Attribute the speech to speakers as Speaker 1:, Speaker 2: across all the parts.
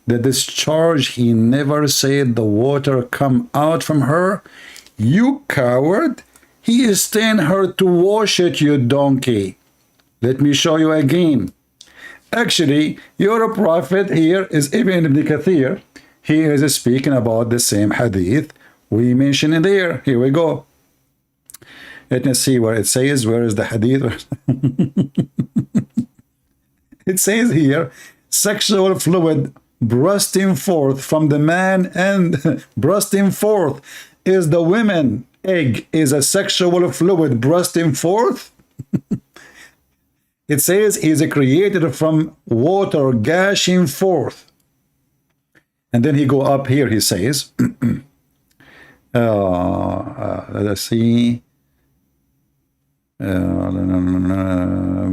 Speaker 1: the discharge. He never said the water come out from her. You coward. He is telling her to wash it, you donkey. Let me show you again. Actually, your prophet here is Ibn Kathir. He is speaking about the same hadith we mentioned in there. Here we go. Let me see where it says. Where is the hadith? It says here, sexual fluid bursting forth from the man, and bursting forth is the woman. Egg is a sexual fluid bursting forth. It says he is created from water gushing forth. And then he go up here, he says, let's see,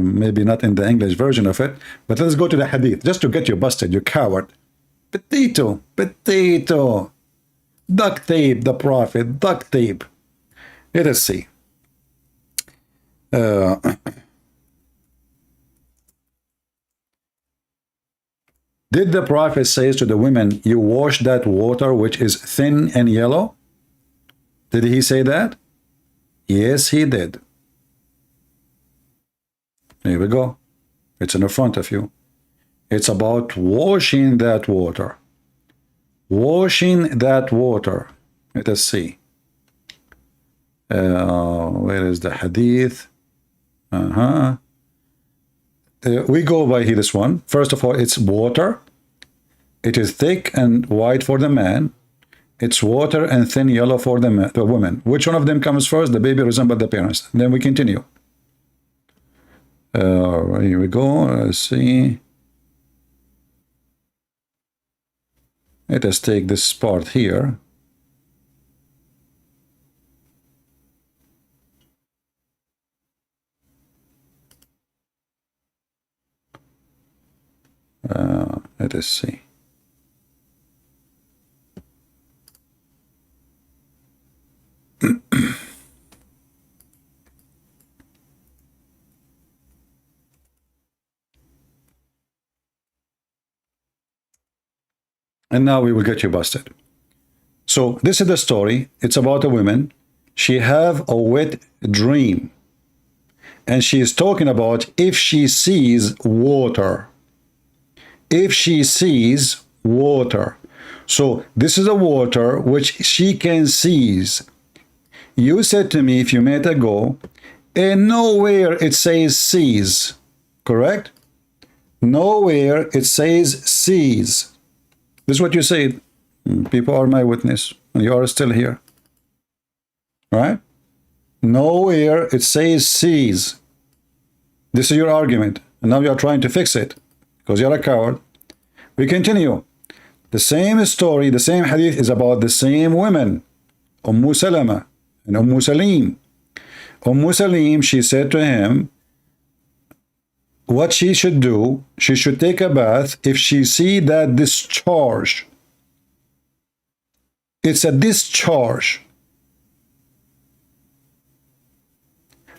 Speaker 1: maybe not in the English version of it, but let's go to the hadith, just to get you busted, you coward. Potato, potato, duct tape, the prophet, duct tape. Let us see. Did the prophet say to the women, you wash that water which is thin and yellow? Did he say that? Yes, he did. Here we go. It's in the front of you. It's about washing that water. Washing that water. Let us see. Where is the hadith? We go by this one. First of all, it's water. It is thick and white for the man. It's water and thin yellow for the woman. Which one of them comes first? The baby resembles the parents. Then we continue. Here we go. Let's see. Let us take this part here. Let us see. And now we will get you busted. So this is the story. It's about a woman. She have a wet dream. And she is talking about if she sees water. If she sees water. So this is a water which she can seize. You said to me a few minutes ago, and nowhere it says seize. Correct? Nowhere it says seize. This is what you said. People are my witness. And you are still here. Right? Nowhere it says seize. This is your argument. And now you are trying to fix it. Because you're a coward. We continue. The same story, the same hadith is about the same women. Salama and Salim. Salim, she said to him, what she should do, she should take a bath if she see that discharge. It's a discharge.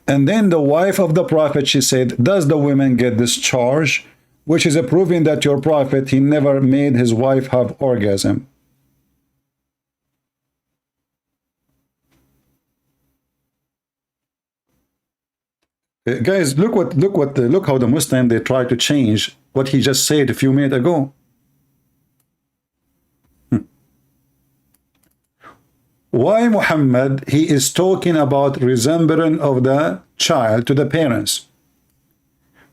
Speaker 1: And then the wife of the prophet, she said, does the women get discharge? Which is a proving that your prophet, he never made his wife have orgasm. Guys, look how the Muslim, they try to change what he just said a few minutes ago. Why Muhammad, he is talking about resemblance of the child to the parents?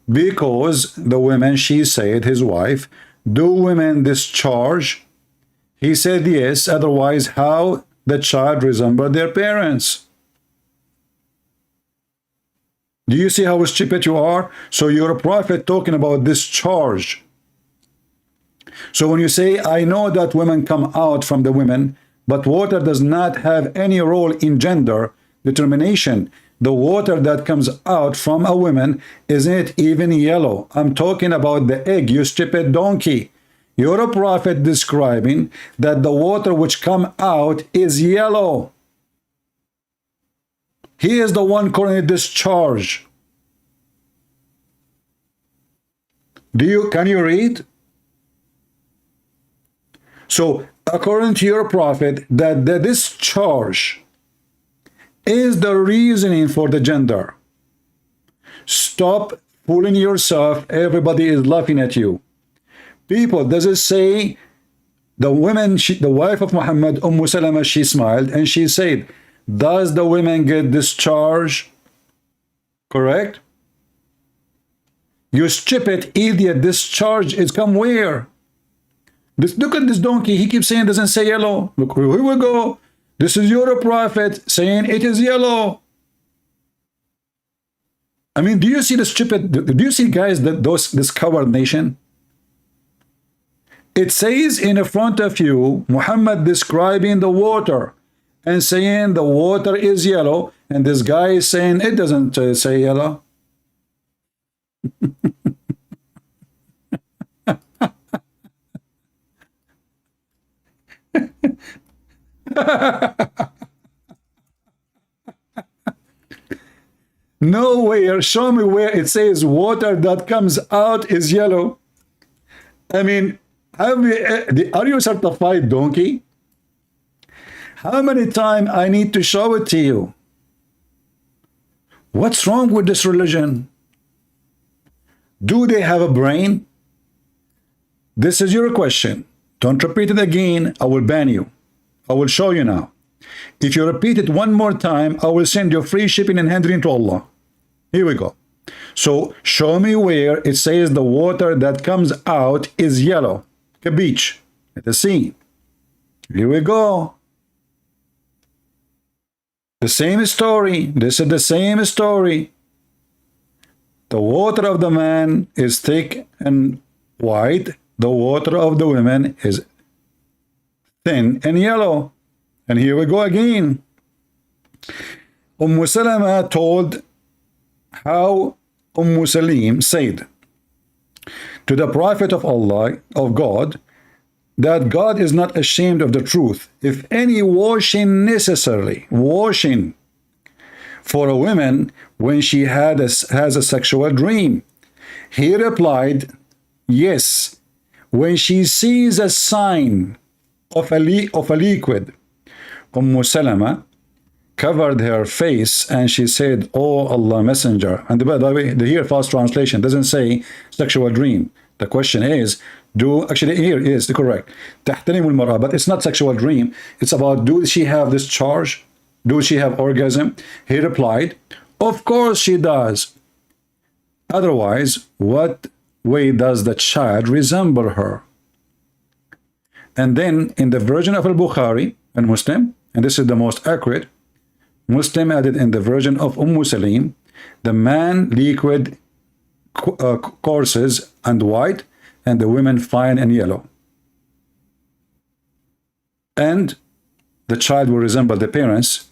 Speaker 1: Because the women, she said, his wife, do women discharge? He said yes, otherwise how the child resemble their parents? Do you see how stupid you are? So you're a prophet talking about discharge. So when you say, I know that women come out from the women, but water does not have any role in gender determination. The water that comes out from a woman isn't even yellow. I'm talking about the egg, you stupid donkey. You're a prophet describing that the water which come out is yellow. He is the one calling it discharge. Can you read? So according to your prophet, that the discharge is the reasoning for the gender. Stop fooling yourself. Everybody is laughing at you. People, does it say the women, the wife of Muhammad, Salama, she smiled and she said, does the women get discharged? Correct? You stupid idiot, discharge is come where? Look at this donkey. He keeps saying doesn't say yellow. Look, here we go. This is your prophet saying it is yellow. I mean, do you see the stupid? Do you see, guys, that this coward nation? It says in front of you, Muhammad describing the water and saying the water is yellow, and this guy is saying it doesn't say yellow. Nowhere, show me where it says water that comes out is yellow. I mean, are you a certified donkey? How many times I need to show it to you? What's wrong with this religion? Do they have a brain? This is your question. Don't repeat it again. I will ban you. I will show you now. If you repeat it one more time, I will send you free shipping and handling to Allah. Here we go. So show me where it says the water that comes out is yellow. A beach at the sea. Here we go. The same story. This is the same story. The water of the man is thick and white. The water of the women is thin and yellow. And here we go again. Salama told how Salim said to the Prophet of Allah, of God, that God is not ashamed of the truth. If any washing necessarily, washing for a woman when she has a sexual dream. He replied, yes, when she sees a sign of a liquid. Salama covered her face and she said, oh Allah Messenger. And by the way, the here fast translation doesn't say sexual dream. The question is, actually here is the correct تحترم المرأة, but it's not sexual dream. It's about, do she have discharge? Do she have orgasm? He replied, of course she does. Otherwise, what way does the child resemble her? And then in the version of Al-Bukhari and Muslim, and this is the most accurate, Muslim added in the version of Salim, the man liquid courses and white, and the women fine and yellow. And the child will resemble the parents.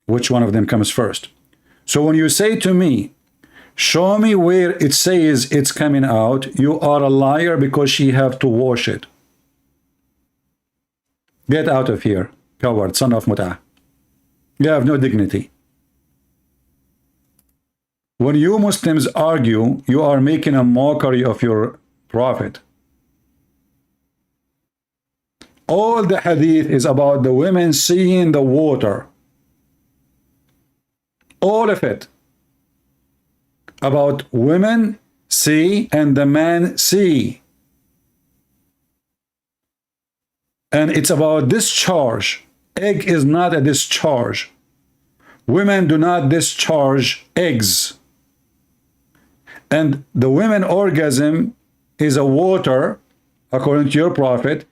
Speaker 1: Which one of them comes first? So when you say to me, show me where it says it's coming out, you are a liar because she have to wash it. Get out of here, coward, son of Mut'ah. You have no dignity. When you Muslims argue, you are making a mockery of your prophet. All the hadith is about the women seeing the water. All of it. About women see and the man see. And it's about discharge. Egg is not a discharge. Women do not discharge eggs. And the women orgasm is a water, according to your prophet.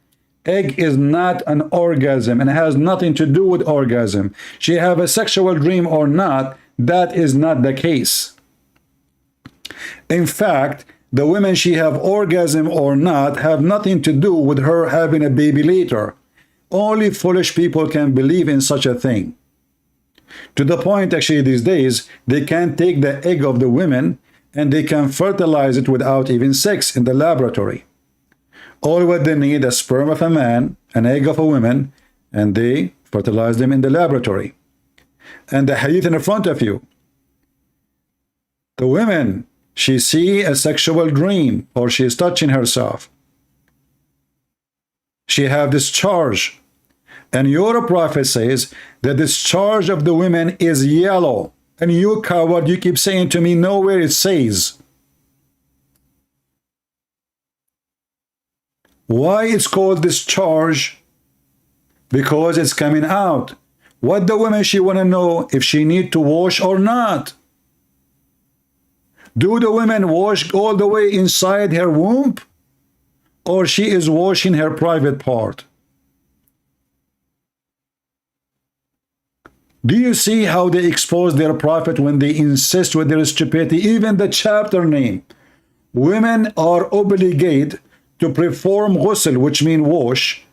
Speaker 1: Egg is not an orgasm and has nothing to do with orgasm. She have a sexual dream or not, that is not the case. In fact, the women she have orgasm or not have nothing to do with her having a baby later. Only foolish people can believe in such a thing. To the point, actually, these days, they can take the egg of the women and they can fertilize it without even sex in the laboratory. All what they need, a sperm of a man, an egg of a woman, and they fertilize them in the laboratory. And the hadith in front of you. The women, she see a sexual dream or she is touching herself. She have discharge. And your prophet says the discharge of the women is yellow. And you coward, you keep saying to me, nowhere it says. Why it's called discharge? Because it's coming out. What the woman, she want to know if she need to wash or not. Do the women wash all the way inside her womb? Or she is washing her private part? Do you see how they expose their prophet when they insist with their stupidity? Even the chapter name. Women are obligated to perform ghusl, which means wash,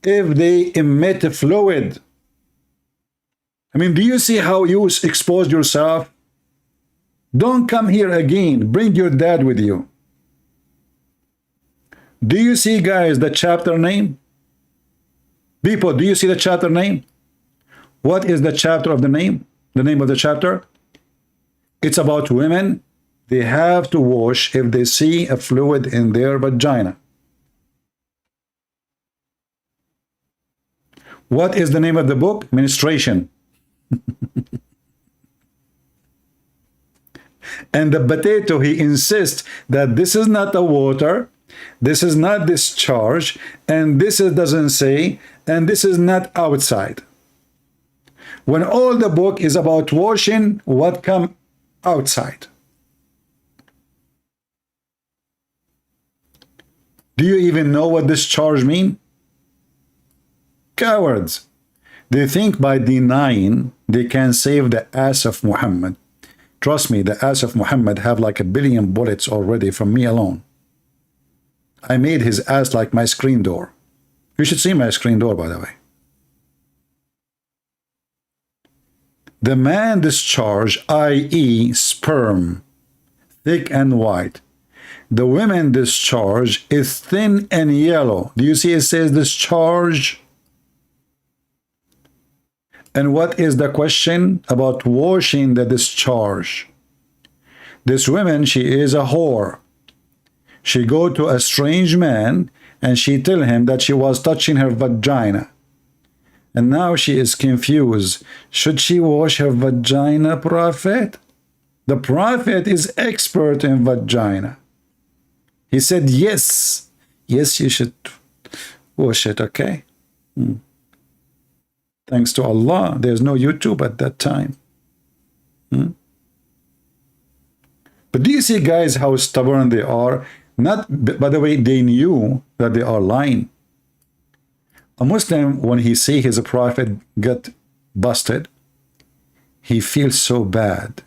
Speaker 1: if they emit fluid. I mean, do you see how you expose yourself? Don't come here again. Bring your dad with you. Do you see, guys, the chapter name? People, do you see the chapter name? What is the chapter of the name? The name of the chapter? It's about women. They have to wash if they see a fluid in their vagina. What is the name of the book? Menstruation. And the potato, he insists that this is not the water, this is not discharge, and this doesn't say, and this is not outside. When all the book is about washing what come outside. Do you even know what discharge mean? Cowards. They think by denying they can save the ass of Muhammad. Trust me, the ass of Muhammad have like 1 billion bullets already from me alone. I made his ass like my screen door. You should see my screen door, by the way. The man discharge, i.e. sperm, thick and white. The women discharge is thin and yellow. Do you see it says discharge? And what is the question about washing the discharge? This woman, she is a whore. She go to a strange man and she tell him that she was touching her vagina. And now she is confused. Should she wash her vagina, prophet? The prophet is expert in vagina. He said, yes. Yes, you should wash it, okay? Thanks to Allah, there's no YouTube at that time. But do you see, guys, how stubborn they are? Not, by the way, they knew that they are lying. A Muslim, when he see his prophet get busted, he feels so bad.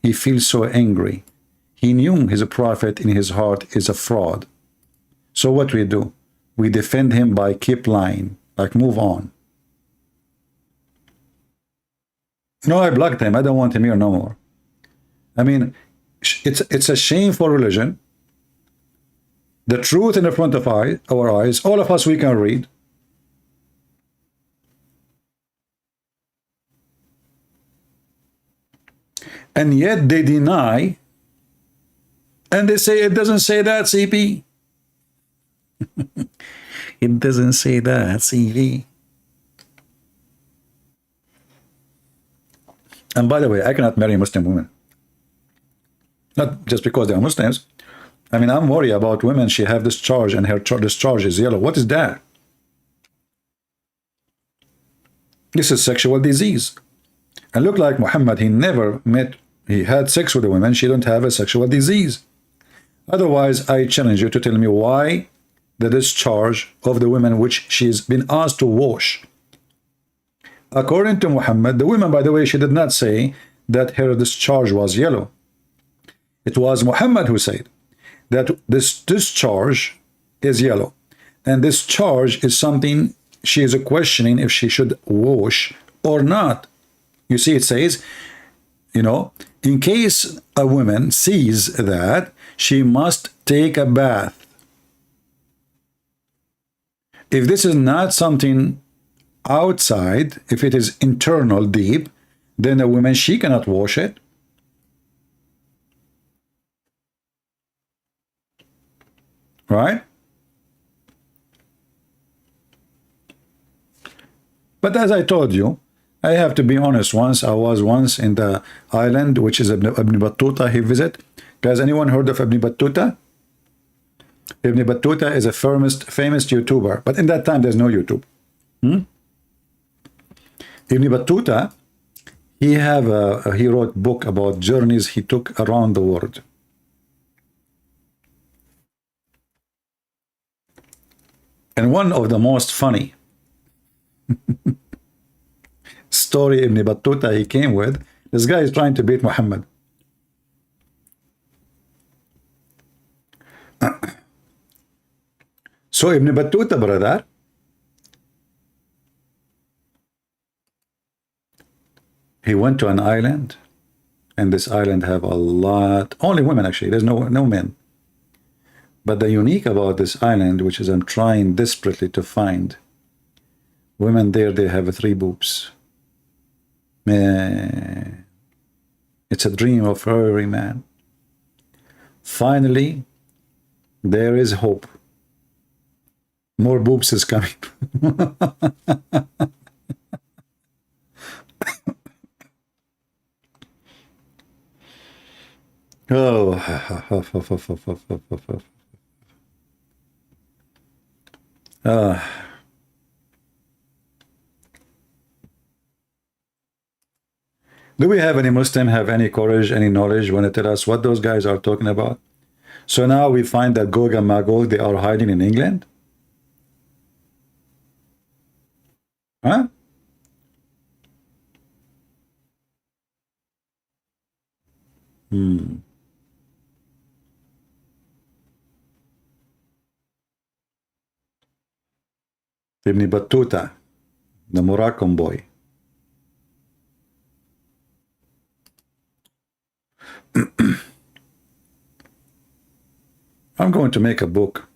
Speaker 1: He feels so angry. He knew his prophet in his heart is a fraud. So what we do? We defend him by keep lying, like move on. No, I blocked him. I don't want him here no more. I mean, it's a shameful religion. The truth in the front of our eyes, all of us, we can read. And yet they deny, and they say it doesn't say that, CP. It doesn't say that, CP. And by the way, I cannot marry Muslim women. Not just because they are Muslims. I mean, I'm worried about women. She have discharge and her discharge is yellow. What is that? This is sexual disease. And look like Muhammad, he had sex with a woman. She don't have a sexual disease. Otherwise, I challenge you to tell me why the discharge of the women which she's been asked to wash. According to Muhammad, the woman, by the way, she did not say that her discharge was yellow. It was Muhammad who said that this discharge is yellow. And discharge is something she is questioning if she should wash or not. You see, it says, you know, in case a woman sees that, she must take a bath. If this is not something outside, if it is internal, deep, then a woman, she cannot wash it. Right? But as I told you, I have to be honest. I was once in the island, which is Ibn Battuta he visit. Guys, anyone heard of Ibn Battuta? Ibn Battuta is a famous YouTuber, but in that time there's no YouTube. Ibn Battuta, he wrote book about journeys he took around the world. And one of the most funny story Ibn Battuta he came with, this guy is trying to beat Muhammad. So Ibn Battuta, brother, he went to an island, and this island have a lot, only women actually, there's no men. But the unique about this island, which is I'm trying desperately to find, women there, they have 3 boobs. Man, it's a dream of every man. Finally, there is hope. More boobs is coming. Oh. Do we have any Muslim have any courage, any knowledge when they tell us what those guys are talking about? So now we find that Gog and Magog, they are hiding in England? Huh? Ibn Battuta, the Moroccan boy. I'm going to make a book.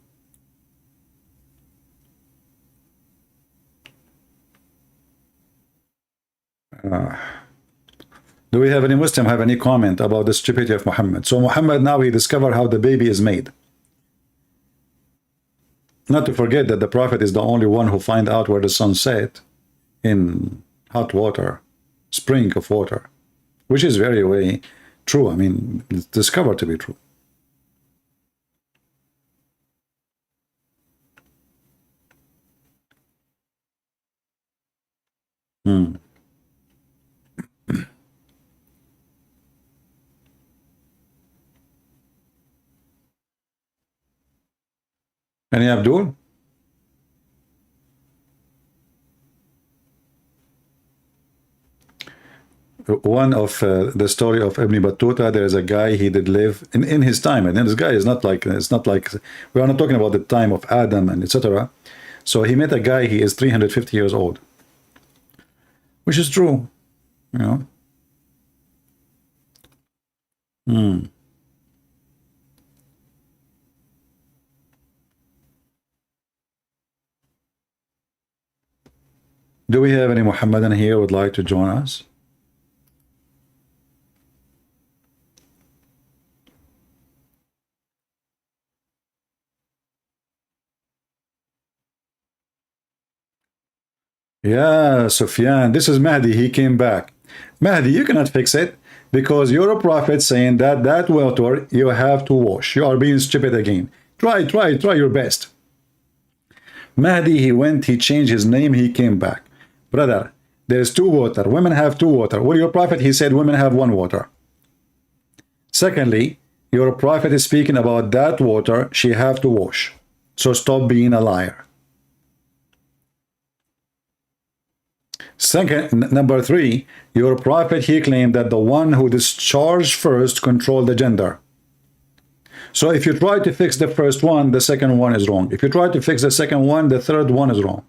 Speaker 1: Do we have any Muslim have any comment about the stupidity of Muhammad? So Muhammad now he discovered how the baby is made. Not to forget that the Prophet is the only one who find out where the sun set in hot water, spring of water, which is very true. I mean, it's discovered to be true. Any Abdul? One of the story of Ibn Battuta, there is a guy he did live in his time, and this guy is not like, it's not like, we are not talking about the time of Adam and etc. So he met a guy, he is 350 years old, which is true, you know. Do we have any Muhammadan here who would like to join us? Yeah, Sufyan, this is Mahdi, he came back. Mahdi, you cannot fix it because you're a prophet saying that that water you have to wash. You are being stupid again. Try your best. Mahdi, he went, he changed his name, he came back. Brother, there's 2 water. Women have 2 water. Well, your prophet, he said women have 1 water. Secondly, your prophet is speaking about that water she have to wash. So stop being a liar. Second, number 3, your prophet, he claimed that the one who discharged first controlled the gender. So if you try to fix the first one, the second one is wrong. If you try to fix the second one, the third one is wrong.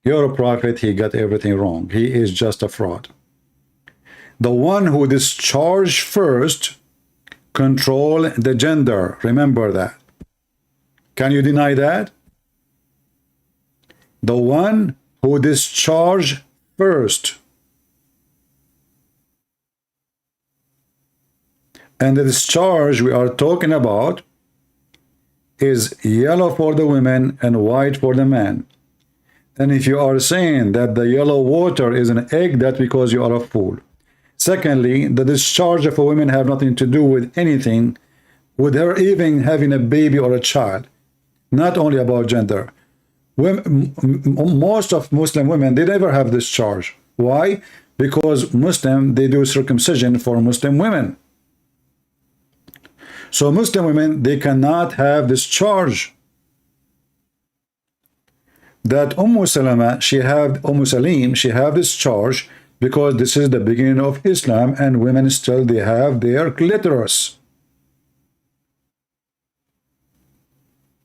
Speaker 1: Your prophet, he got everything wrong. He is just a fraud. The one who discharged first control the gender. Remember that. Can you deny that? The one who discharged first. And the discharge we are talking about is yellow for the women and white for the man. And if you are saying that the yellow water is an egg, that's because you are a fool. Secondly, the discharge of a woman have nothing to do with anything, with her even having a baby or a child. Not only about gender. Most of Muslim women, they never have discharge. Why? Because Muslim, they do circumcision for Muslim women. So Muslim women, they cannot have discharge. That Salama, she have discharge because this is the beginning of Islam, and women still, they have their clitoris.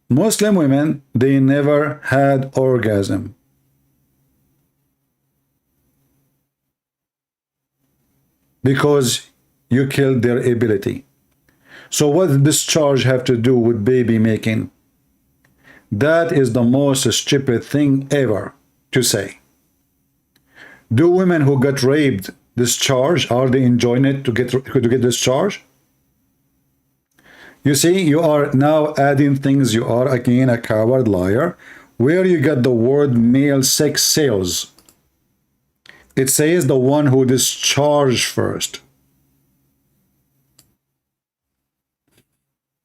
Speaker 1: Muslim women, they never had orgasm. Because you killed their ability. So what does discharge have to do with baby making? That is the most stupid thing ever to say. Do women who got raped discharge? Are they enjoying it to get discharge? You see, you are now adding things. You are again a coward liar. Where you get the word male sex sales? It says the one who discharged first.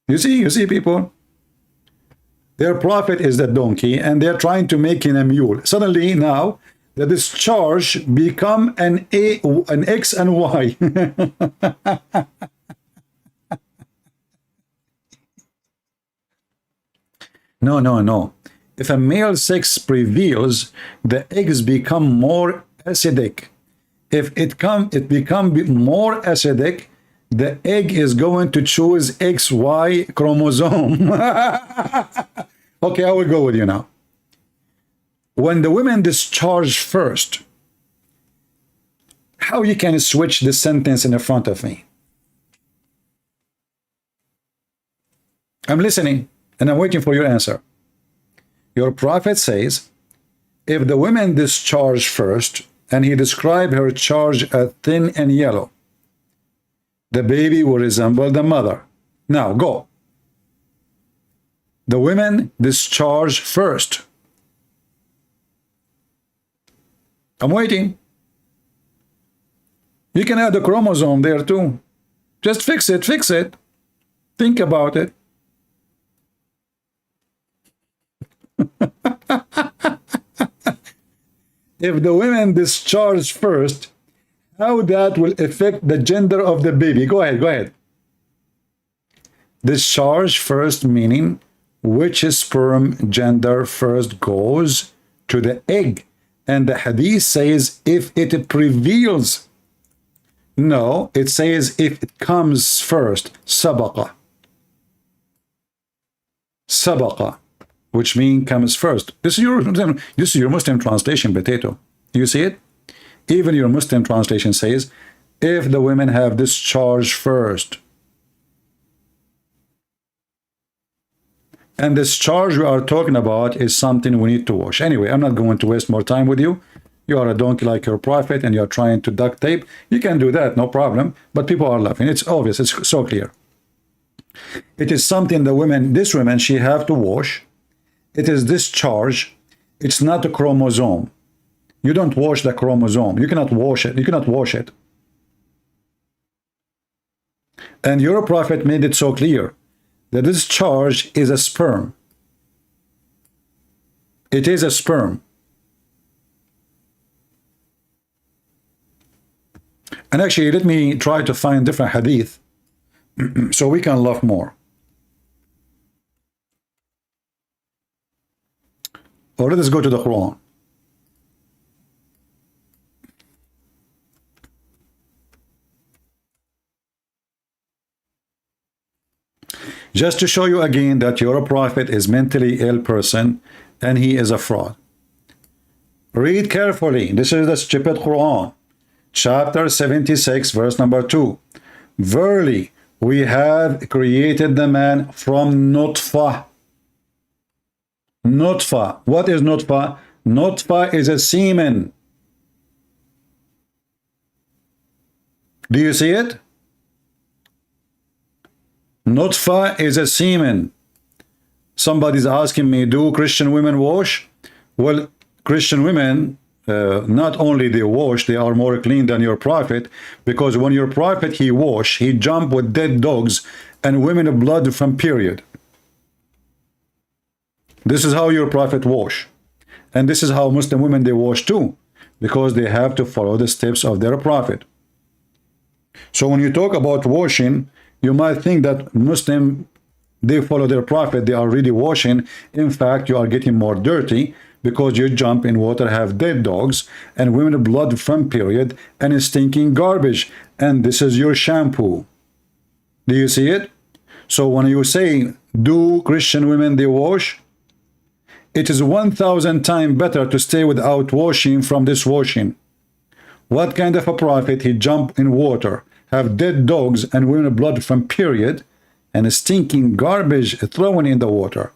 Speaker 1: You see, people? Their prophet is the donkey, and they're trying to make him a mule. Suddenly, now, the discharge become an X and Y. No. If a male sex prevails, the eggs become more acidic. If it become more acidic, the egg is going to choose XY chromosome. Okay, I will go with you now. When the women discharge first, how you can switch the sentence in front of me? I'm listening, and I'm waiting for your answer. Your prophet says, if the women discharge first, and he described her charge as thin and yellow, the baby will resemble the mother. Now, go. The women discharge first. I'm waiting. You can add a chromosome there too. Just fix it. Think about it. If the women discharge first, how that will affect the gender of the baby? Go ahead. Discharge first meaning which sperm gender first goes to the egg. And the hadith says if it prevails. No, it says if it comes first. Sabaqa, which means comes first. This is your Muslim translation, potato. You see it? Even your Muslim translation says, if the women have discharge first. And discharge we are talking about is something we need to wash. Anyway, I'm not going to waste more time with you. You are a donkey like your prophet, and you're trying to duct tape. You can do that, no problem. But people are laughing. It's obvious. It's so clear. It is something this woman, she have to wash. It is discharge. It's not a chromosome. You don't wash the chromosome. You cannot wash it. And your prophet made it so clear. The discharge is a sperm. It is a sperm. And actually, let me try to find different hadith so we can laugh more. Or let us go to the Quran. Just to show you again that your prophet is mentally ill person and he is a fraud. Read carefully. This is the stupid Quran. Chapter 76, verse number 2. Verily, we have created the man from nutfah. Nutfah. What is nutfah? Nutfah is a semen. Do you see it? Nutfah is a semen. Somebody's asking me, do Christian women wash? Well, Christian women, not only they wash, they are more clean than your prophet, because when your prophet he wash, he jump with dead dogs and women blood from period. This is how your prophet wash, and this is how Muslim women they wash too, because they have to follow the steps of their prophet. So when you talk about washing, you might think that Muslim they follow their prophet, they are really washing. In fact, you are getting more dirty, because you jump in water, have dead dogs and women blood from period and stinking garbage, and this is your shampoo. Do you see it? So when you say, do Christian women they wash, it is 1,000 times better to stay without washing from this washing. What kind of a prophet he jump in water, have dead dogs and women blood from period and stinking garbage thrown in the water?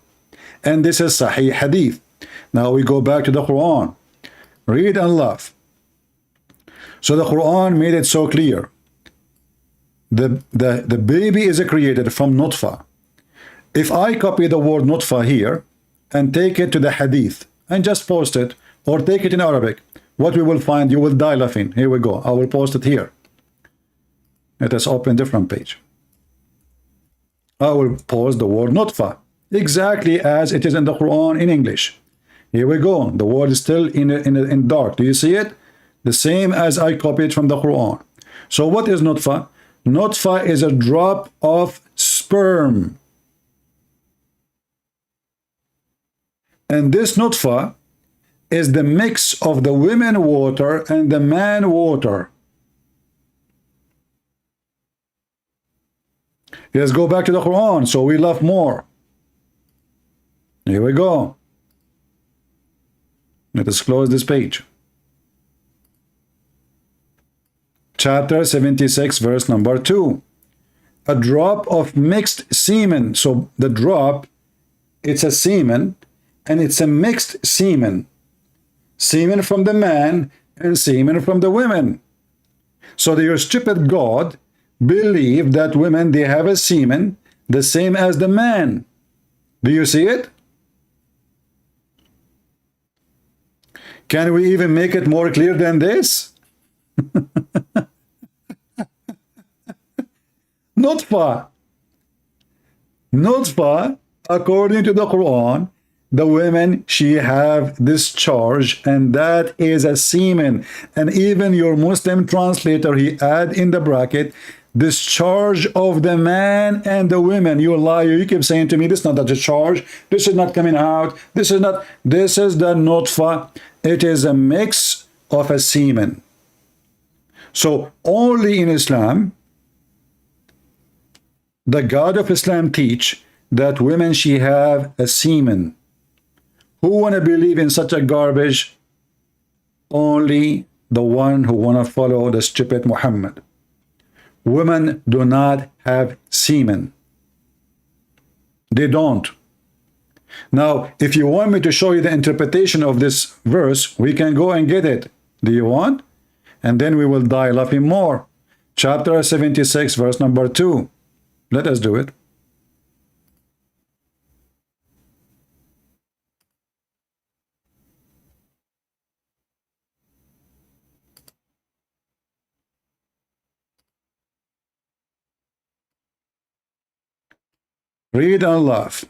Speaker 1: And this is Sahih Hadith. Now we go back to the Quran. Read and laugh. So the Quran made it so clear. The baby is created from nutfa. If I copy the word nutfa here and take it to the Hadith and just post it, or take it in Arabic, what we will find, you will die laughing. Here we go. I will post it here. Let us open different page. I will post the word nutfa exactly as it is in the Quran in English. Here we go. The word is still in dark. Do you see it? The same as I copied from the Quran. So what is nutfa? Nutfa is a drop of sperm. And this nutfa is the mix of the women water and the man water. Let's go back to the Quran so we laugh more. Here we go. Let us close this page. Chapter 76, verse number 2. A drop of mixed semen. So the drop, it's a semen, and it's a mixed semen. Semen from the man and semen from the women. So your stupid God believe that women, they have a semen the same as the man. Do you see it? Can we even make it more clear than this? Nutfa. Nutfa, according to the Quran, the women, she have discharge, and that is a semen. And even your Muslim translator, he add in the bracket, discharge of the man and the women. You liar. You keep saying to me, this is not the discharge. This is not coming out. This is not. This is the nutfa. It is a mix of a semen. So only in Islam, the God of Islam teach that women, she have a semen. Who want to believe in such a garbage? Only the one who want to follow the stupid Muhammad. Women do not have semen. They don't. Now, if you want me to show you the interpretation of this verse, we can go and get it. Do you want? And then we will die laughing more. Chapter 76, verse number 2. Let us do it. Read and laugh.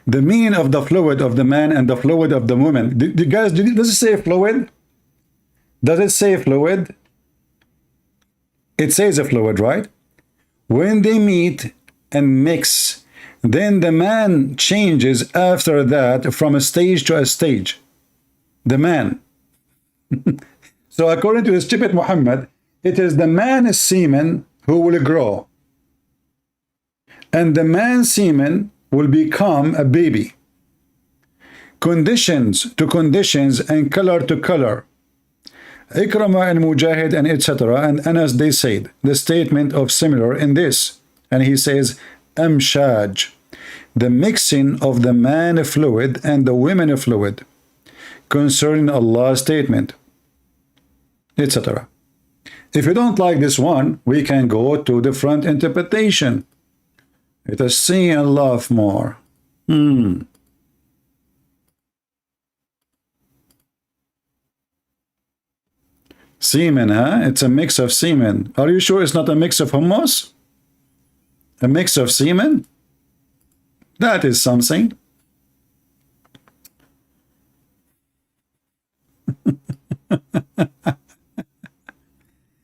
Speaker 1: The meaning of the fluid of the man and the fluid of the woman. Do you guys, does it say fluid? Does it say fluid? It says a fluid, right? When they meet and mix, then the man changes after that from a stage to a stage. The man. So according to the stupid Muhammad, it is the man's semen who will grow. And the man's semen will become a baby. Conditions to conditions and color to color. Ikramah and Mujahid and etc. and Anas, they said the statement of similar in this. And he says, Amshaj, the mixing of the man fluid and the women fluid concerning Allah's statement, etc. If you don't like this one, we can go to the front interpretation. Let us see and laugh more. Semen, huh? It's a mix of semen. Are you sure it's not a mix of hummus? A mix of semen? That is something.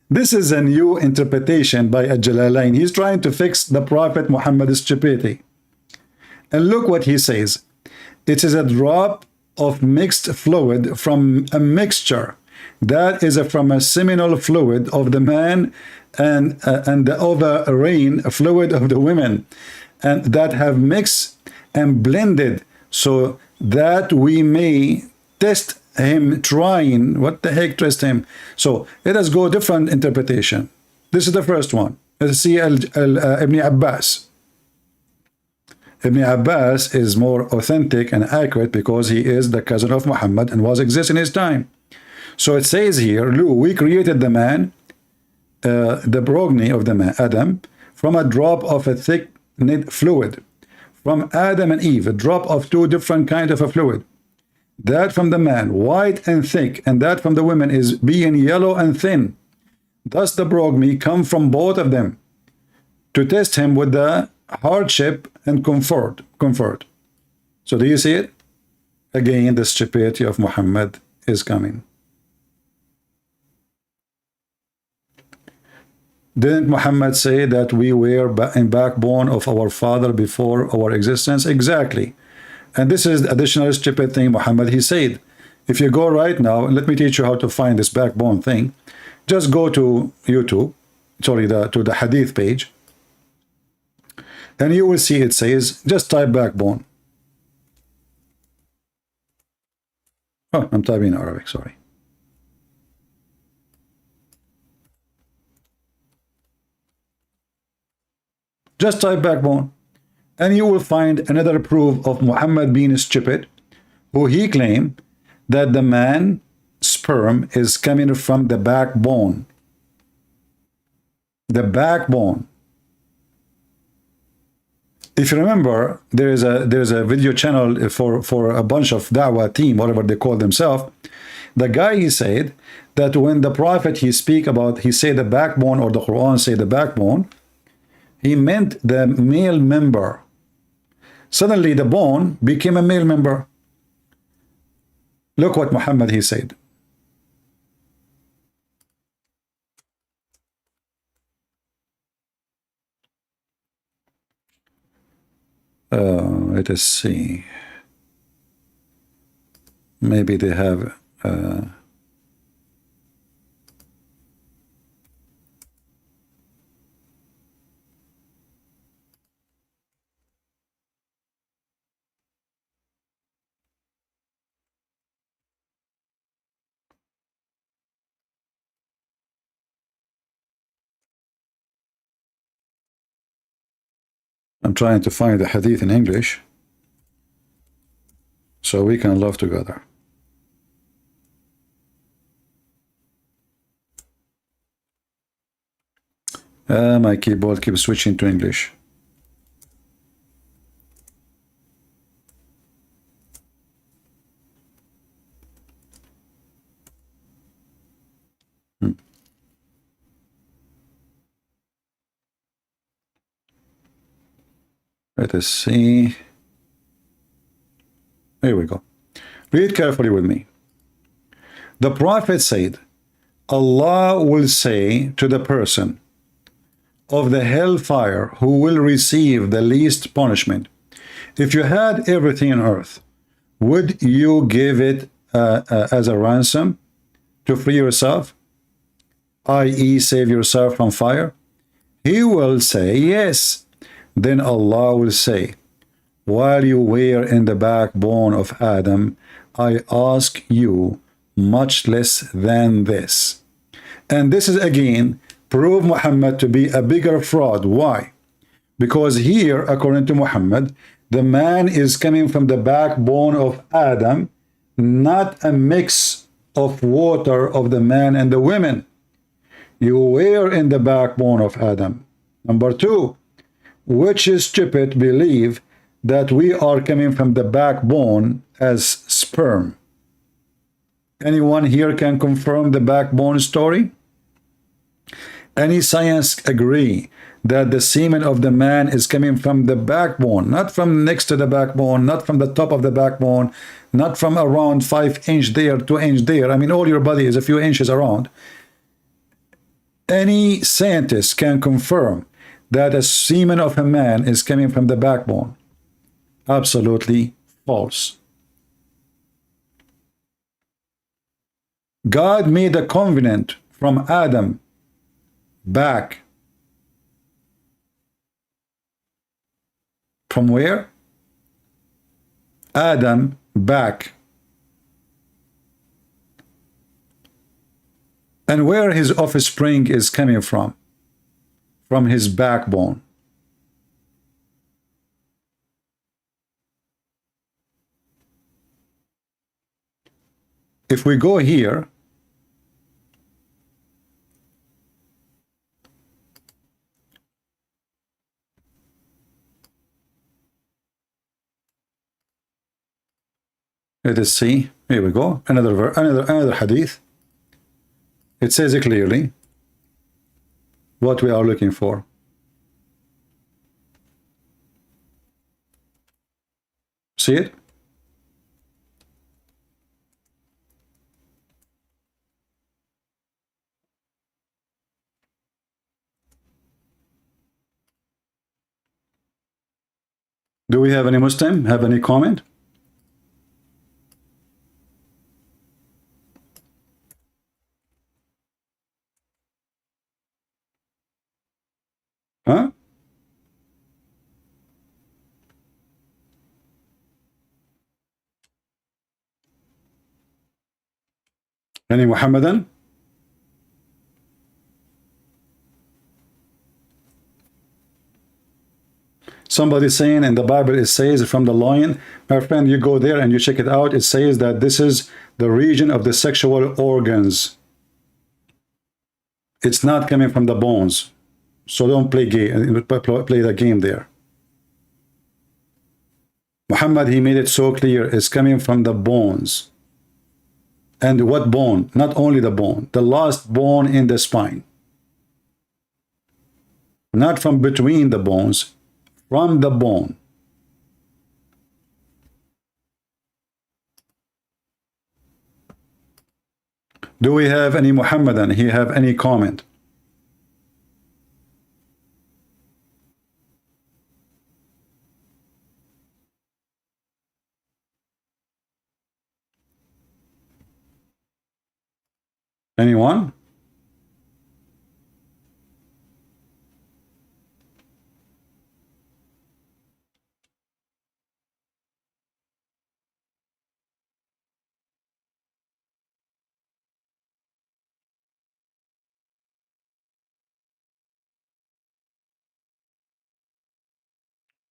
Speaker 1: This is a new interpretation by Al-Jalalain. He's trying to fix the Prophet Muhammad's stupidity. And look what he says. It is a drop of mixed fluid from a mixture. That is from a seminal fluid of the man and the ovarian fluid of the women. And that have mixed and blended so that we may test him trying. What the heck, test him? So let us go different interpretation. This is the first one. Let's see Ibn Abbas. Ibn Abbas is more authentic and accurate because he is the cousin of Muhammad and was exist in his time. So it says here, we created the man, the progeny of the man, Adam, from a drop of a thick knit fluid. From Adam and Eve, a drop of two different kinds of a fluid. That from the man, white and thick, and that from the woman is being yellow and thin. Thus the progeny come from both of them to test him with the hardship and comfort. So do you see it? Again, the stupidity of Muhammad is coming. Didn't Muhammad say that we were in backbone of our father before our existence? Exactly. And this is the additional stupid thing Muhammad, he said. If you go right now, let me teach you how to find this backbone thing. Just go to YouTube, sorry, to the hadith page. And you will see it says, just type backbone. Oh, I'm typing in Arabic, sorry. Just type backbone. And you will find another proof of Muhammad being stupid, who he claimed that the man sperm is coming from the backbone. The backbone. If you remember, there's a video channel for a bunch of da'wah team, whatever they call themselves. The guy, he said that when the Prophet he say the backbone, or the Quran say the backbone, he meant the male member. Suddenly the bone became a male member. Look what Muhammad he said. Let us see. Maybe they have I'm trying to find the hadith in English so we can love together. My keyboard keeps switching to English. Let us see. Here we go. Read carefully with me. The Prophet said, Allah will say to the person of the hellfire who will receive the least punishment, if you had everything on earth, would you give it as a ransom to free yourself, i.e. save yourself from fire? He will say, yes. Then Allah will say, while you were in the backbone of Adam, I ask you much less than this. And this is again prove Muhammad to be a bigger fraud. Why? Because here, according to Muhammad, the man is coming from the backbone of Adam, not a mix of water of the man and the women. You were in the backbone of Adam. Number two, which is stupid, believe that we are coming from the backbone as sperm. Anyone here can confirm the backbone story? Any science agree that the semen of the man is coming from the backbone, not from next to the backbone, not from the top of the backbone, not from around 5 inch there, 2 inch there. I mean, all your body is a few inches around. Any scientist can confirm that the semen of a man is coming from the backbone. Absolutely false. God made a covenant from Adam back. From where? Adam back. And where his offspring is coming from? From his backbone. If we go here, let us see. Here we go. Another hadith. It says it clearly what we are looking for. See it? Do we have any Muslim? Have any comment? Huh? Any Muhammadan? Somebody saying in the Bible it says from the loin. My friend, you go there and you check it out. It says that this is the region of the sexual organs. It's not coming from the bones. So don't play the game there. Muhammad, he made it so clear, it's coming from the bones. And what bone? Not only the bone, the last bone in the spine. Not from between the bones, from the bone. Do we have any Muhammadan? He have any comment? Anyone?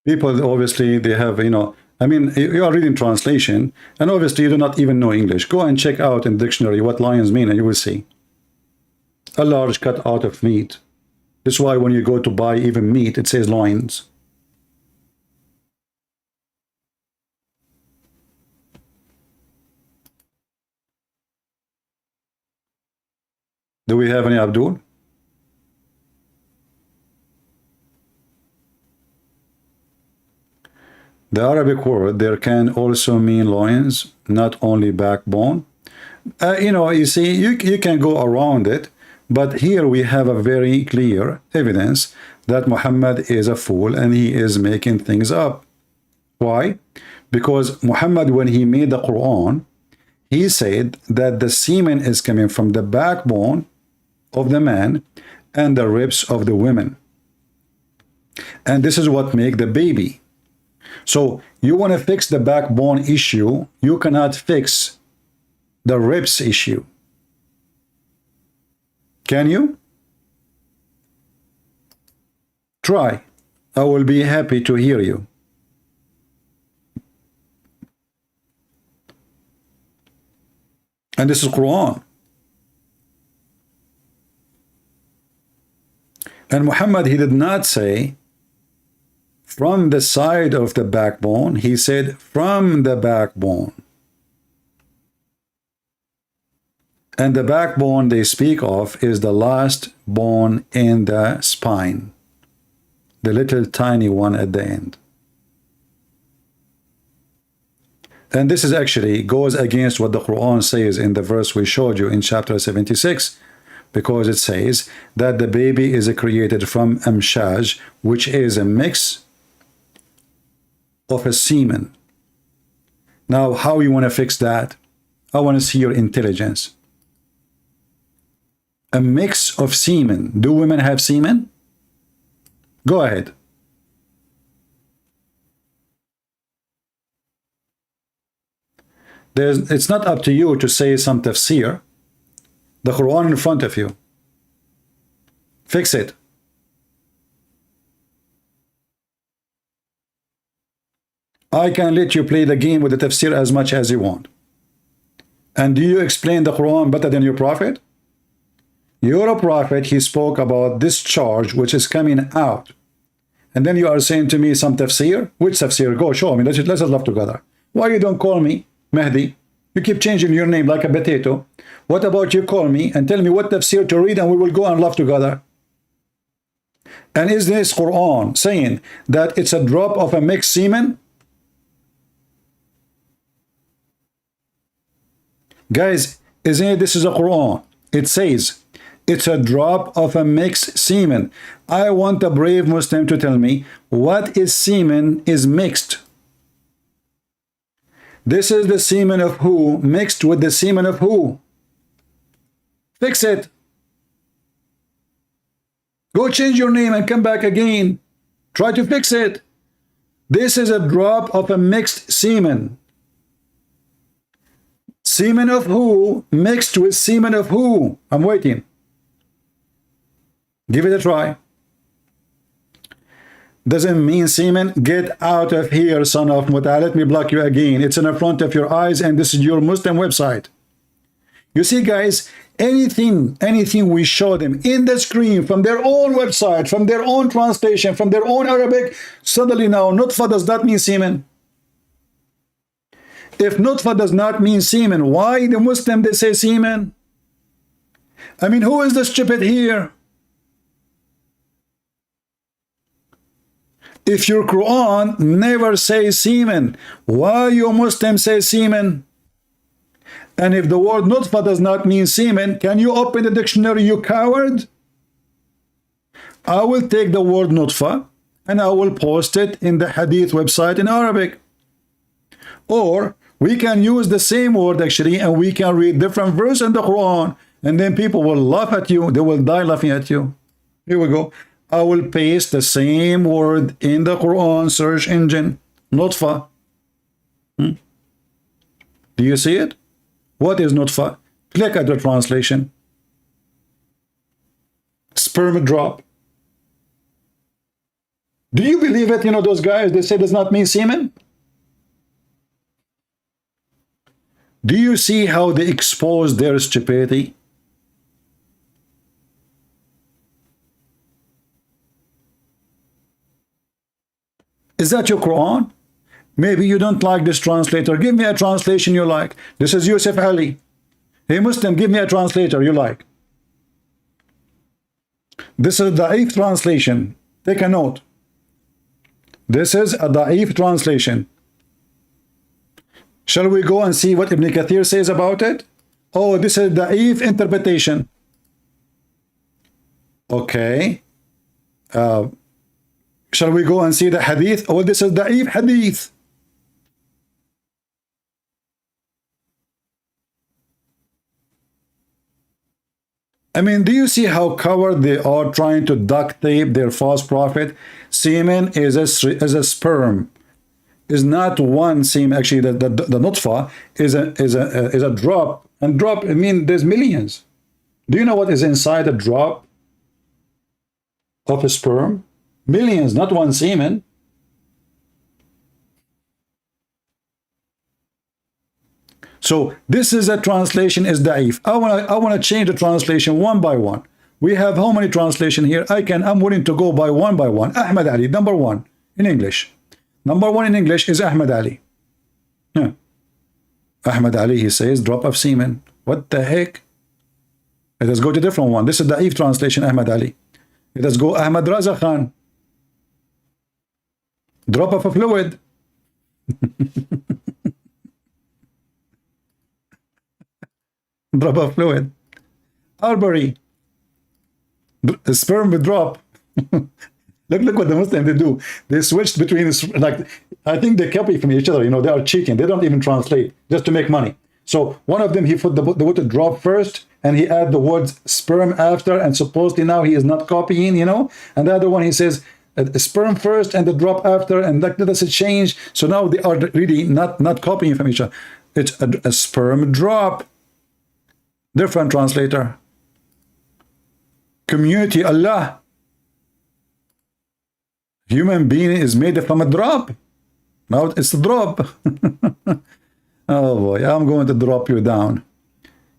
Speaker 1: People, obviously, they have, I mean, you are reading translation, and obviously you do not even know English. Go and check out in dictionary what lions mean, and you will see. A large cut out of meat. That's why when you go to buy even meat, it says loins. Do we have any Abdul? The Arabic word there can also mean loins, not only backbone. You see, you can go around it, but here we have a very clear evidence that Muhammad is a fool and he is making things up. Why? Because Muhammad, when he made the Quran, he said that the semen is coming from the backbone of the man and the ribs of the women. And this is what make the baby. So you want to fix the backbone issue, you cannot fix the ribs issue. Can you? Try. I will be happy to hear you. And this is Quran. And Muhammad, he did not say from the side of the backbone. He said from the backbone. And the backbone they speak of is the last bone in the spine, the little tiny one at the end. And this is actually goes against what the Quran says in the verse we showed you in chapter 76, because it says that the baby is created from amshaj, which is a mix of a semen. Now, how you want to fix that? I want to see your intelligence. A mix of semen. Do women have semen? Go ahead. It's not up to you to say some tafsir. The Quran in front of you. Fix it. I can let you play the game with the tafsir as much as you want. And do you explain the Quran better than your prophet? Your prophet, he spoke about this charge which is coming out. And then you are saying to me some tafsir? Which tafsir? Go show me. Let's love together. Why you don't call me Mahdi? You keep changing your name like a potato. What about you call me and tell me what tafsir to read, and we will go and laugh together? And is this Quran saying that it's a drop of a mixed semen? Guys, isn't it? This is a Quran. It says it's a drop of a mixed semen. I want a brave Muslim to tell me what is semen is mixed. This is the semen of who mixed with the semen of who? Fix it. Go change your name and come back again. Try to fix it. This is a drop of a mixed semen. Semen of who mixed with semen of who? I'm waiting. Give it a try. Doesn't mean semen. Get out of here, son of Muta. Let me block you again. It's in the front of your eyes, and this is your Muslim website. You see, guys, anything we show them in the screen from their own website, from their own translation, from their own Arabic, suddenly now nutfa does not mean semen. If nutfa does not mean semen, why the Muslim they say semen? I mean, who is the stupid here? If your Quran never says semen, why you Muslims say semen? And if the word nutfa does not mean semen, can you open the dictionary, you coward? I will take the word nutfa and I will post it in the hadith website in Arabic. Or we can use the same word actually, and we can read different verses in the Quran, and then people will laugh at you. They will die laughing at you. Here we go. I will paste the same word in the Quran search engine. Nutfa. Do you see it? What is nutfa? Click at the translation. Sperm drop. Do you believe it? You know, those guys, they say does not mean semen. Do you see how they expose their stupidity? Is that your Quran? Maybe you don't like this translator. Give me a translation you like. This is Yusuf Ali. Hey Muslim, give me a translator you like. This is the Da'if translation. Take a note. This is a Da'if translation. Shall we go and see what Ibn Kathir says about it? Oh, this is Da'if interpretation. Okay. Shall we go and see the hadith? Oh, this is Da'if hadith. I mean, do you see how coward they are trying to duct tape their false prophet? Semen is a sperm. Is not one semen. Actually, the nutfa is a drop. And drop, I mean, there's millions. Do you know what is inside a drop of a sperm? Millions, not one semen. So this is a translation is da'if. I want to change the translation one by one. We have how many translation here? I'm willing to go by one by one. Ahmad Ali, number one. in English. Number one in English is Ahmad Ali. Yeah. Ahmad Ali, he says, drop of semen. What the heck? Let us go to a different one. This is the Eve translation, Ahmad Ali. Let us go Ahmad Raza Khan. Drop of a fluid. Drop of fluid. Arbery. Sperm with drop. Look what the Muslims they do. They switched between, like, I think they copy from each other. You know, they are cheating. They don't even translate just to make money. So one of them, he put the word drop first, and he add the words sperm after, and supposedly now he is not copying, you know. And the other one, he says sperm first and the drop after, and like that's a change. So now they are really not copying from each other. It's a sperm drop. Different translator. Community Allah. Human being is made from a drop. Now it's a drop. Oh boy, I'm going to drop you down.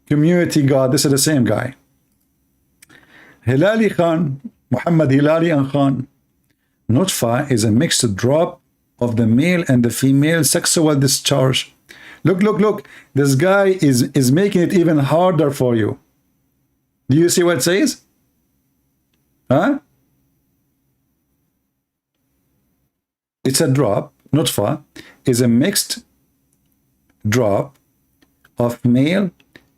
Speaker 1: Community God, this is the same guy. Hilali Khan, Muhammad Hilali and Khan. Nutfa is a mixed drop of the male and the female sexual discharge. Look. This guy is making it even harder for you. Do you see what it says? Huh? It's a drop. Nutfa is a mixed drop of male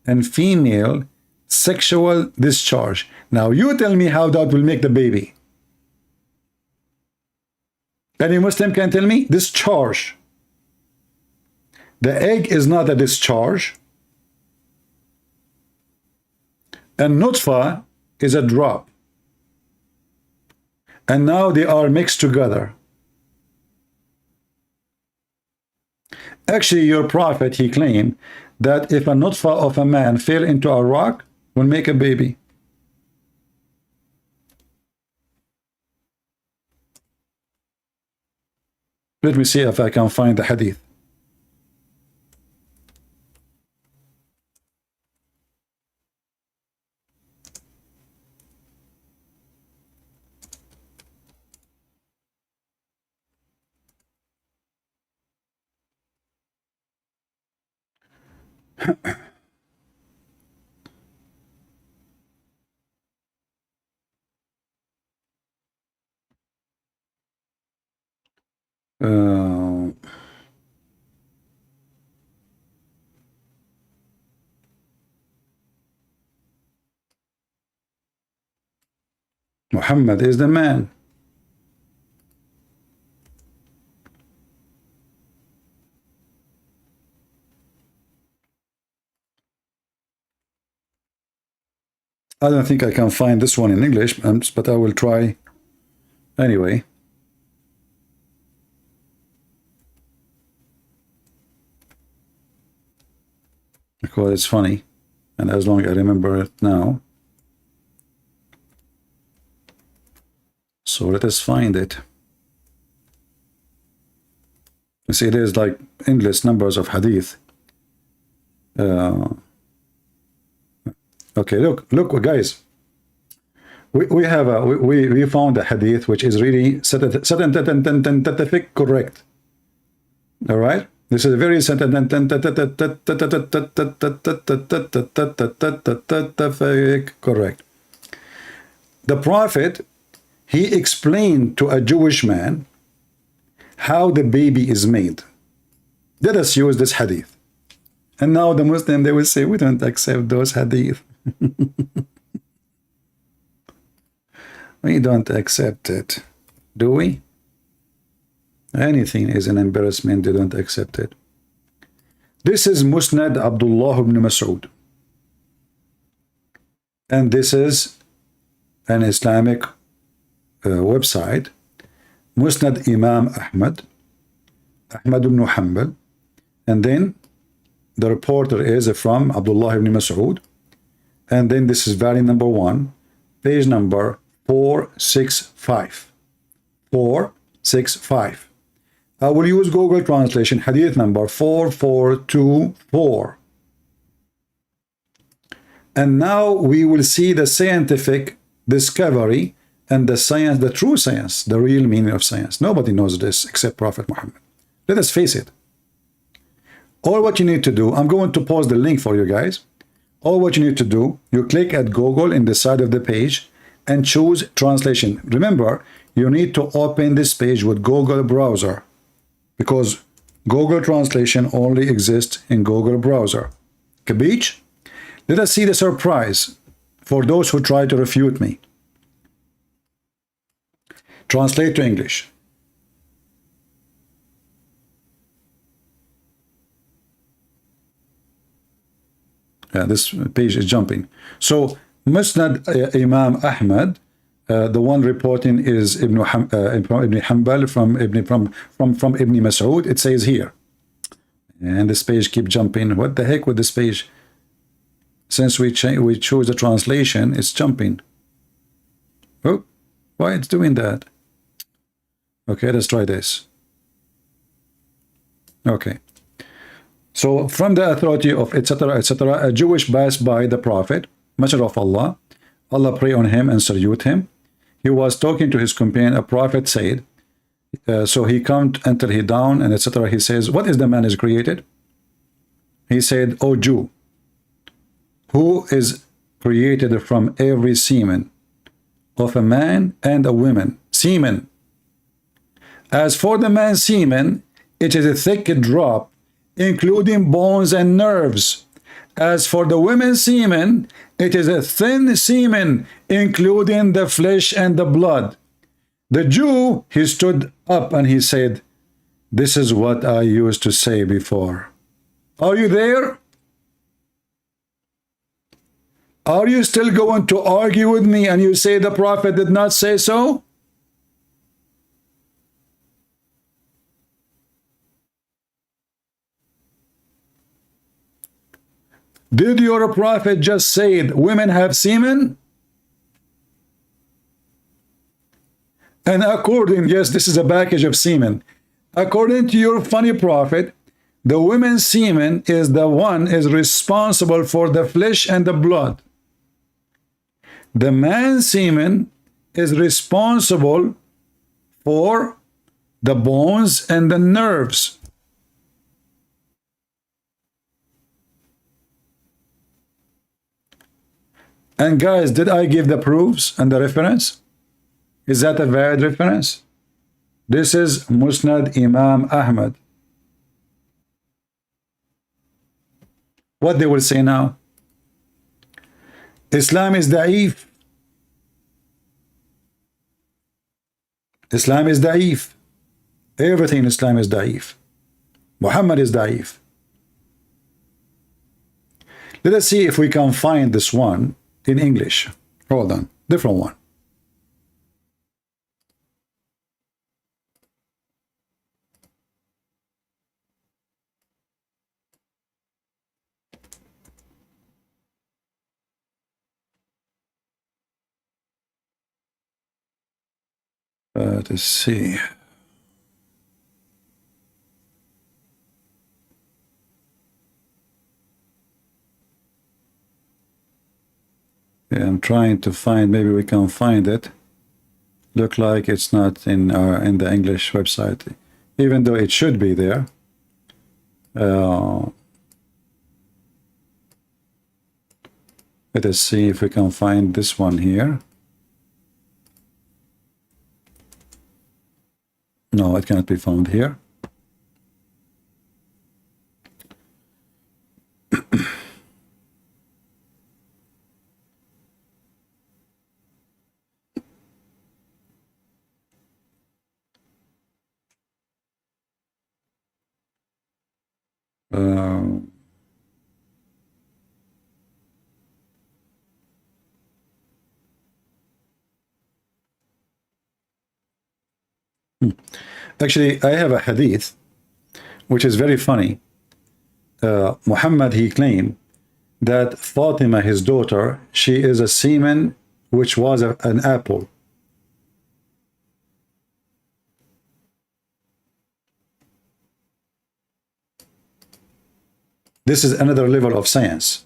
Speaker 1: and female sexual discharge. Now you tell me how that will make the baby. Any Muslim can tell me? Discharge. The egg is not a discharge. And nutfa is a drop. And now they are mixed together. Actually, your prophet, he claimed that if a nutfa of a man fell into a rock, will make a baby. Let me see if I can find the hadith. Muhammad is the man. I don't think I can find this one in English, but I will try anyway. Because it's funny, and as long as I remember it now. So let us find it. You see, there's like endless numbers of hadith. Okay, look, guys. We found a hadith which is really scientific correct. All right, this is a very scientific correct. The Prophet, he explained to a Jewish man how the baby is made. Let us use this hadith. And now the Muslim, they will say, we don't accept those hadith. We don't accept it. Do we? Anything is an embarrassment, they don't accept it. This is Musnad Abdullah ibn Mas'ud. And this is an Islamic website, Musnad Imam Ahmad ibn Hanbal, and then the reporter is from Abdullah ibn Mas'ud, and then this is volume number 1, page number 465. 465. I will use Google Translation, hadith number 4424. And now we will see the scientific discovery and the science, the true science, the real meaning of science. Nobody knows this except Prophet Muhammad. Let us face it. All what you need to do, I'm going to post the link for you guys. All what you need to do, you click at Google in the side of the page and choose translation. Remember, you need to open this page with Google browser because Google translation only exists in Google browser. Capiche? Let us see the surprise for those who try to refute me. Translate to English. Yeah, this page is jumping. So Musnad Imam Ahmad, the one reporting is Ibn Hanbal from Ibn Mas'ud. It says here, and this page keep jumping. What the heck with this page? Since we choose the translation, it's jumping. Oh, why it's doing that? Okay, let's try this. Okay. So from the authority of etc., etc., a Jewish passed by the Prophet, Messenger of Allah. Allah pray on him and salute him. He was talking to his companion. A prophet said, so he come, enter he down, and etc. He says, what is the man is created? He said, O Jew, who is created from every semen of a man and a woman. Semen. As for the man's semen, it is a thick drop, including bones and nerves. As for the women's semen, it is a thin semen, including the flesh and the blood. The Jew, he stood up and he said, this is what I used to say before. Are you there? Are you still going to argue with me and you say the Prophet did not say so? Did your prophet just say women have semen? And according, yes, this is a package of semen. According to your funny prophet, the women's semen is the one is responsible for the flesh and the blood. The man's semen is responsible for the bones and the nerves. And guys, did I give the proofs and the reference? Is that a valid reference? This is Musnad Imam Ahmad. What they will say now? Islam is da'if. Islam is da'if. Everything in Islam is da'if. Muhammad is da'if. Let us see if we can find this one in English. Hold on, different one. Let's see. Yeah, I'm trying to find, maybe we can find it. Look like it's not in the English website, even though it should be there. Let us see if we can find this one here. No, it cannot be found here. Actually, I have a hadith which is very funny. Muhammad, he claimed that Fatima, his daughter, she is a semen which was an apple. This is another level of science.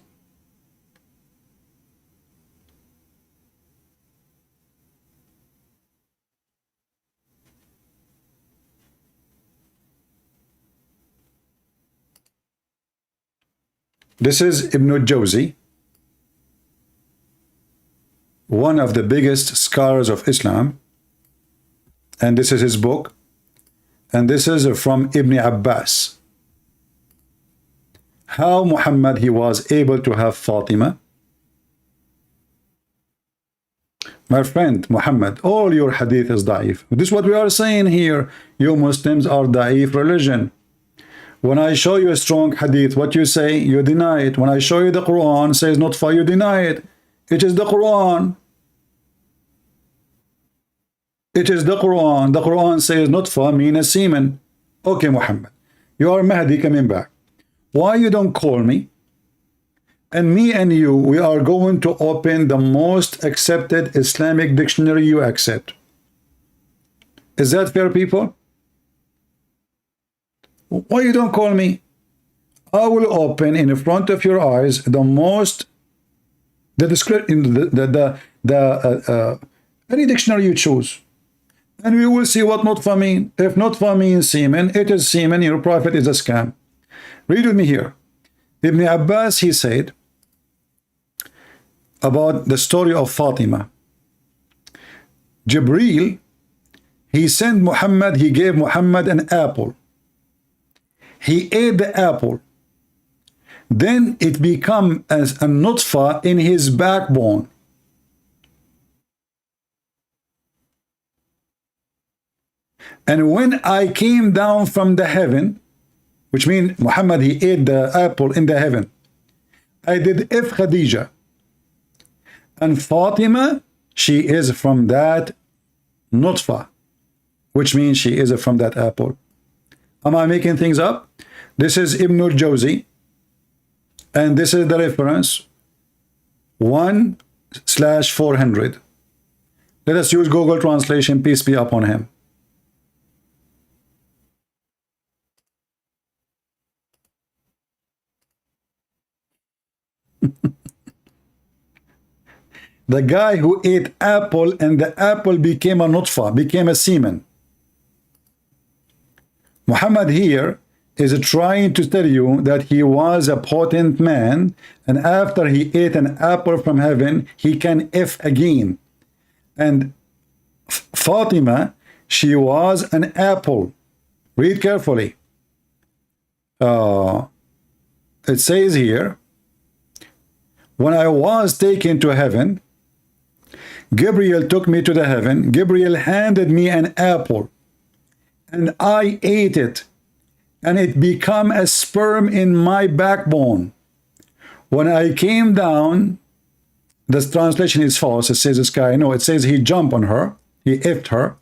Speaker 1: This is Ibn al-Jawzi, one of the biggest scholars of Islam, and this is his book, and this is from Ibn Abbas. How Muhammad he was able to have Fatima. My friend Muhammad, all your hadith is da'if. This is what we are saying here. You Muslims are da'if religion. When I show you a strong hadith, what you say, you deny it. When I show you the Quran says not for, you deny it. It is the Quran. It is the Quran. The Quran says not for mean a semen. Okay, Muhammad, you are Mahdi coming back. Why you don't call me? And me and you, we are going to open the most accepted Islamic dictionary you accept. Is that fair, people? Why you don't call me? I will open in front of your eyes the most, the description, any dictionary you choose, and we will see what nutfa mean. If nutfa means semen, it is semen. Your prophet is a scam. Read with me here. Ibn Abbas, he said about the story of Fatima. Jibreel, he sent Muhammad, he gave Muhammad an apple. He ate the apple. Then it became as a nutfa in his backbone. And when I came down from the heaven, which means Muhammad, he ate the apple in the heaven, I did if Khadija. And Fatima, she is from that nutfa, which means she is from that apple. Am I making things up? This is Ibn al-Jawzi, and this is the reference 1/400. Let us use Google Translation, peace be upon him. The guy who ate apple and the apple became a nutfa, became a semen. Muhammad here is trying to tell you that he was a potent man, and after he ate an apple from heaven, he can F again. And Fatima, she was an apple. Read carefully. It says here, when I was taken to heaven, Gabriel took me to the heaven. Gabriel handed me an apple, and I ate it, and it became a sperm in my backbone. When I came down, this translation is false. It says this guy. No, it says he jumped on her. He effed her.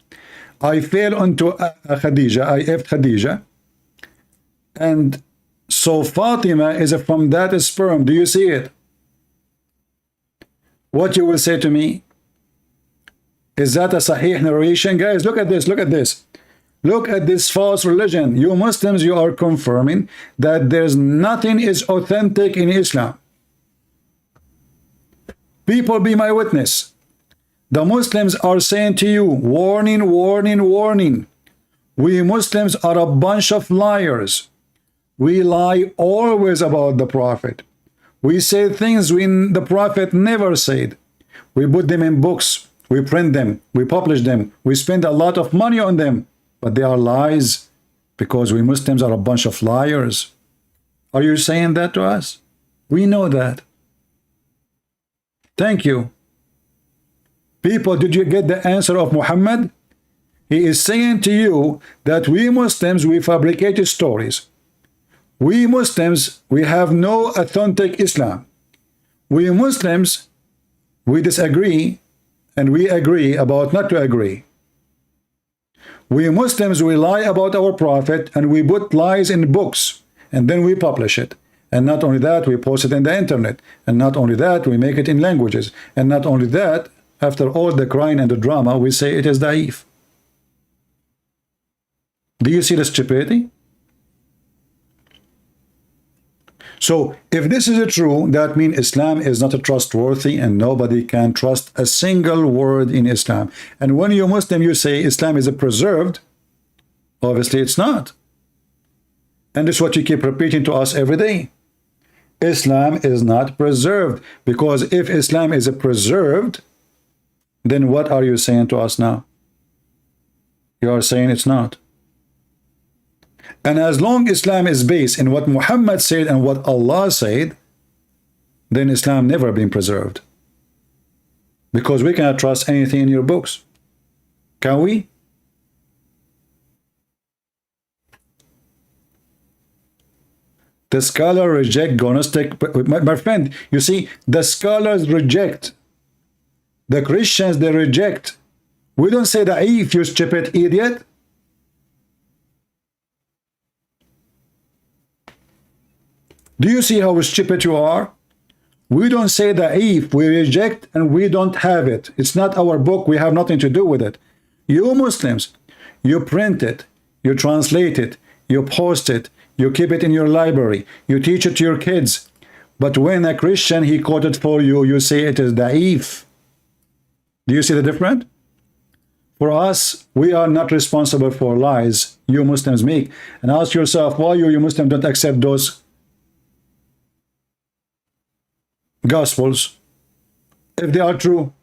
Speaker 1: I fell onto Khadija. I effed Khadija. And so Fatima is from that sperm. Do you see it? What you will say to me? Is that a sahih narration? Guys, look at this. Look at this. Look at this false religion. You Muslims, you are confirming that there's nothing is authentic in Islam. People, be my witness. The Muslims are saying to you, warning, warning, warning. We Muslims are a bunch of liars. We lie always about the Prophet. We say things when the Prophet never said. We put them in books. We print them, we publish them, we spend a lot of money on them, but they are lies because we Muslims are a bunch of liars. Are you saying that to us? We know that. Thank you. People, did you get the answer of Muhammad? He is saying to you that we Muslims, we fabricate stories. We Muslims, we have no authentic Islam. We Muslims, we disagree, and we agree about not to agree. We Muslims, we lie about our Prophet, and we put lies in books, and then we publish it. And not only that, we post it in the internet. And not only that, we make it in languages. And not only that, after all the crying and the drama, we say it is da'if. Do you see the stupidity? So if this is true, that means Islam is not trustworthy and nobody can trust a single word in Islam. And when you're Muslim, you say Islam is preserved. Obviously, it's not. And this is what you keep repeating to us every day. Islam is not preserved. Because if Islam is preserved, then what are you saying to us now? You are saying it's not. And as long Islam is based in what Muhammad said and what Allah said, then Islam never been preserved. Because we cannot trust anything in your books. Can we? The scholar reject Gnostic. My friend, you see, the scholars reject. The Christians, they reject. We don't say that if you stupid idiot. Do you see how stupid you are? We don't say that if we reject and we don't have it. It's not our book. We have nothing to do with it. You Muslims, you print it, you translate it, you post it, you keep it in your library, you teach it to your kids. But when a Christian, he quoted for you, you say it is da'if. Do you see the difference? For us, we are not responsible for lies you Muslims make. And ask yourself, why you Muslims don't accept those Gospels if they are true?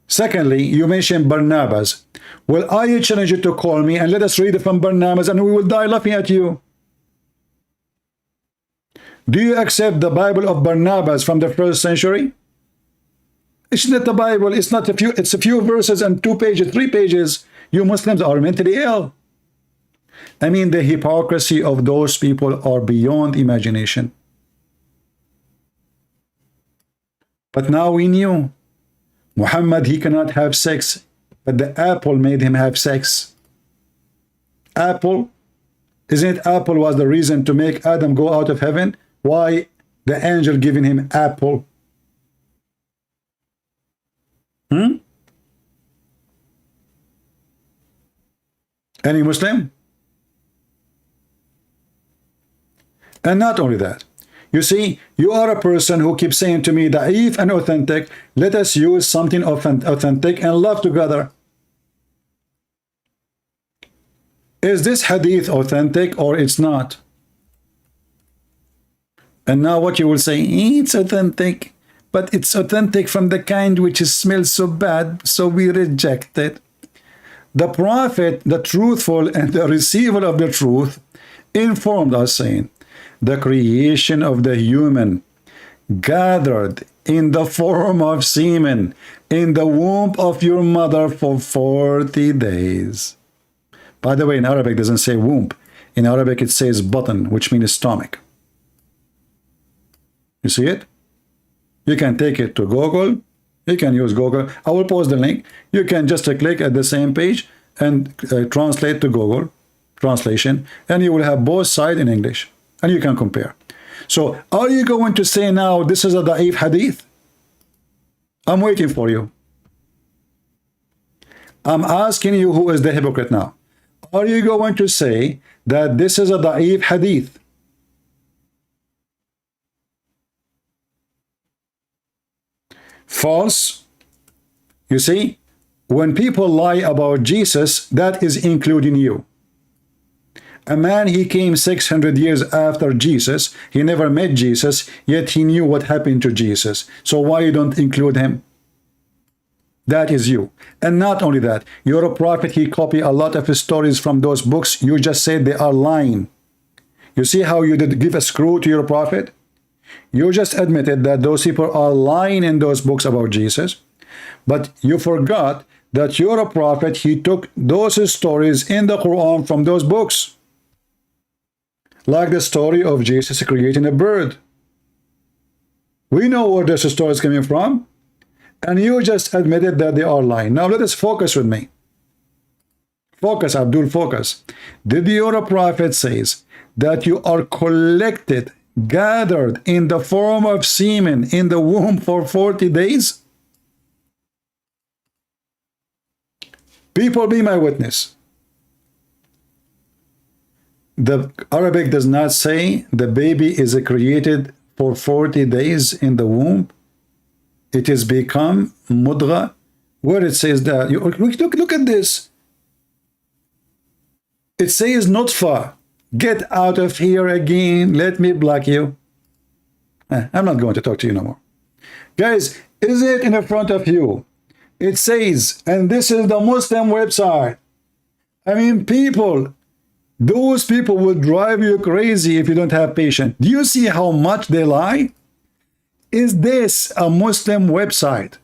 Speaker 1: Secondly, you mentioned Barnabas. Well, I challenge you to call me and let us read it from Barnabas and we will die laughing at you. Do you accept the Bible of Barnabas from the 1st century? It's not the Bible. It's not a few. It's a few verses and 2 pages, 3 pages. You Muslims are mentally ill. I mean, the hypocrisy of those people are beyond imagination. But now we knew. Muhammad, he cannot have sex, but the apple made him have sex. Apple, isn't it apple was the reason to make Adam go out of heaven? Why the angel giving him apple? Any Muslim? And not only that, you see, you are a person who keeps saying to me that if and authentic, let us use something authentic and love together. Is this hadith authentic or it's not? And now what you will say, it's authentic, but it's authentic from the kind which smells so bad, so we reject it. The Prophet, the truthful and the receiver of the truth, informed us saying, the creation of the human gathered in the form of semen in the womb of your mother for 40 days. By the way, in Arabic it doesn't say womb. In Arabic it says button, which means stomach. You see it? You can take it to Google. You can use Google. I will post the link. You can just click at the same page and translate to Google translation, and you will have both sides in English. And you can compare. So, are you going to say now this is a da'if hadith? I'm waiting for you. I'm asking you who is the hypocrite now. Are you going to say that this is a da'if hadith? False. You see, when people lie about Jesus, that is including you. A man, he came 600 years after Jesus. He never met Jesus, yet he knew what happened to Jesus. So why you don't include him? That is you. And not only that, you're a prophet. He copied a lot of his stories from those books. You just said they are lying. You see how you did give a screw to your prophet? You just admitted that those people are lying in those books about Jesus. But you forgot that you're a prophet. He took those stories in the Quran from those books. Like the story of Jesus creating a bird. We know where this story is coming from. And you just admitted that they are lying. Now let us focus with me. Focus, Abdul, focus. Did your prophet says that you are collected, gathered in the form of semen in the womb for 40 days? People, be my witness. The Arabic does not say the baby is created for 40 days in the womb. It is become mudgha, where it says that. Look at this. It says nutfa. Get out of here again. Let me block you. I'm not going to talk to you no more. Guys, is it in front of you? It says, and this is the Muslim website. I mean, people, those people will drive you crazy if you don't have patience. Do you see how much they lie? Is this a Muslim website?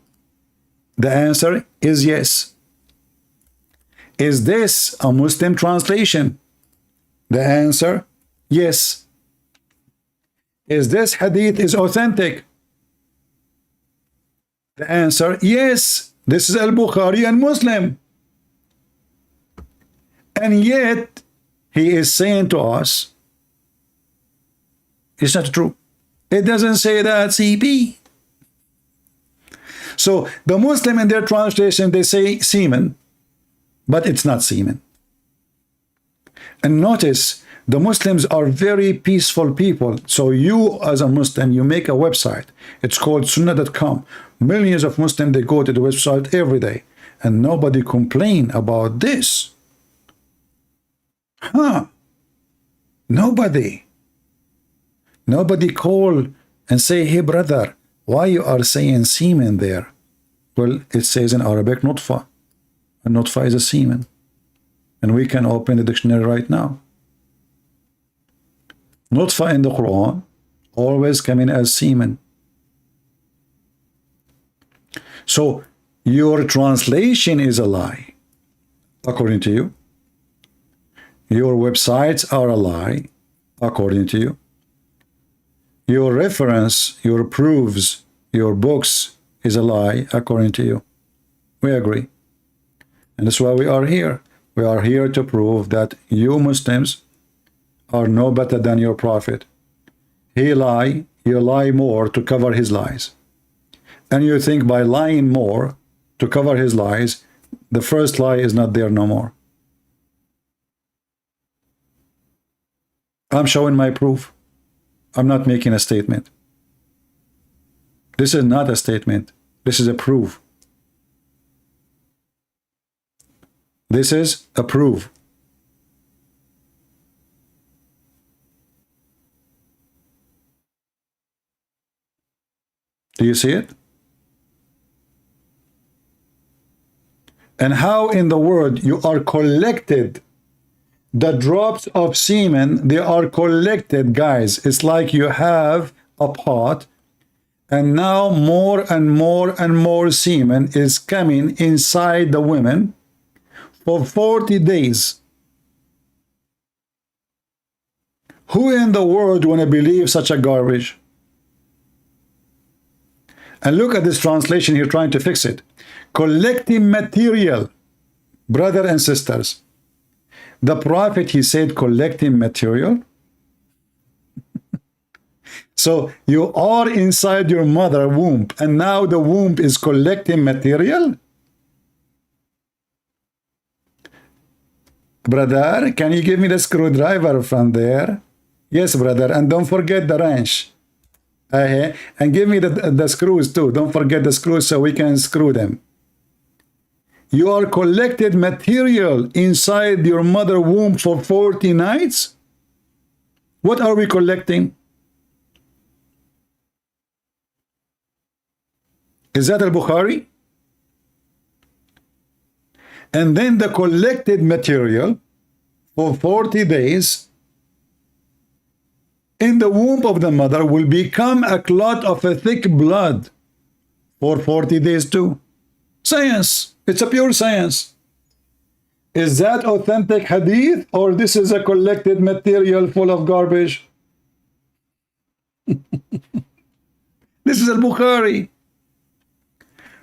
Speaker 1: The answer is yes. Is this a Muslim translation? The answer, yes. Is this hadith is authentic? The answer, yes. This is Al-Bukhari and Muslim. And yet, he is saying to us, it's not true. It doesn't say that, CP. So, the Muslim in their translation, they say semen, but it's not semen. And notice, the Muslims are very peaceful people. So you, as a Muslim, you make a website. It's called sunnah.com. Millions of Muslims, they go to the website every day. And nobody complain about this. Huh? Nobody. Nobody call and say, hey, brother, why you are saying semen there? Well, it says in Arabic, nutfa. And nutfa is a semen. And we can open the dictionary right now. Nutfa in the Quran always come in as semen. So your translation is a lie, according to you. Your websites are a lie, according to you. Your reference, your proofs, your books is a lie, according to you. We agree. And that's why we are here. We are here to prove that you Muslims are no better than your prophet. He lie, you lie more to cover his lies. And you think by lying more to cover his lies, the first lie is not there no more. I'm showing my proof. I'm not making a statement. This is not a statement. This is a proof. This is a proof. Do you see it? And how in the world you are collected, the drops of semen, they are collected, guys. It's like you have a pot, and now more and more and more semen is coming inside the women for 40 days. Who in the world want to believe such a garbage? And look at this translation here trying to fix it. Collecting material, brother and sisters. The prophet, he said collecting material. So you are inside your mother womb, and now the womb is collecting material? Brother, can you give me the screwdriver from there? Yes, brother, and don't forget the wrench. And give me the screws too. Don't forget the screws so we can screw them. You are collected material inside your mother womb for 40 nights? What are we collecting? Is that al-Bukhari? And then the collected material for 40 days in the womb of the mother will become a clot of a thick blood for 40 days too. Science. It's a pure science. Is that authentic hadith, or this is a collected material full of garbage? This is al-Bukhari.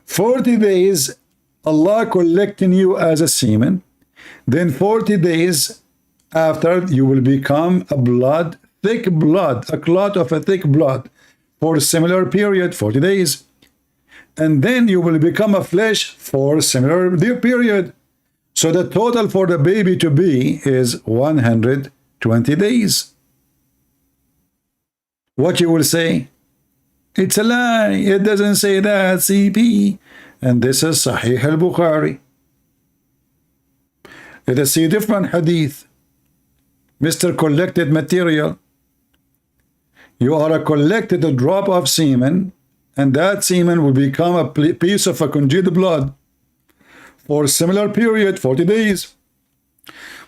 Speaker 1: 40 days, Allah collecting you as a semen. Then 40 days after, you will become a blood, thick blood, a clot of a thick blood for a similar period, 40 days. And then you will become a flesh for a similar period. So the total for the baby to be is 120 days. What you will say? It's a lie. It doesn't say that, CP. And this is Sahih al-Bukhari. Let us see different hadith. Mr. Collected Material. You are a collected drop of semen, and that semen will become a piece of a congealed blood for a similar period, 40 days.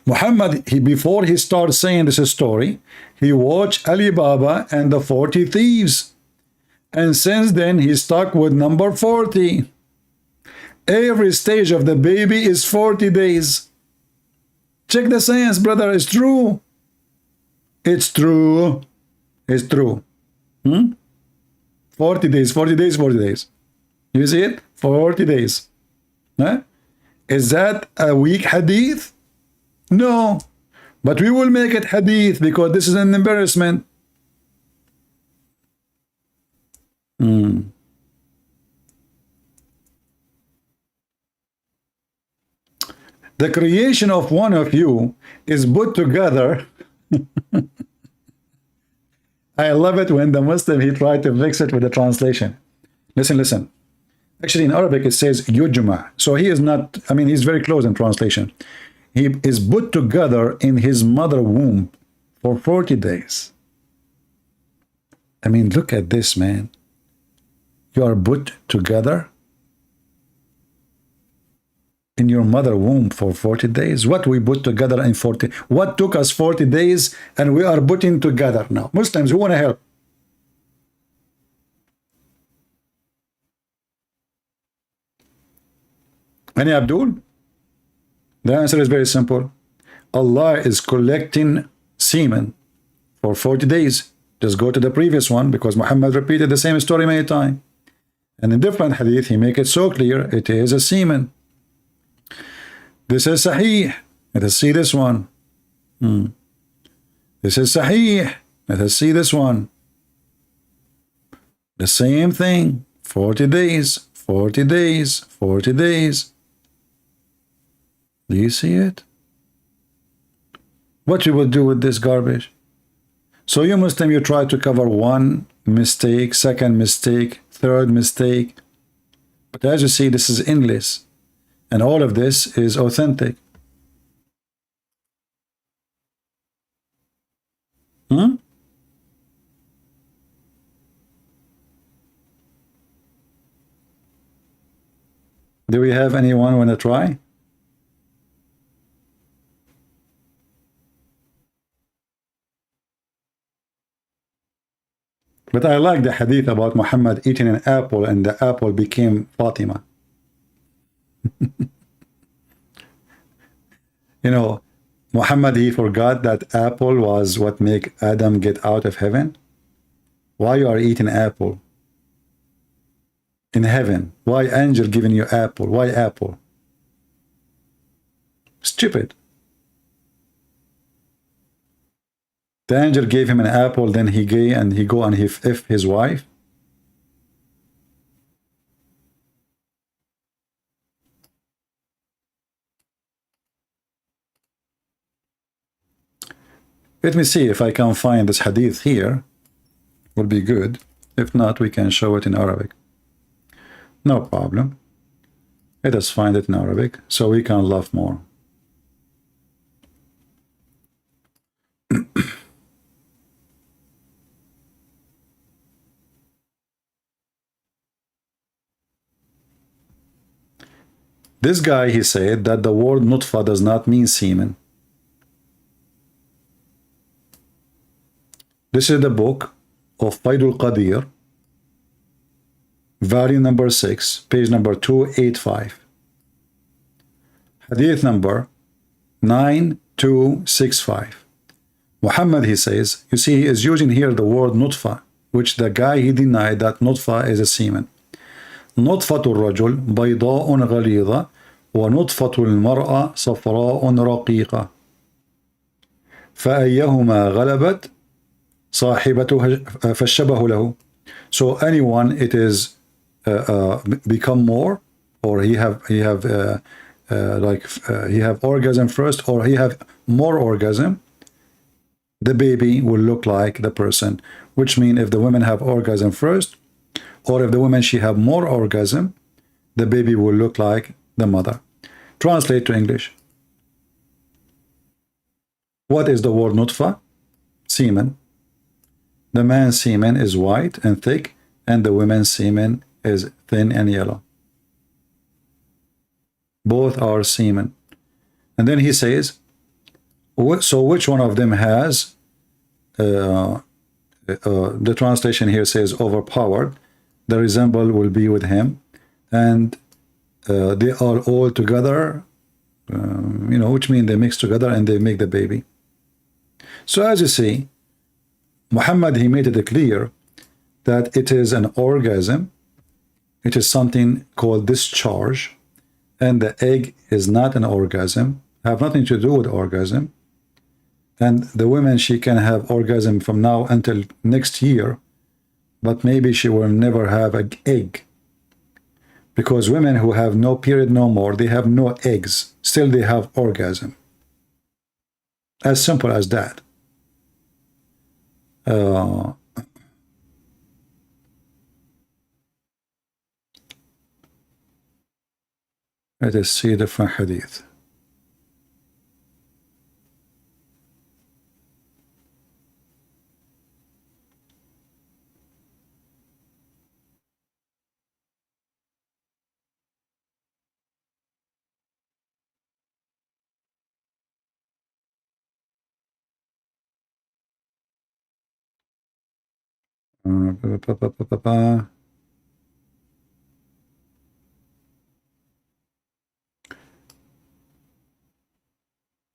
Speaker 1: Muhammad, before he started saying this story, he watched Ali Baba and the 40 Thieves. And since then, he's stuck with number 40. Every stage of the baby is 40 days. Check the science, brother. It's true. It's true. It's true. 40 days, 40 days, 40 days. You see it? 40 days. Huh? Is that a weak hadith? No. But we will make it hadith because this is an embarrassment. The creation of one of you is put together. I love it when the Muslim, he tried to mix it with the translation. Listen, listen. Actually, in Arabic, it says yujma. So he is not, I mean, he's very close in translation. He is put together in his mother womb for 40 days. I mean, look at this, man. You are put together in your mother womb for 40 days. What we put together in 40? What took us 40 days and we are putting together now? Muslims, who want to help? Any Abdul? The answer is very simple. Allah is collecting semen for 40 days. Just go to the previous one because Muhammad repeated the same story many times. And in different hadith, he make it so clear it is a semen. This is Sahih. Let us see this one. This is Sahih. Let us see this one. The same thing. 40 days, 40 days, 40 days. Do you see it? What you will do with this garbage? So you Muslim, you try to cover one mistake, second mistake, third mistake. But as you see, this is endless. And all of this is authentic. Do we have anyone want to try? But I like the hadith about Muhammad eating an apple and the apple became Fatima. You know, Muhammad, he forgot that apple was what make Adam get out of heaven. Why you are eating apple? In heaven. Why angel giving you apple? Why apple? Stupid. The angel gave him an apple, then he gay and he go and he f his wife. Let me see if I can find this hadith here. Will be good. If not, we can show it in Arabic. No problem. Let us find it in Arabic so we can laugh more. This guy, he said that the word nutfa does not mean semen. This is the book of Faidul Qadir, volume number 6, page number 285. Hadith number 9265. Muhammad, he says, you see, he is using here the word nutfa, which the guy, he denied that nutfa is a semen. نطفة الرجل بيضاء غليظة ونطفة المرأة صفراء رقيقة فأيهما غلبت صاحبته فالشبه له. So anyone it is become more, or he have orgasm first, or he have more orgasm, the baby will look like the person. Which means if the women have orgasm first, or if the woman she have more orgasm, the baby will look like the mother. Translate to English. What is the word nutfa? Semen. The man's semen is white and thick, and the woman's semen is thin and yellow. Both are semen. And then he says, so which one of them has, the translation here says overpowered, the resemble will be with him, and they are all together, which means they mix together and they make the baby. So as you see, Muhammad, he made it clear that it is an orgasm. It is something called discharge, and the egg is not an orgasm, have nothing to do with orgasm. And the woman, she can have orgasm from now until next year, but maybe she will never have an egg. Because women who have no period no more, they have no eggs, still they have orgasm. As simple as that. Let us see different hadith.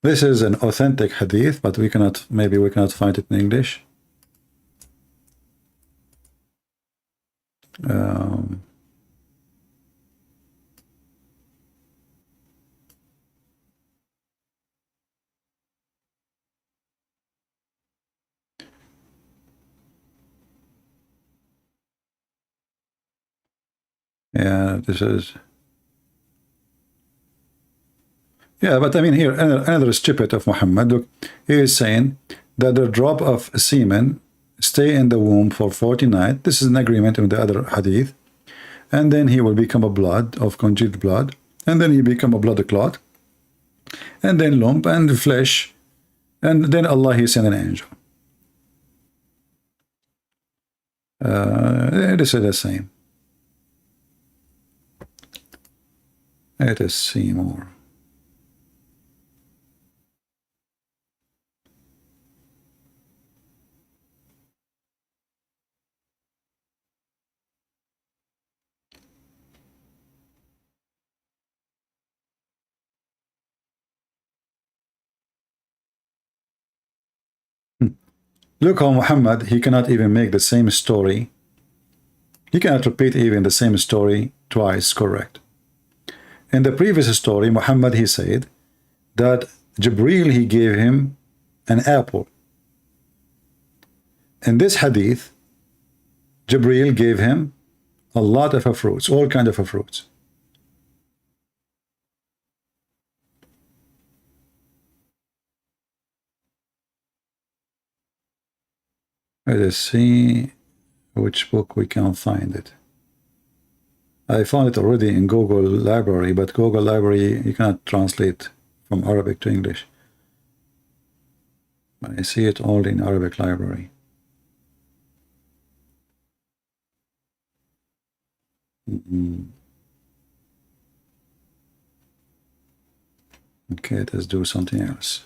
Speaker 1: This is an authentic hadith, but maybe we cannot find it in English. Yeah, this is... Yeah, but I mean here, another stupid of Muhammad. Look, he is saying that the drop of semen stay in the womb for 40 nights. This is an agreement with the other hadith. And then he will become a blood of congealed blood. And then he become a blood clot. And then lump and flesh. And then Allah, he sent an angel. This is the same. Let us see more. Look how Muhammad, he cannot even make the same story. He cannot repeat even the same story twice correct. In the previous story, Muhammad, he said that Jibreel, he gave him an apple. In this hadith, Jibreel gave him a lot of fruits, all kind of fruits. Let us see which book we can find it. I found it already in Google Library, but Google Library, you cannot translate from Arabic to English. I see it only in Arabic Library. Okay, let's do something else.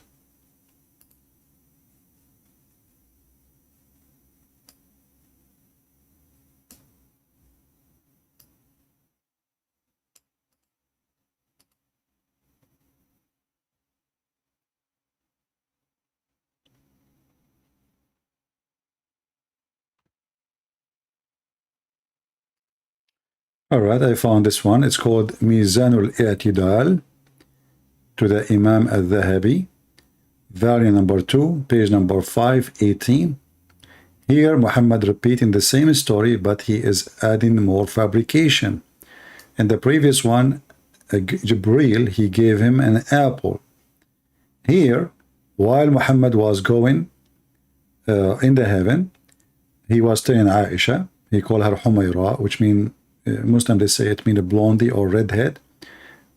Speaker 1: All right, I found this one. It's called Mizanul I'tidal to the Imam al-Dhahabi, volume number 2, page number 518. Here, Muhammad repeating the same story, but he is adding more fabrication. In the previous one, Jibreel, he gave him an apple. Here, while Muhammad was going in the heaven, he was telling Aisha, he called her Humayra, which means Muslim, they say it means a blondie or redhead,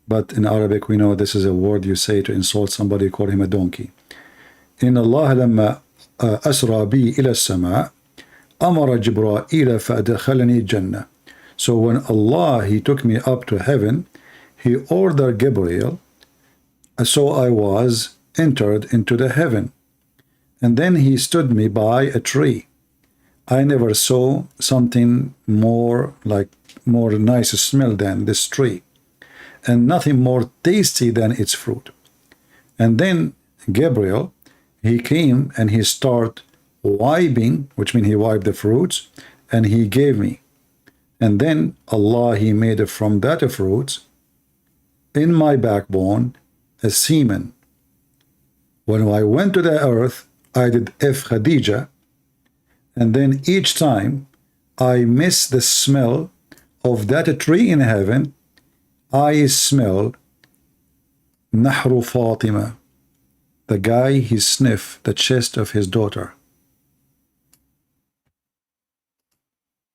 Speaker 1: but in Arabic we know this is a word you say to insult somebody, call him a donkey. إن الله لما أسرى بي إلى السماء أمر جبرائيل فأدخلني الجنة. So when Allah, He took me up to heaven, He ordered Gabriel, so I was entered into the heaven. And then He stood me by a tree. I never saw something more nice smell than this tree, and nothing more tasty than its fruit. And then Gabriel, he came and he started wiping, which means he wiped the fruits, and he gave me. And then Allah, He made from that fruits in my backbone a semen. When I went to the earth, I did F Khadija, and then each time I miss the smell of that tree in heaven, I smell Nahru Fatima, the guy he sniffed the chest of his daughter.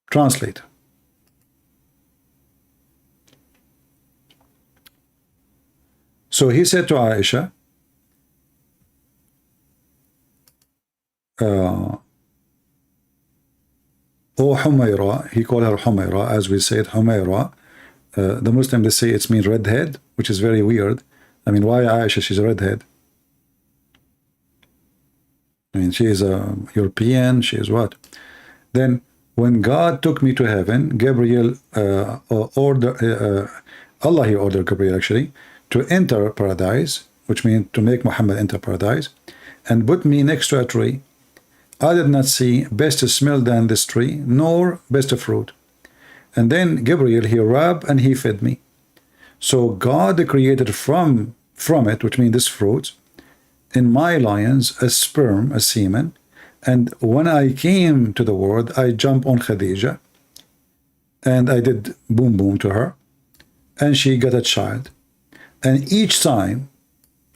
Speaker 1: Translate. So he said to Aisha, O Humayra, he called her Humayra, as we say it, Humayra. The Muslims, they say it's mean redhead, which is very weird. I mean, why Aisha, she's a redhead? I mean, she is a European, she is what? Then, when God took me to heaven, Gabriel Allah, He ordered Gabriel actually, to enter paradise, which means to make Muhammad enter paradise, and put me next to a tree. I did not see best smell than this tree, nor best fruit. And then Gabriel, he rubbed and he fed me. So God created from it, which means this fruit, in my lions, a sperm, a semen. And when I came to the world, I jumped on Khadija, and I did boom boom to her, and she got a child. And each time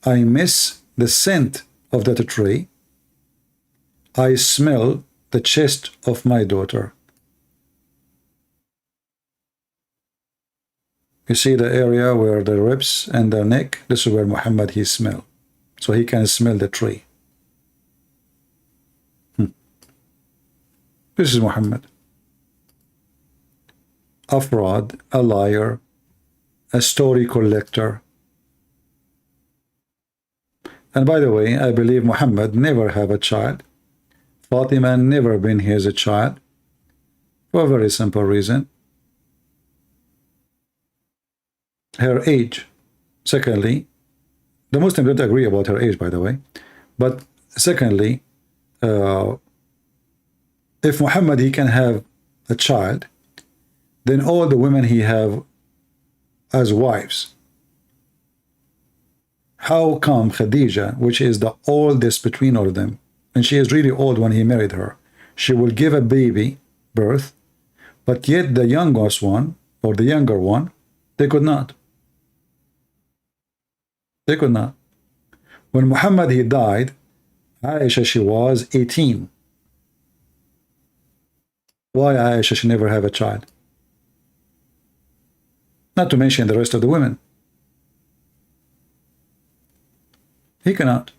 Speaker 1: I miss the scent of that tree, I smell the chest of my daughter. You see the area where the ribs and the neck, this is where Muhammad, he smell. So he can smell the tree. This is Muhammad. A fraud, a liar, a story collector. And by the way, I believe Muhammad never have a child. Fatima never been his child, for a very simple reason. Her age. Secondly, the Muslims don't agree about her age, by the way. But secondly, if Muhammad, he can have a child, then all the women he have as wives. How come Khadija, which is the oldest between all of them, and she is really old when he married her, she will give a baby birth, but yet the youngest one, or the younger one, they could not. They could not. When Muhammad, he died, Aisha, she was 18. Why Aisha, she never have a child? Not to mention the rest of the women. He cannot.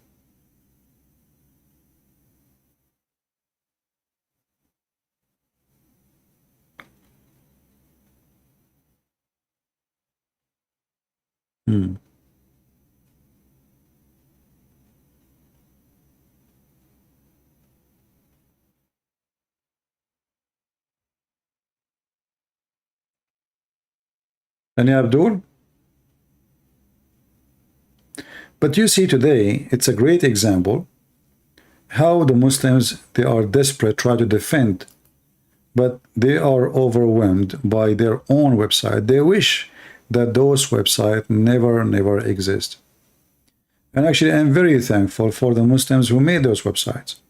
Speaker 1: And Abdul? But you see today, it's a great example how the Muslims, they are desperate, try to defend, but they are overwhelmed by their own website. They wish that those websites never exist. And actually, I'm very thankful for the Muslims who made those websites.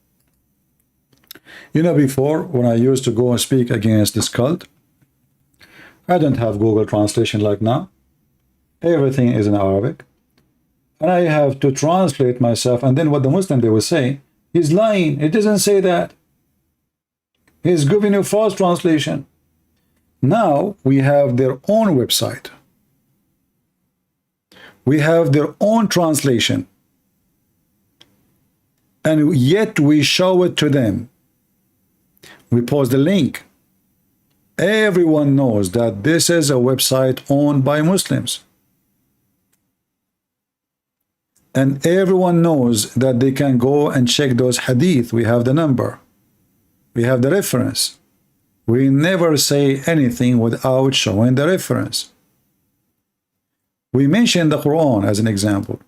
Speaker 1: You know, before, when I used to go and speak against this cult, I don't have Google translation like now. Everything is in Arabic. And I have to translate myself. And then what the Muslim, they will say, he's lying. It doesn't say that. He's giving you false translation. Now we have their own website. We have their own translation. and yet we show it to them. We post the link. Everyone knows that this is a website owned by Muslims. And everyone knows that they can go and check those hadith. We have the number. We have the reference. We never say anything without showing the reference. We mentioned the Quran as an example.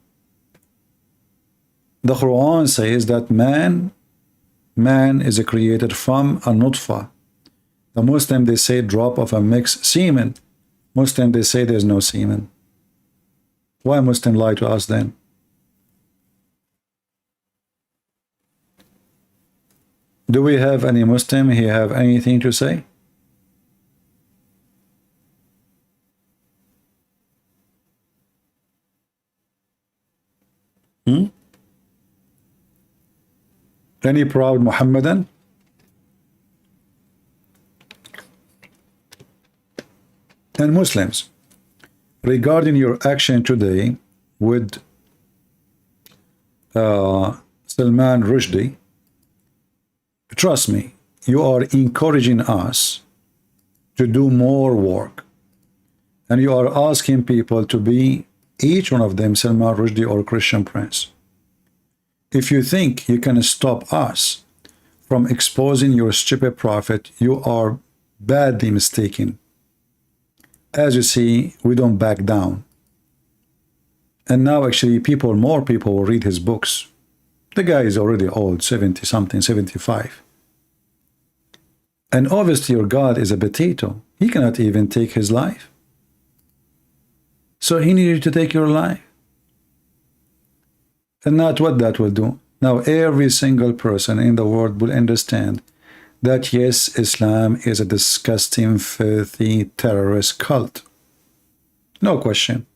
Speaker 1: The Quran says that man is created from a nutfa. The Muslim, they say drop of a mixed semen. Muslim, they say there's no semen. Why Muslim lie to us then? Do we have any Muslim here have anything to say? Any proud Muhammadan? And Muslims, regarding your action today with Salman Rushdie, trust me, you are encouraging us to do more work. And you are asking people to be, each one of them, Salman Rushdie or Christian Prince. If you think you can stop us from exposing your stupid prophet, you are badly mistaken. As you see, we don't back down. And now actually more people will read his books. The guy is already old, 70 something, 75. And obviously your God is a potato. He cannot even take his life. So he needed to take your life. And not what that will do. Now every single person in the world will understand that yes, Islam is a disgusting, filthy, terrorist cult. No question.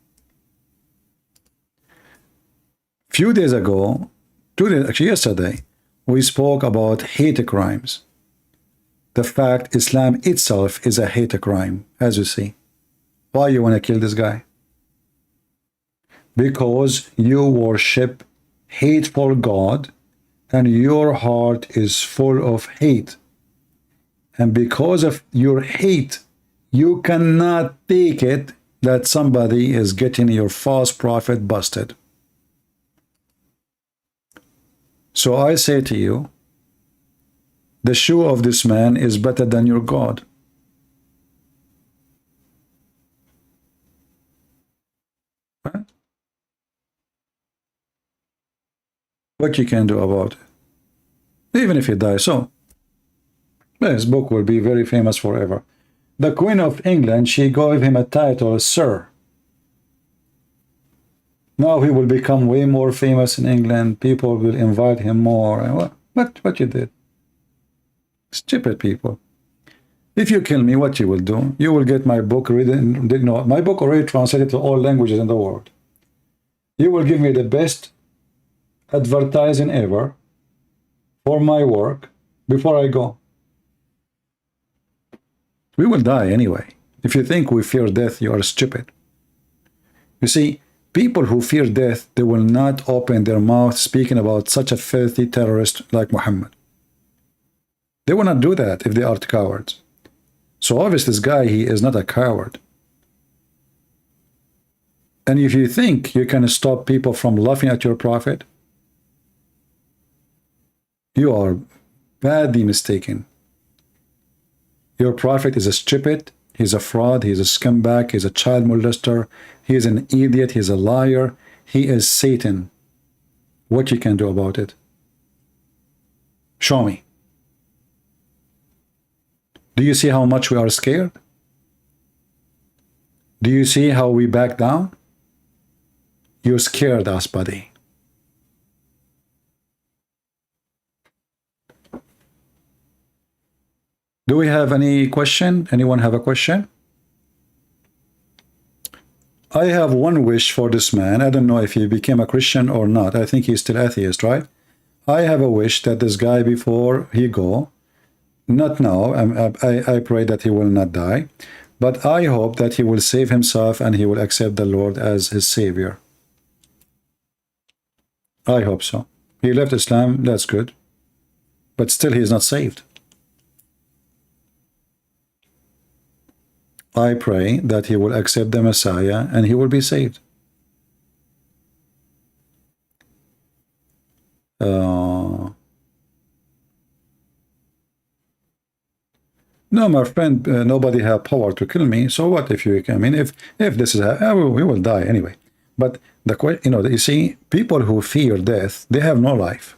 Speaker 1: Few days ago, 2 days, actually yesterday, we spoke about hate crimes. The fact Islam itself is a hate crime, as you see. Why you want to kill this guy? Because you worship hateful God and your heart is full of hate. And because of your hate, you cannot take it that somebody is getting your false prophet busted. So I say to you, the shoe of this man is better than your God. Right? What you can do about it? Even if he dies, so his book will be very famous forever. The Queen of England, she gave him a title, Sir. Now he will become way more famous in England. People will invite him more. And what you did? Stupid people. If you kill me, what you will do? You will get my book written. No, my book already translated to all languages in the world. You will give me the best advertising ever for my work before I go. We will die anyway. If you think we fear death, you are stupid. You see, people who fear death, they will not open their mouth speaking about such a filthy terrorist like Muhammad. They will not do that if they are cowards. So obviously this guy, he is not a coward. And if you think you can stop people from laughing at your prophet, you are badly mistaken. Your prophet is a stupid, he's a fraud, he's a scumbag, he's a child molester, he is an idiot, he's a liar, he is Satan. What you can do about it? Show me. Do you see how much we are scared? Do you see how we back down? You scared us, buddy. Do we have any question? Anyone have a question? I have one wish for this man. I don't know if he became a Christian or not. I think he's still atheist, right? I have a wish that this guy, before he go, not now, I pray that he will not die, but I hope that he will save himself and he will accept the Lord as his Savior. I hope so. He left Islam, that's good. But still he is not saved. I pray that he will accept the Messiah and he will be saved. No, my friend, nobody have power to kill me. So what if you? I mean, if this is, we will die anyway. But the question, you see, people who fear death, they have no life,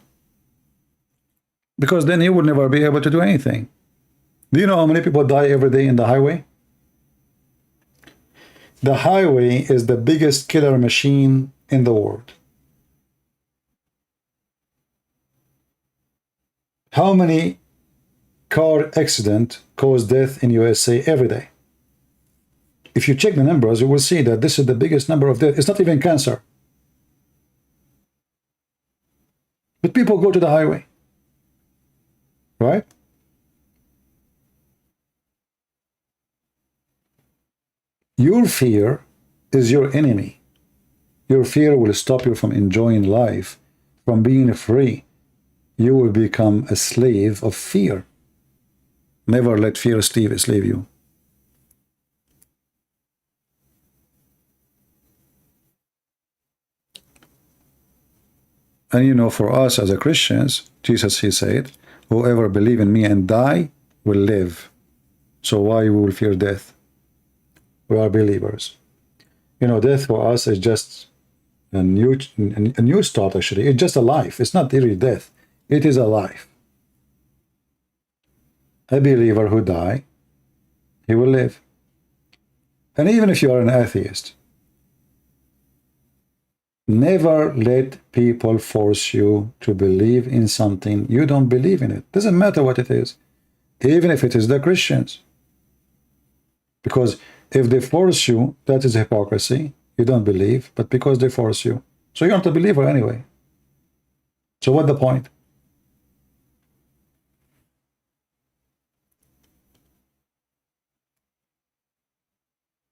Speaker 1: because then you will never be able to do anything. Do you know how many people die every day in the highway? The highway is the biggest killer machine in the world. How many car accidents cause death in USA every day? If you check the numbers, you will see that this is the biggest number of deaths. It's not even cancer. But people go to the highway, right? Your fear is your enemy. Your fear will stop you from enjoying life, from being free. You will become a slave of fear. Never let fear slave you. And for us as a Christians, Jesus, he said, whoever believe in me and die will live. So why we will fear death? We are believers. Death for us is just a new start, actually. It's just a life. It's not really death. It is a life. A believer who die, he will live. And even if you are an atheist, never let people force you to believe in something you don't believe in. It doesn't matter what it is, even if it is the Christians. Because if they force you, that is hypocrisy. You don't believe, but because they force you. So you're not a believer anyway. So what's the point?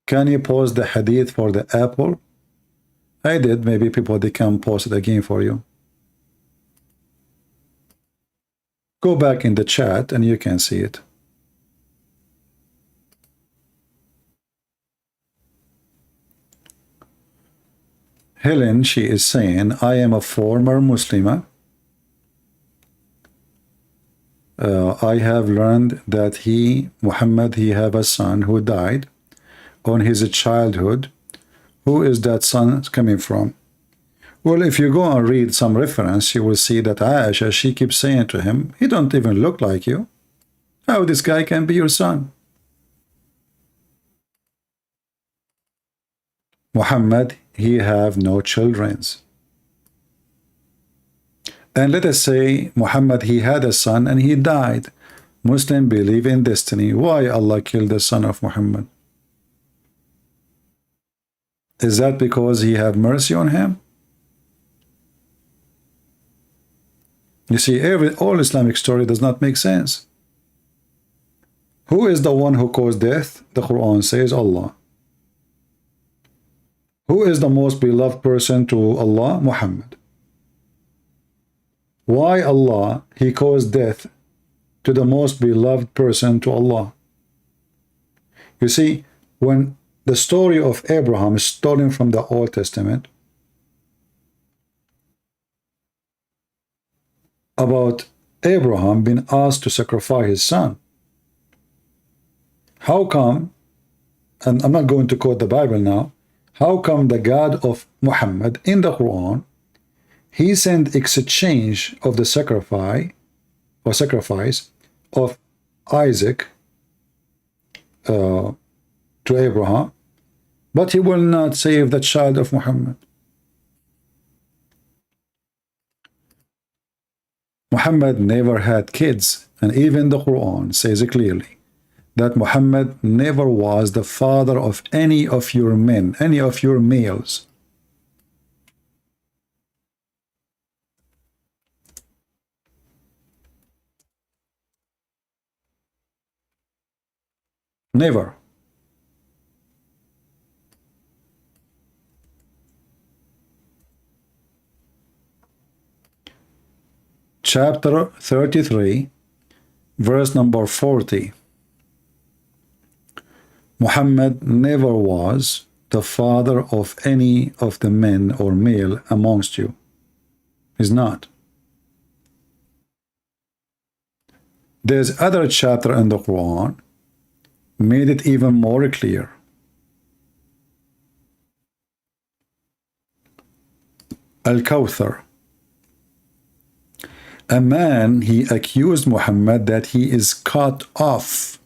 Speaker 1: Can you post the hadith for the apple? I did. Maybe they can post it again for you. Go back in the chat and you can see it. Helen, she is saying, I am a former Muslimah. I have learned that Muhammad, he have a son who died on his childhood. Who is that son coming from? Well, if you go and read some reference, you will see that Aisha, she keeps saying to him, he don't even look like you. How this guy can be your son? Muhammad, he have no children. And let us say Muhammad, he had a son and he died. Muslims believe in destiny. Why Allah killed the son of Muhammad? Is that because he have mercy on him? You see, all Islamic story does not make sense. Who is the one who caused death? The Quran says Allah. Who is the most beloved person to Allah? Muhammad. Why Allah, he caused death to the most beloved person to Allah? You see, when the story of Abraham is stolen from the Old Testament about Abraham being asked to sacrifice his son, how come, and I'm not going to quote the Bible now, how come the God of Muhammad in the Quran, he sent exchange of the sacrifice of Isaac to Abraham, but he will not save the child of Muhammad? Muhammad never had kids, and even the Quran says clearly that Muhammad never was the father of any of your men, any of your males. Never. chapter 33, verse number 40. Muhammad never was the father of any of the men or male amongst you. He's not. There's other chapter in the Quran made it even more clear. Al-Kawthar. A man, he accused Muhammad that he is cut off.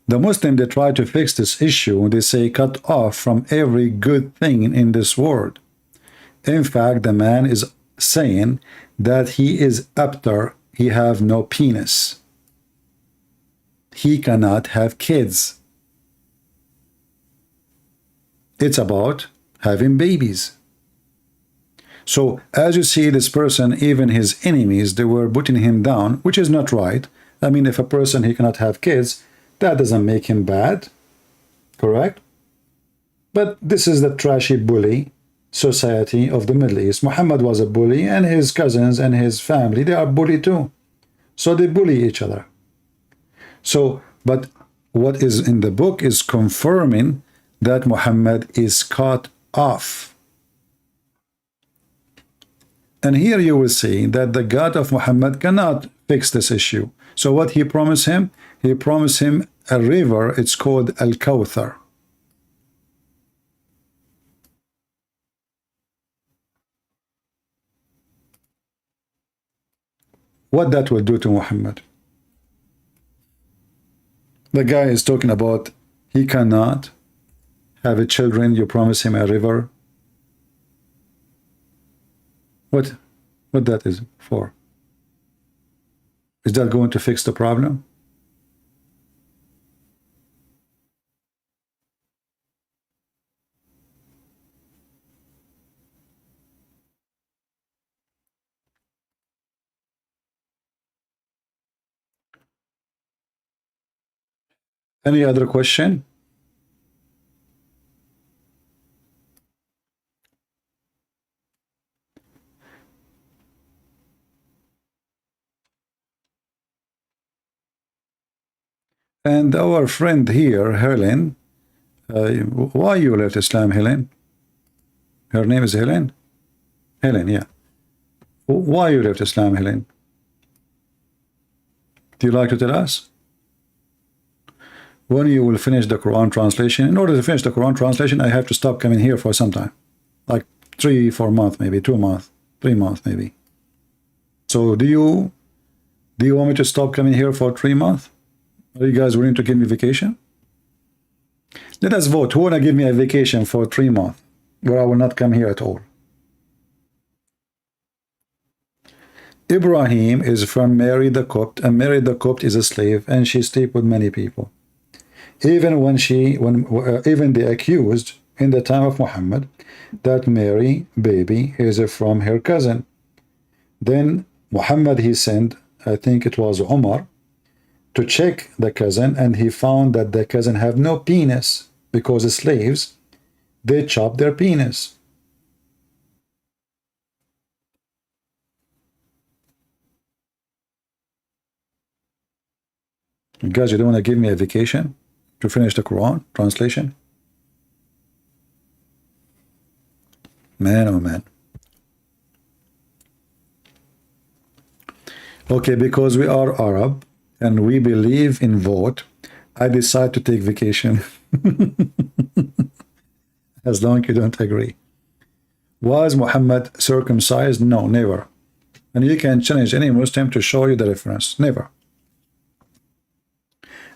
Speaker 1: The Muslims, they try to fix this issue. They say cut off from every good thing in this world. In fact, the man is saying that he is after he have no penis. He cannot have kids. It's about having babies. So as you see, this person, even his enemies, they were putting him down, which is not right. I mean, if a person, he cannot have kids, that doesn't make him bad, correct? But this is the trashy bully society of the Middle East. Muhammad was a bully, and his cousins and his family, they are bully too. So they bully each other. So, but what is in the book is confirming that Muhammad is cut off. And here you will see that the God of Muhammad cannot fix this issue. So what he promised him? He promised him a river. It's called Al-Kawthar. What that will do to Muhammad? The guy is talking about he cannot have a children. You promise him a river. What that is for? Is that going to fix the problem? Any other question? And our friend here, Helen, why you left Islam, Helen? Her name is Helen? Helen, yeah. Why you left Islam, Helen? Do you like to tell us? When you will finish the Quran translation? In order to finish the Quran translation, I have to stop coming here for some time. Like 3-4 months, maybe 2 months, 3 months, maybe. So do you want me to stop coming here for 3 months? Are you guys willing to give me vacation? Let us vote. Who wanna give me a vacation for 3 months where I will not come here at all? Ibrahim is from Mary the Copt, and Mary the Copt is a slave, and she slept with many people. Even even they accused in the time of Muhammad that Mary baby is from her cousin. Then Muhammad, he sent, I think it was Umar, to check the cousin, and he found that the cousin have no penis because the slaves, they chop their penis. Guys, you don't want to give me a vacation to finish the Quran translation? Man, oh man. Okay, because we are Arab and we believe in vote, I decide to take vacation. As long as you don't agree. Was Muhammad circumcised? No, never. And you can challenge any Muslim to show you the reference. Never.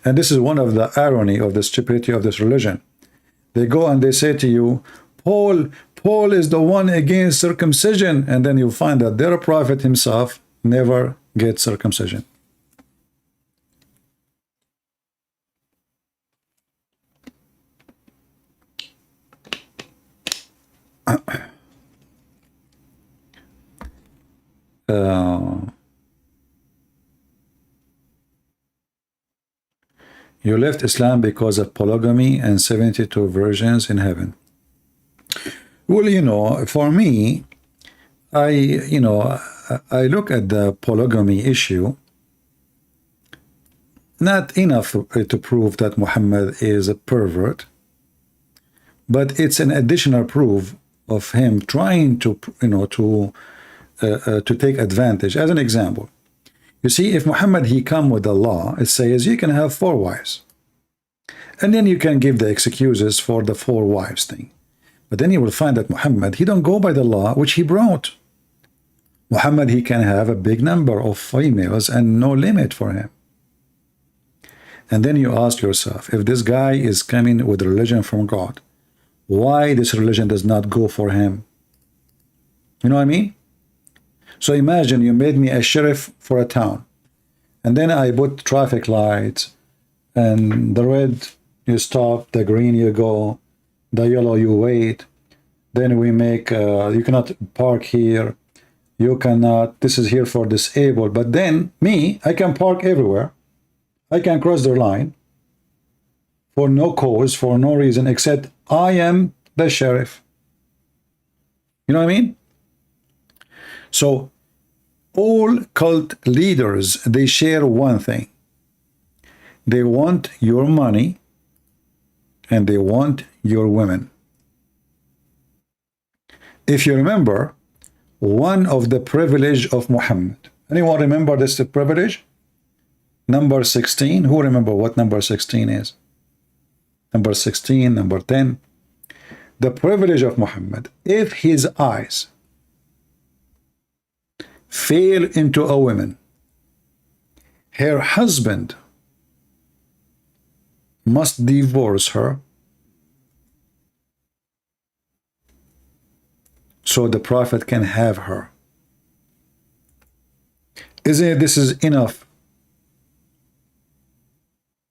Speaker 1: And this is one of the irony of the stupidity of this religion. They go and they say to you, Paul is the one against circumcision, and then you find that their prophet himself never gets circumcision. You left Islam because of polygamy and 72 virgins in heaven. Well, you know, for me, I look at the polygamy issue, not enough to prove that Muhammad is a pervert, but it's an additional proof of him trying to, to take advantage. As an example, you see, if Muhammad, he come with a law, it says you can have 4 wives. And then you can give the excuses for the 4 wives thing. But then you will find that Muhammad, he don't go by the law which he brought. Muhammad, he can have a big number of females and no limit for him. And then you ask yourself, if this guy is coming with religion from God, why this religion does not go for him? You know what I mean? So imagine you made me a sheriff for a town, and then I put traffic lights, and the red you stop, the green you go, the yellow you wait. Then we make you cannot park here, you cannot, this is here for disabled. But then me, I can park everywhere. I can cross the line for no cause, for no reason, except I am the sheriff. You know what I mean? So all cult leaders, they share one thing. They want your money and they want your women. If you remember, one of the privilege of Muhammad. Anyone remember this privilege? Number 16. Who remember what number 16 is? Number 16, number 10. The privilege of Muhammad. If his eyes fail into a woman, her husband must divorce her, so the Prophet can have her. Isn't it this is enough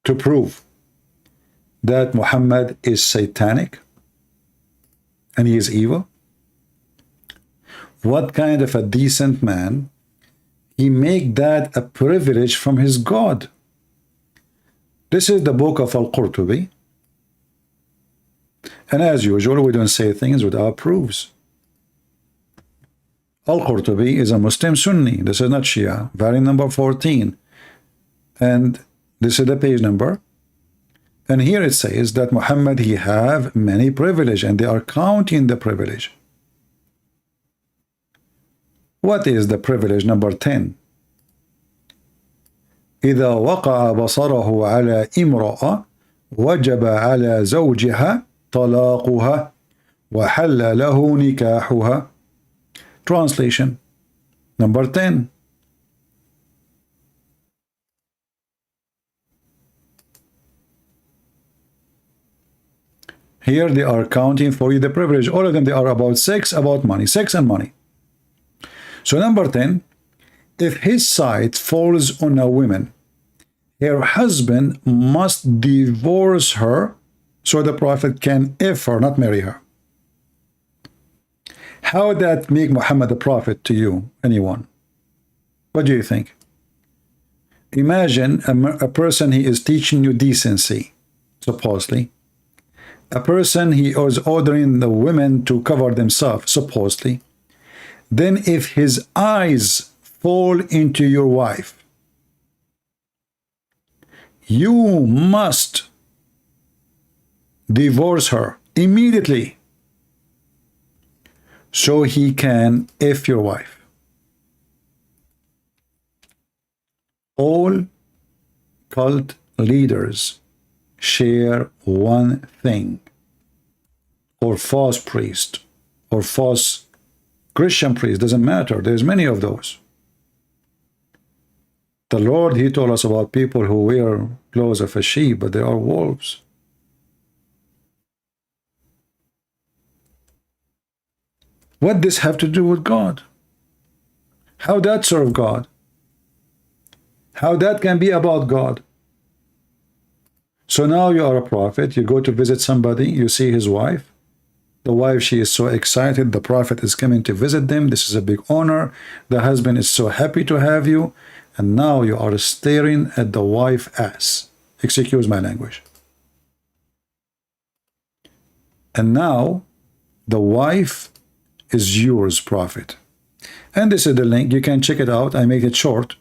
Speaker 1: to prove that Muhammad is satanic and he is evil? What kind of a decent man, he make that a privilege from his God? This is the book of Al-Qurtubi, and as usual we don't say things without proofs. Al-Qurtubi is a Muslim Sunni. This is not Shia. Volume number 14, and this is the page number. And here it says that Muhammad, he have many privilege, and they are counting the privilege. What is the privilege number 10? إذا وقع بصره على امرأة وجب على زوجها طلاقها وحل له نكاحها. Translation. Number 10. Here they are counting for you the privilege. All of them, they are about sex, about money, sex and money. So number 10, if his sight falls on a woman, her husband must divorce her so the Prophet can if her, not marry her. How would that make Muhammad a prophet to you, anyone? What do you think? Imagine a person, he is teaching you decency, supposedly. A person, he is ordering the women to cover themselves, supposedly. Then if his eyes fall into your wife, you must divorce her immediately so he can F your wife. All cult leaders share one thing, or false priest, or false Christian priest, doesn't matter. There's many of those. The Lord, he told us about people who wear clothes of a sheep, but they are wolves. What does this have to do with God? How that serve God? How that can be about God? So now you are a prophet, you go to visit somebody, you see his wife. The wife, she is so excited, the Prophet is coming to visit them. This is a big honor. The husband is so happy to have you. And now you are staring at the wife ass. Excuse my language. And now the wife is yours, Prophet. And this is the link. You can check it out. I made it short.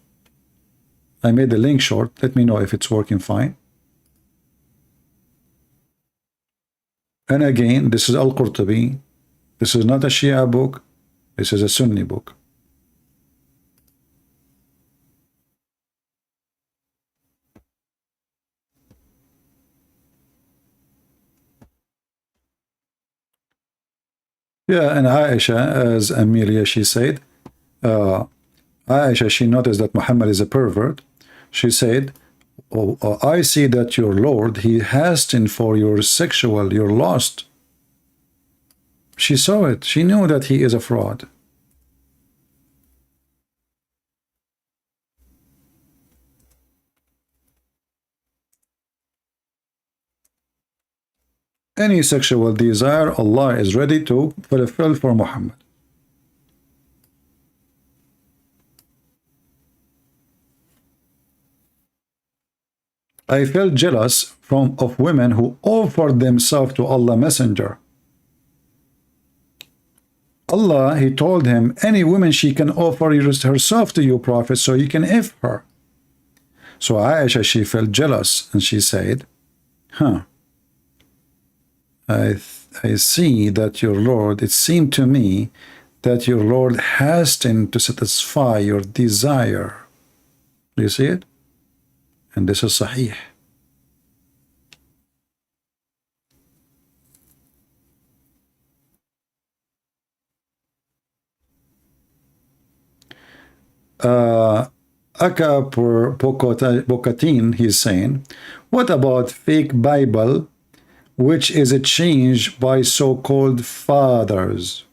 Speaker 1: I made the link short. Let me know if it's working fine. And again, this is Al-Qurtubi. This is not a Shia book. This is a Sunni book. Yeah, and Aisha, as Amelia, she said, Aisha, she noticed that Muhammad is a pervert. She said, oh, I see that your Lord, he hastened for your sexual, your lust. She saw it. She knew that he is a fraud. Any sexual desire, Allah is ready to fulfill for Muhammad. I felt jealous of women who offered themselves to Allah Messenger. Allah, he told him, any woman she can offer herself to you, Prophet, so you can if her. So Aisha, she felt jealous and she said, I see that your Lord, it seemed to me that your Lord hastened to satisfy your desire. Do you see it? And this is Sahih. Aka Pokatin, he's saying, what about fake Bible, which is a change by so-called fathers?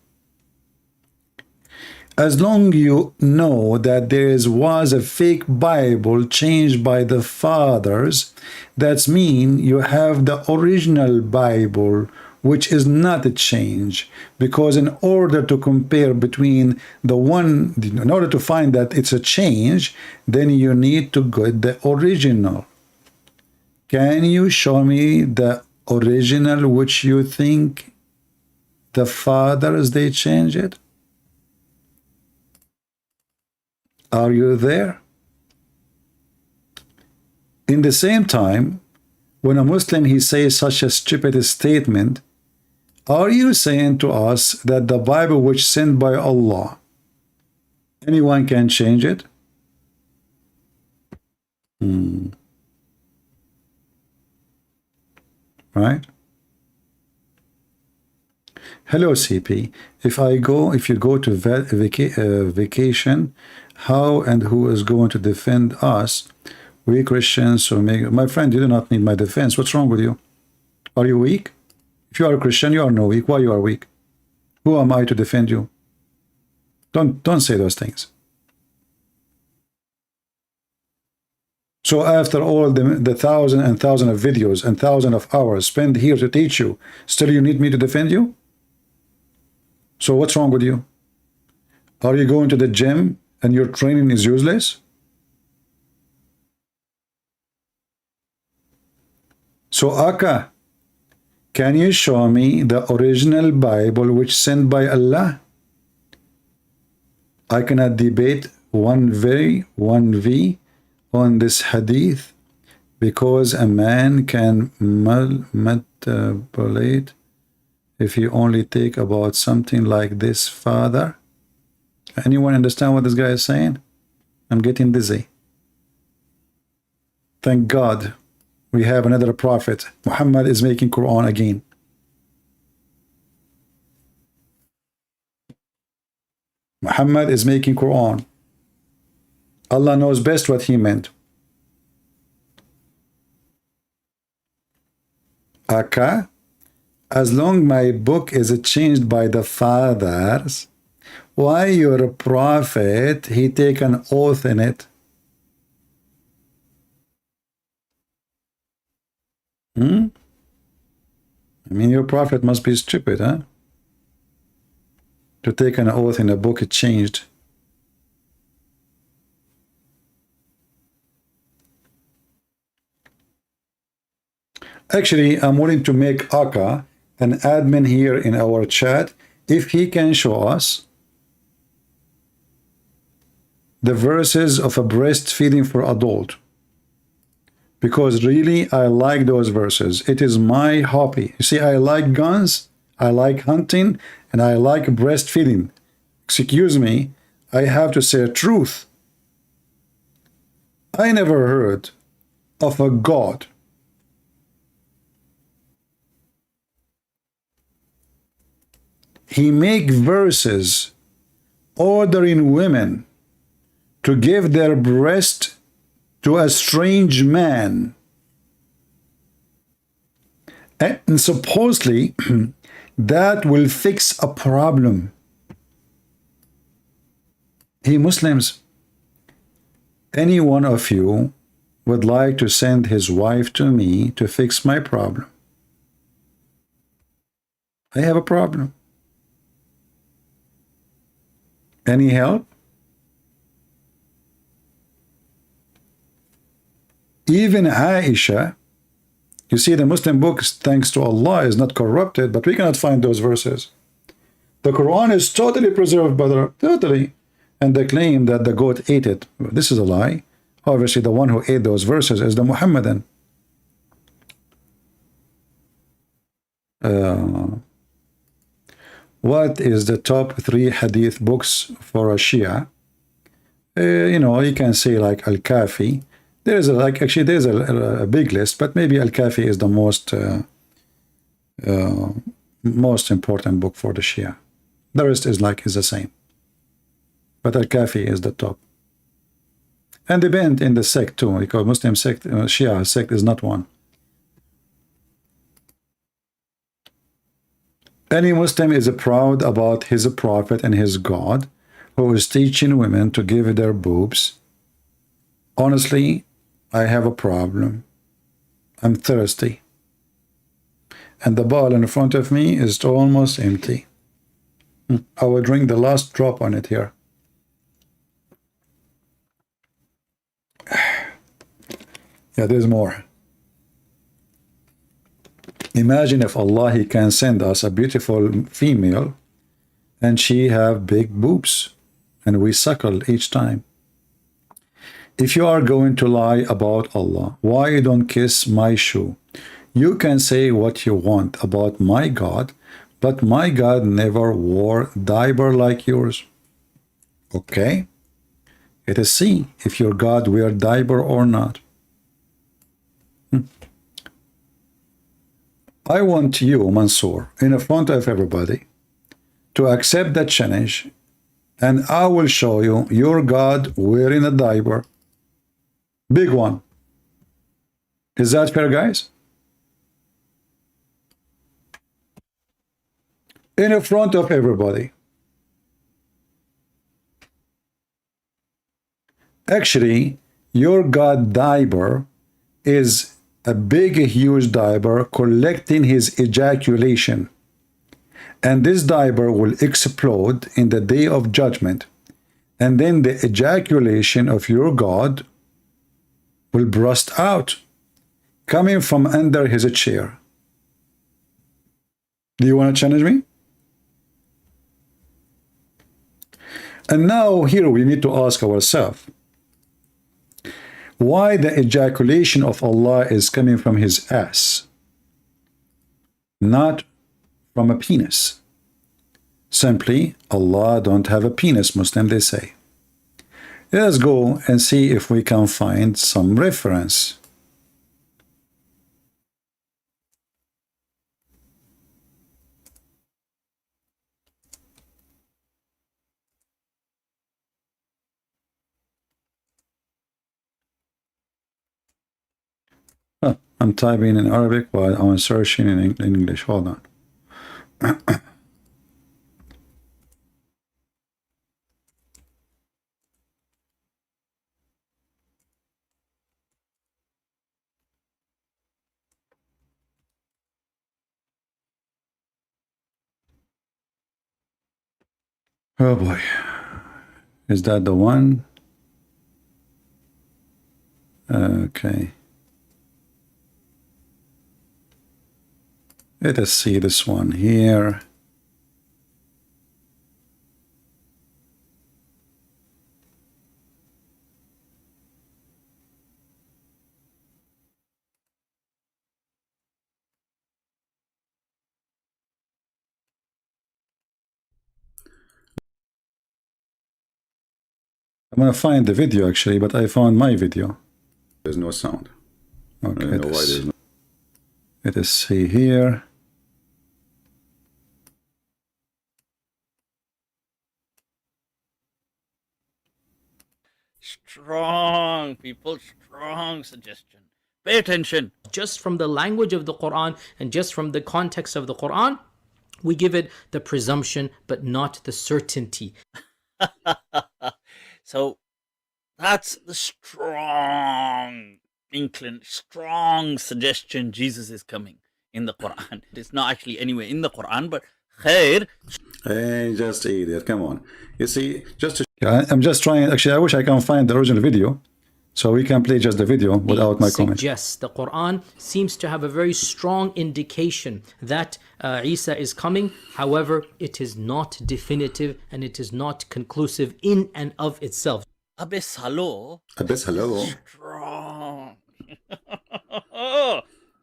Speaker 1: As long you know that there was a fake Bible changed by the fathers, that means you have the original Bible, which is not a change. Because in order to compare between the one, in order to find that it's a change, then you need to get the original. Can you show me the original which you think the fathers, they change it? Are you there? In the same time, when a Muslim, he says such a stupid statement, are you saying to us that the Bible which sent by Allah, anyone can change it? Right? Hello, CP. If you go to vacation, how and who is going to defend us? We Christians, so my friend, you do not need my defense. What's wrong with you? Are you weak? If you are a Christian, you are no weak. Why you are weak? Who am I to defend you? Don't say those things. So after all the thousand and thousand of videos and thousand of hours spent here to teach you, still you need me to defend you? So what's wrong with you? Are you going to the gym and your training is useless? So Aka, can you show me the original Bible which sent by Allah? I cannot debate 1v on this hadith because a man can manipulate if you only think about something like this, Father. Anyone understand what this guy is saying? I'm getting dizzy. Thank God we have another prophet. Muhammad is making Quran again. Muhammad is making Quran. Allah knows best what he meant. Aka, as long my book is changed by the fathers, why your prophet, he take an oath in it? I mean, your prophet must be stupid, huh? To take an oath in a book it changed. Actually, I'm willing to make Aka an admin here in our chat if he can show us the verses of a breastfeeding for adult, because really I like those verses. It is my hobby. You see, I like guns, I like hunting, and I like breastfeeding. Excuse me, I have to say the truth. I never heard of a God he make verses ordering women to give their breast to a strange man. And supposedly that will fix a problem. Hey Muslims, any one of you would like to send his wife to me to fix my problem? I have a problem. Any help? Even Aisha, you see, the Muslim books, thanks to Allah, is not corrupted, but we cannot find those verses. The Quran is totally preserved, brother, totally. And they claim that the goat ate it. This is a lie. Obviously, the one who ate those verses is the Muhammadan. What is the top 3 hadith books for a Shia? You know, you can say like Al-Kafi. There's there's a big list, but maybe Al-Kafi is the most important book for the Shia. The rest is the same. But Al-Kafi is the top. And depend in the sect too, because Muslim sect, Shia sect is not one. Any Muslim is proud about his prophet and his God, who is teaching women to give their boobs. Honestly, I have a problem. I'm thirsty. And the bottle in front of me is almost empty. I will drink the last drop on it here. Yeah, there's more. Imagine if Allah, he can send us a beautiful female and she have big boobs and we suckle each time. If you are going to lie about Allah, why you don't kiss my shoe? You can say what you want about my God, but my God never wore diaper like yours. Okay? Let us see if your God wear diaper or not. I want you, Mansour, in front of everybody, to accept that challenge, and I will show you your God wearing a diaper. Big one. Is that fair, guys? In front of everybody. Actually, your God diaper is a big, huge diaper collecting his ejaculation. And this diaper will explode in the day of judgment. And then the ejaculation of your God will burst out, coming from under his chair. Do you want to challenge me? And now here we need to ask ourselves, why the ejaculation of Allah is coming from his ass, not from a penis? Simply, Allah don't have a penis, Muslim, they say. Let's go and see if we can find some reference. I'm typing in Arabic while I'm searching in English. Hold on. Oh boy. Is that the one? Okay. Let us see this one here. I'm gonna find the video actually, but I found my video.
Speaker 2: There's no sound.
Speaker 1: Okay,
Speaker 2: I don't know why there's no.
Speaker 1: let us see here.
Speaker 3: Strong, people, strong suggestion. Pay attention.
Speaker 4: Just from the language of the Quran and just from the context of the Quran, we give it the presumption but not the certainty.
Speaker 3: So that's the strong strong suggestion Jesus is coming in the Quran. It's not actually anywhere in the Quran, but khair.
Speaker 2: Hey, just eat it. Come on. You see, just to
Speaker 1: Yeah, I'm just trying. Actually, I wish I can find the original video, so we can play just the video without my comment.
Speaker 4: Suggests the Quran seems to have a very strong indication that Isa is coming. However, it is not definitive and it is not conclusive in and of itself.
Speaker 3: Abyss hello.
Speaker 2: Abyss, hello.
Speaker 3: Strong.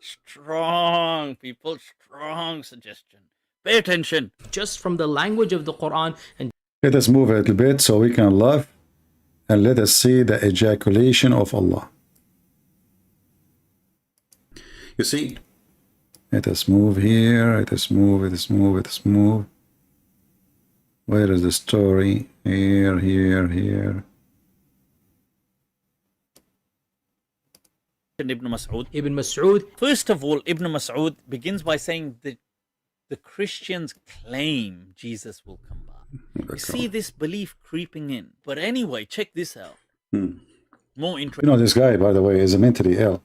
Speaker 3: Strong, people, strong suggestion. Pay attention.
Speaker 4: Just from the language of the Quran and
Speaker 1: Let us move a little bit so we can laugh, and let us see the ejaculation of Allah.
Speaker 2: You see,
Speaker 1: Let us move here. Let us move. Let us move. Let us move. Where is the story? Here, here, here.
Speaker 3: Ibn Mas'ud.
Speaker 4: Ibn Mas'ud.
Speaker 3: First of all, Ibn Mas'ud begins by saying that the Christians claim Jesus will come back. You see this belief creeping in. But anyway, check this out. More interesting.
Speaker 1: You know, this guy, by the way, is mentally ill.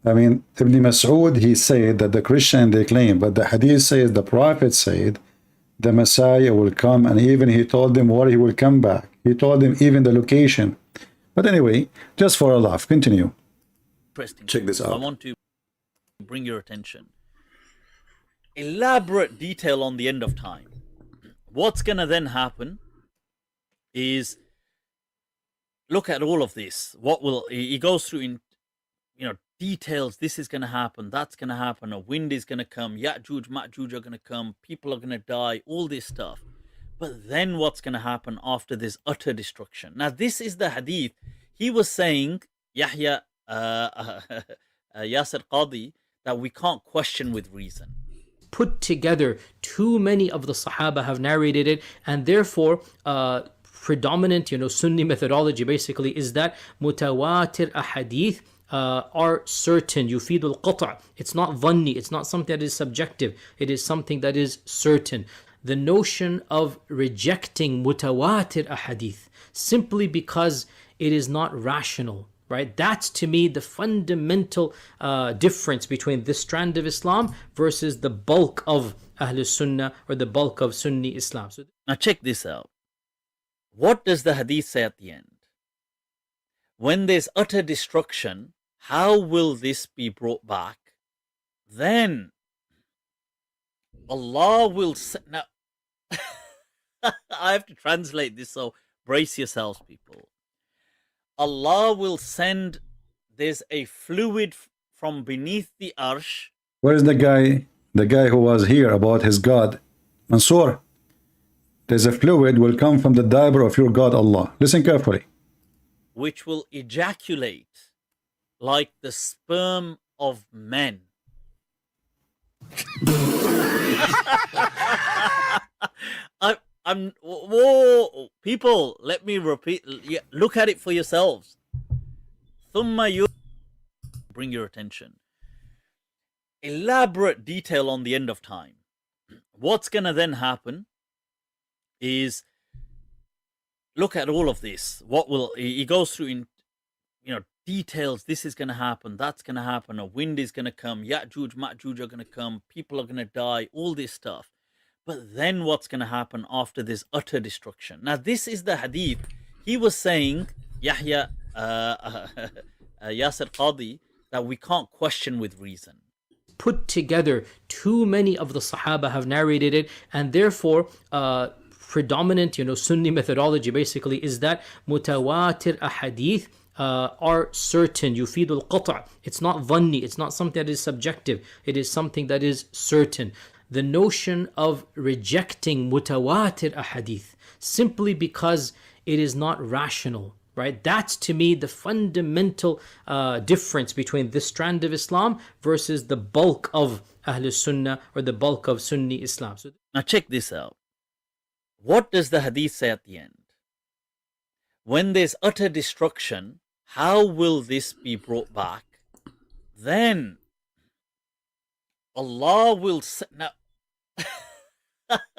Speaker 1: I mean, Ibn Mas'ud, he said that the Christian, they claim, but the hadith says, the Prophet said, the Messiah will come, and even he told them where he will come back. He told them even the location. But anyway, just for a laugh, continue.
Speaker 2: check this
Speaker 3: I
Speaker 2: out.
Speaker 3: want to bring your attention. Elaborate detail on the end of time. What's going to then happen is, look at all of this. What will he goes through in, details. This is going to happen. That's going to happen. A wind is going to come. Ya'juj, Ma'juj are going to come. People are going to die. All this stuff. But then what's going to happen after this utter destruction? Now, this is the hadith. He was saying, Yahya Yasir Qadi, that we can't question with reason.
Speaker 4: Put together, too many of the Sahaba have narrated it, and therefore predominant Sunni methodology basically is that mutawatir ahadith are certain. Yufidul qata'. It's not dhanni, it's not something that is subjective, it is something that is certain. The notion of rejecting mutawatir ahadith simply because it is not rational, right? That's to me the fundamental difference between this strand of Islam versus the bulk of Ahlus Sunnah or the bulk of Sunni Islam. So
Speaker 3: Now check this out. What does the hadith say at the end? When there's utter destruction, how will this be brought back? Then Allah will say, now I have to translate this, so brace yourselves, people. Allah will send, there's a fluid from beneath the arsh.
Speaker 1: Where is the guy who was here about his God? Mansoor, there's a fluid will come from the diaper of your God Allah. Listen carefully.
Speaker 3: Which will ejaculate like the sperm of men. Whoa, people, let me repeat. Look at it for yourselves. Bring your attention. Elaborate detail on the end of time. What's going to then happen is, look at all of this. What will he goes through in, details. This is going to happen. That's going to happen. A wind is going to come. Ya'juj, Ma'juj are going to come. People are going to die. All this stuff. But then what's going to happen after this utter destruction? Now, this is the hadith. He was saying, Yahya Yasir Qadi, that we can't question with reason.
Speaker 4: put together, too many of the Sahaba have narrated it, and therefore predominant Sunni methodology basically is that mutawatir ahadith are certain. Yufidul qata'. It's not dhanni, it's not something that is subjective, it is something that is certain. The notion of rejecting mutawatir ahadith simply because it is not rational, right? That's to me the fundamental difference between this strand of Islam versus the bulk of Ahlul Sunnah or the bulk of Sunni Islam. So
Speaker 3: Now check this out. What does the hadith say at the end? When there's utter destruction, how will this be brought back? Then Allah will say, now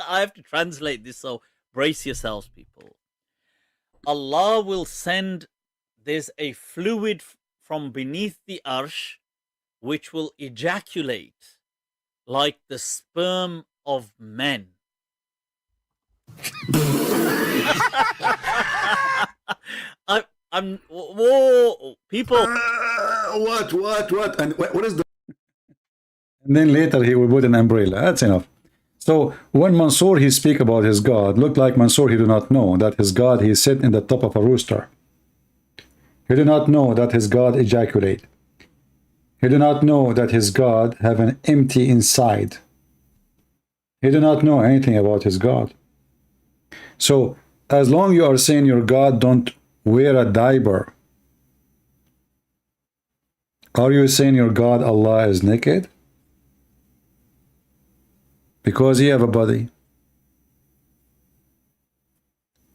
Speaker 3: I have to translate this, so brace yourselves, people. Allah will send, there's a fluid from beneath the arsh which will ejaculate like the sperm of men. Whoa, people.
Speaker 2: What? And what is the...
Speaker 1: And then later he will put an umbrella. That's enough. So when Mansour he speak about his God, look like Mansour he do not know that his God he sit in the top of a rooster. He do not know that his God ejaculate. He do not know that his God have an empty inside. He do not know anything about his God. So as long you are saying your God don't wear a diaper, are you saying your God Allah is naked? Because he have a body.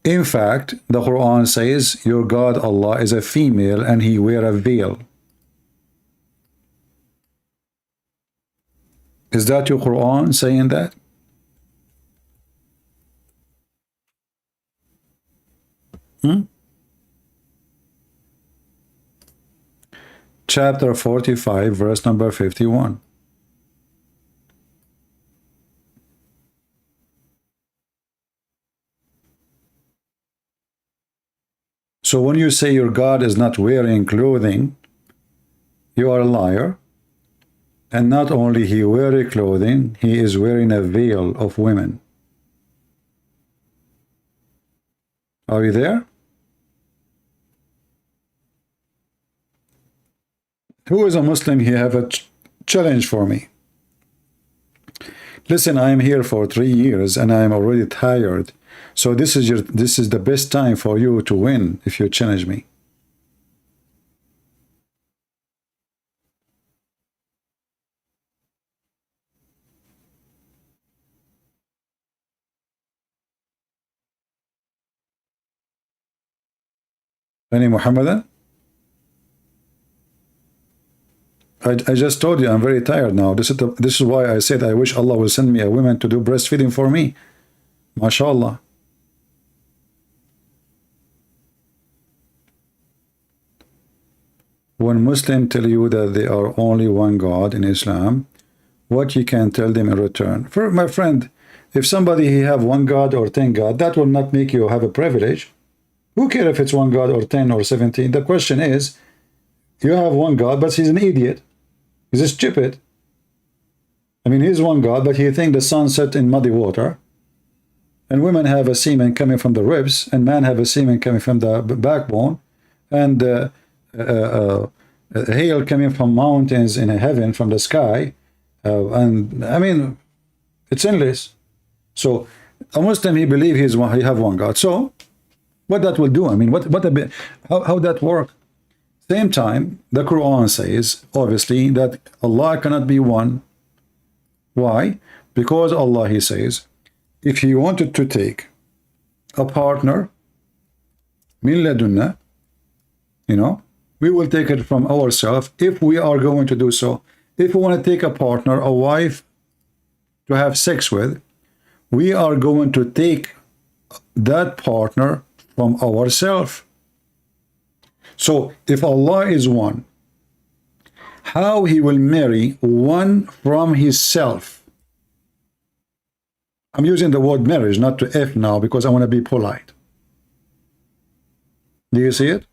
Speaker 1: In fact, the Quran says your God Allah is a female and he wear a veil. Is that your Quran saying that? Chapter 45, verse number 51. So when you say your God is not wearing clothing, you are a liar. And not only he wearing clothing, he is wearing a veil of women. Are we there? Who is a Muslim? He have a challenge for me. Listen, I am here for 3 years and I am already tired. So this is the best time for you to win if you challenge me. Any Muhammadan? I just told you I'm very tired now. This is why I said I wish Allah will send me a woman to do breastfeeding for me. MashaAllah. When Muslims tell you that they are only one God in Islam, what you can tell them in return? For my friend, if somebody he have one God or 10 God, that will not make you have a privilege. Who cares if it's one God or 10 or 17? The question is, you have one God, but he's an idiot. He's stupid. I mean, he's one God, but he thinks the sun set in muddy water. And women have a semen coming from the ribs, and men have a semen coming from the backbone, and hail coming from mountains in heaven, from the sky. And I mean, it's endless. So a Muslim, he believes he have one God. So what that will do? I mean, how that work? Same time, the Quran says, obviously, that Allah cannot be one. Why? Because Allah, he says, if he wanted to take a partner, min ladunna, we will take it from ourselves if we are going to do so. If we want to take a partner, a wife to have sex with, we are going to take that partner from ourselves. So if Allah is one, how he will marry one from his self? I'm using the word marriage, not to F now, because I want to be polite. Do you see it?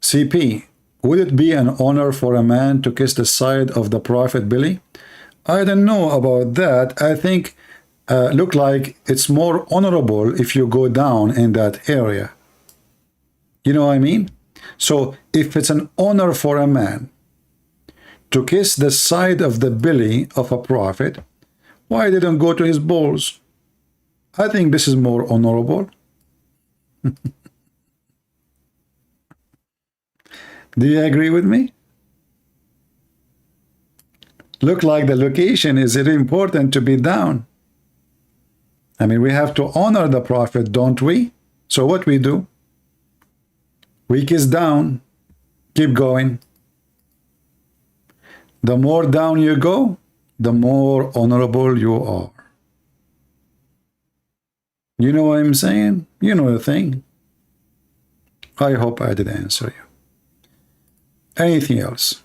Speaker 1: CP, would it be an honor for a man to kiss the side of the Prophet belly? I don't know about that. I think look like it's more honorable if you go down in that area. You know what I mean? So if it's an honor for a man to kiss the side of the belly of a prophet, why didn't go to his balls? I think this is more honorable. Do you agree with me? Look like the location is very important to be down. I mean, we have to honor the Prophet, don't we? So what we do? We kiss down, keep going. The more down you go, the more honorable you are. You know what I'm saying? You know the thing. I hope I did answer you. Anything else?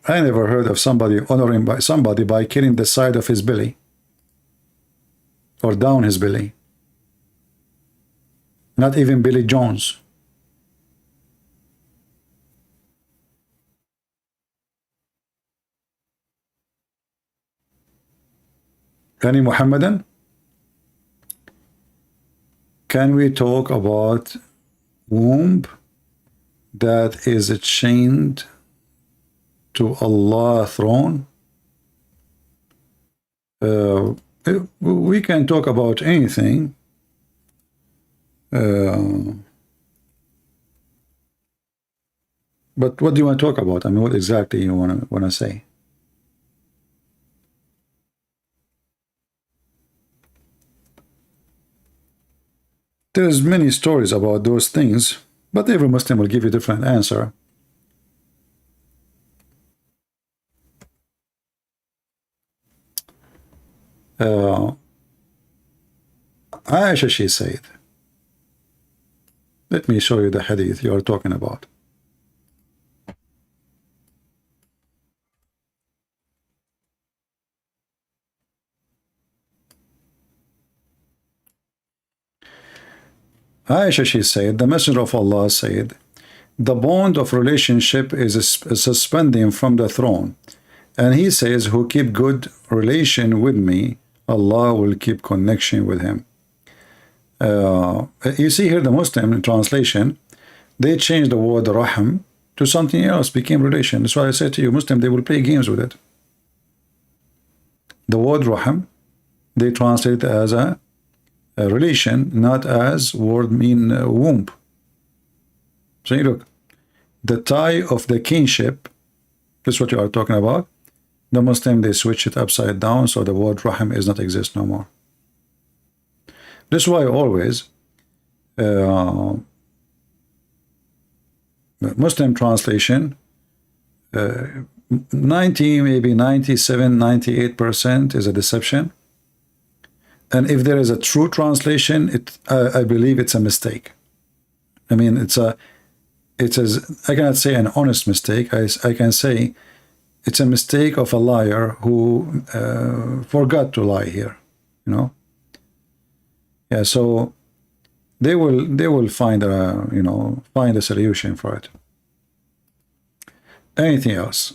Speaker 1: I never heard of somebody honoring by somebody by killing the side of his belly or down his belly. Not even Billy Jones. Any Muhammadan? Can we talk about womb that is chained to Allah's throne? We can talk about anything. But what do you want to talk about? I mean, what exactly you want to say? There's many stories about those things, but every Muslim will give you a different answer. Aisha, she said, let me show you the hadith you are talking about. Aisha, she said, the Messenger of Allah said, the bond of relationship is suspending from the throne. And he says, who keep good relation with me, Allah will keep connection with him. You see here the Muslim translation, they changed the word raham to something else, became relation. That's why I said to you, Muslim, they will play games with it. The word raham, they translate it as a relation, not as word mean womb. So you look, the tie of the kinship, this is what you are talking about. The Muslim, they switch it upside down, so the word rahim is not exist no more. This is why always Muslim translation 90, maybe 97, 98% is a deception. And if there is a true translation, I believe it's a mistake. I mean, I cannot say an honest mistake. I can say it's a mistake of a liar who forgot to lie here, you know. Yeah, so they will find find a solution for it. Anything else?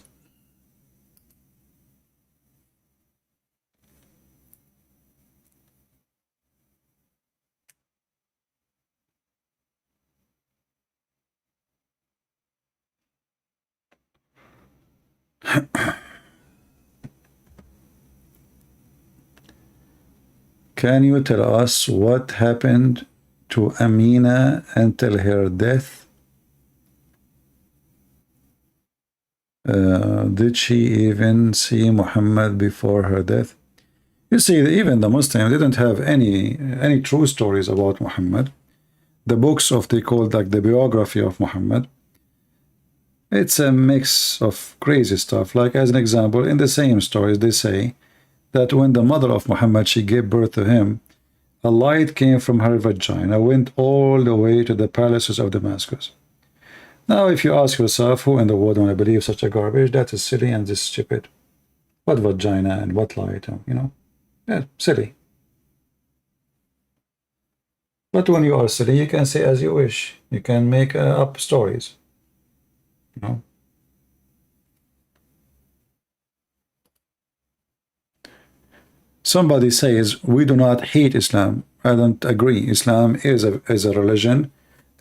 Speaker 1: Can you tell us what happened to Amina until her death? Did she even see Muhammad before her death? You see, even the Muslims didn't have any true stories about Muhammad. The books they called like the biography of Muhammad, it's a mix of crazy stuff. Like as an example, in the same stories they say that when the mother of Muhammad, she gave birth to him, a light came from her vagina, went all the way to the palaces of Damascus. Now, if you ask yourself, who in the world want to believe such a garbage? That is silly and just stupid. What vagina and what light, Yeah, silly. But when you are silly, you can say as you wish. You can make up stories. Somebody says we do not hate Islam. I don't agree. Islam is a religion,